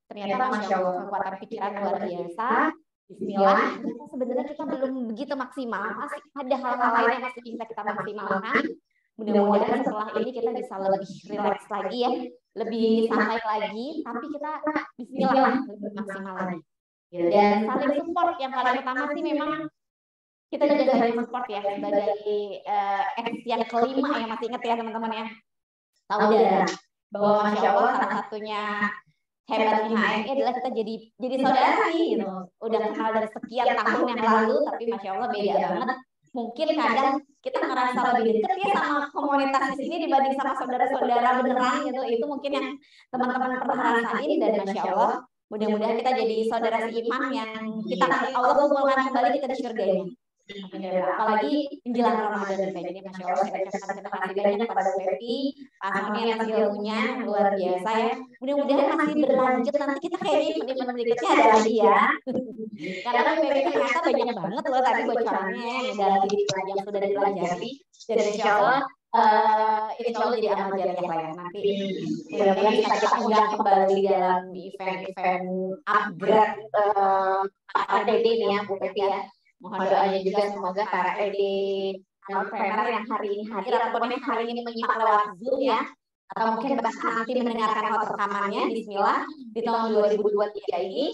Ternyata Masya Allah kekuatan pikiran luar biasa. Bismillah. Sebenarnya kita belum begitu maksimal. Masih ada hal-hal lain yang masih bisa kita maksimalkan. Mudah-mudahan setelah ini kita bisa lebih rileks lagi ya, lebih santai lagi, tapi kita bismillah lebih maksimal lagi. Dan saling support yang paling utama sih memang kita juga saling support ya sebagai yang kelima ya, masih ingat ya teman-teman ya. Tahu bahwa Masya Allah salah satunya hebatnya HMI adalah kita jadi saudara gitu. Udah kenal dari sekian tahun yang lalu, tapi Masya Allah beda banget. Mungkin kadang kita ngerasa lebih dekat ya sama komunitas di sini dibanding sama saudara-saudara beneran gitu. Itu mungkin yang teman-teman pernah rasain, dan Masya Allah mudah-mudahan kita jadi saudara seiman yang kita Allah kumpulkan kembali kita di surganya. Apalagi menjelang Ramadan kayak gini, Masya Allah saya ucapkan terima kasih banyak kepada Pepi, Pak Soni atas ilmunya luar biasa ya. Mudah-mudahan masih berlanjut, nanti kita kayaknya event-event berikutnya ada lagi ya. Karena Pepi ternyata banyak banget loh tadi bocorannya dari yang sudah dipelajari. Dan Insya Allah jadi amal jariah lah ya. Nanti mudah-mudahan bisa kita undang kembali dalam event-event upgrade RDD nih ya Bu Pepi ya. Mohon doanya juga semoga para RD trainer yang hari ini hadir ataupun yang hari ini menyimak lewat Zoom ya, atau mungkin bahkan nanti mendengarkan rekamannya. Bismillah, di tahun 2023 ini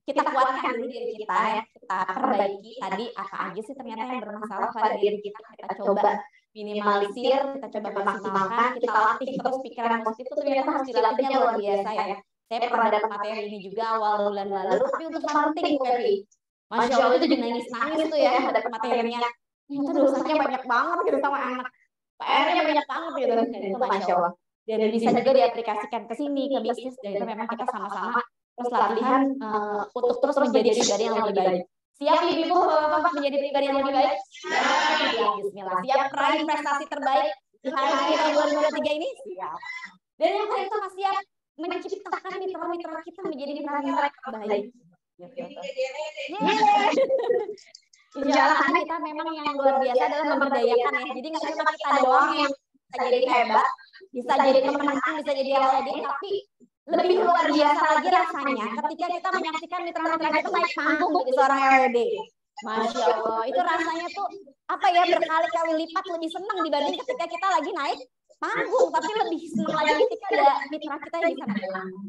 kita kuatkan dulu diri kita ya, kita perbaiki tadi apa aja sih ternyata yang bermasalah pada diri kita coba minimalisir, kita coba maksimalkan, kita latih terus pikiran positif itu ternyata harus dilatihnya luar biasa ya. Saya pernah dapat materi ini juga awal bulan lalu, tapi untuk stunting Bu Pepi, Masya Allah itu jadi nangis-nangis tuh ya dapat materinya. Itu dosanya banyak banget gitu sama anak, PR-nya banyak banget gitu, dan itu Masya Allah. Dan bisa juga diaplikasikan ke sini, ke bisnis, dan itu memang kita sama-sama terus latihan untuk terus menjadi pribadi yang lebih baik. Siap ibu-ibu bapak menjadi pribadi yang lebih baik? Bismillah. Siap meraih prestasi terbaik di hari tahun 2023 ini? Siap. Dan yang pertama siap menciptakan mitra-mitra kita menjadi mitra-mitra terbaik. Insya Allah karena kita memang yang luar biasa adalah memberdayakan ya. Jadi nggak cuma kita doang yang bisa jadi hebat, bisa jadi pemenang, bisa jadi yang lain, tapi lebih luar biasa lagi rasanya ketika kita menyaksikan mitra-mitra kita naik panggung jadi seorang LED. Masya Allah, itu rasanya tuh apa ya, berkali-kali lipat lebih senang dibanding ketika kita lagi naik panggung, tapi lebih senang lagi ketika ada mitra kita yang bisa naik panggung.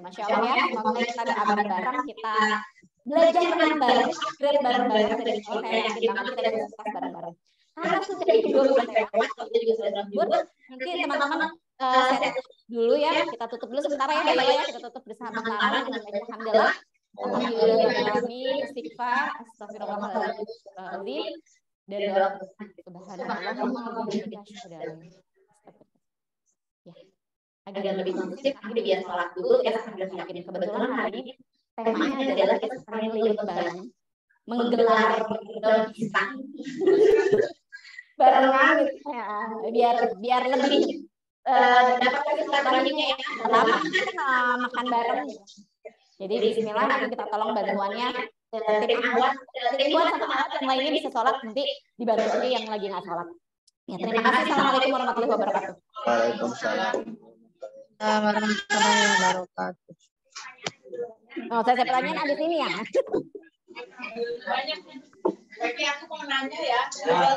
Masya Allah ya, semoga kita doa bareng-bareng, kita belajar bareng-bareng, upgrade bareng-bareng, dan saya yakin banget kita bisa sukses bareng-bareng. Karena sudah tidur saya, waktu juga sudah tidur. Nanti teman-teman saya dulu ya, kita tutup dulu sebentar ya, ya kita tutup bersama dengan alhamdulillah. Alhamdulillahirrahmanirrahim, istighfar, astagfirullahaladzim, dan doa subhanallah. Ya, agar lebih konsisten, tapi biar sholat dulu ya sambil yakin. Kebetulan hari ini temanya adalah kita sekalian libur bareng, menggelar daun pisang barengan ya, biar lebih dapat kesempatannya ya, lama makan bareng. Jadi bismillah, nanti kita tolong bantuannya tim Ahwat sama Ahwat yang lainnya bisa sholat, nanti dibantu aja yang lagi nggak sholat. Ya, terima kasih. Assalamualaikum warahmatullahi wabarakatuh. Waalaikumsalam warahmatullahi wabarakatuh. Oh, saya pertanyaan ada sini ya. Banyak. Tapi aku mau nanya ya. Ya.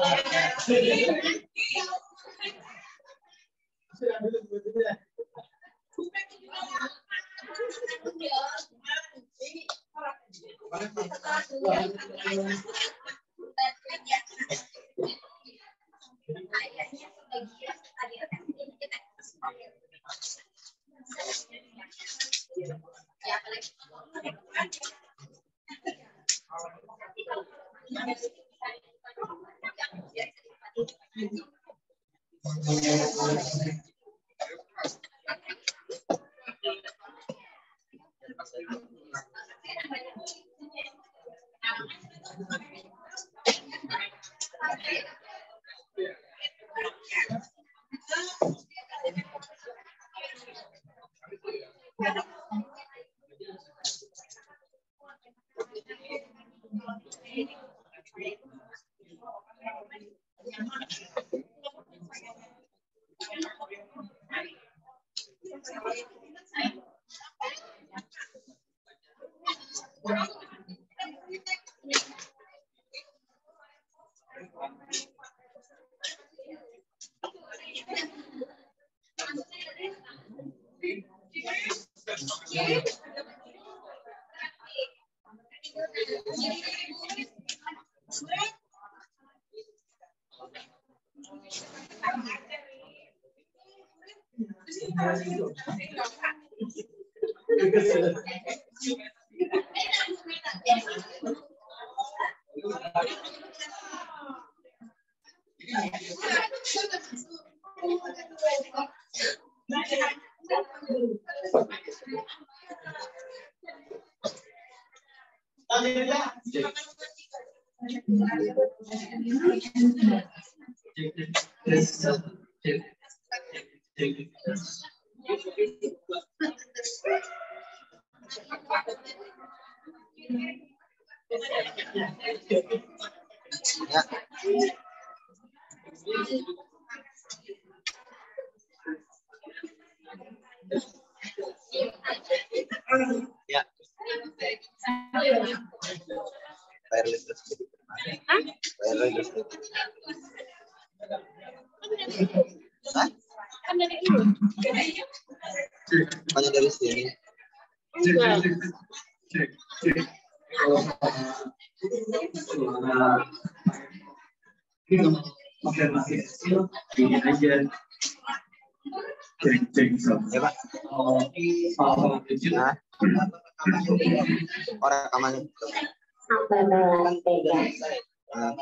Bayar listrik. di sini. Ya Pak. Nah, orang rekamannya. Nah.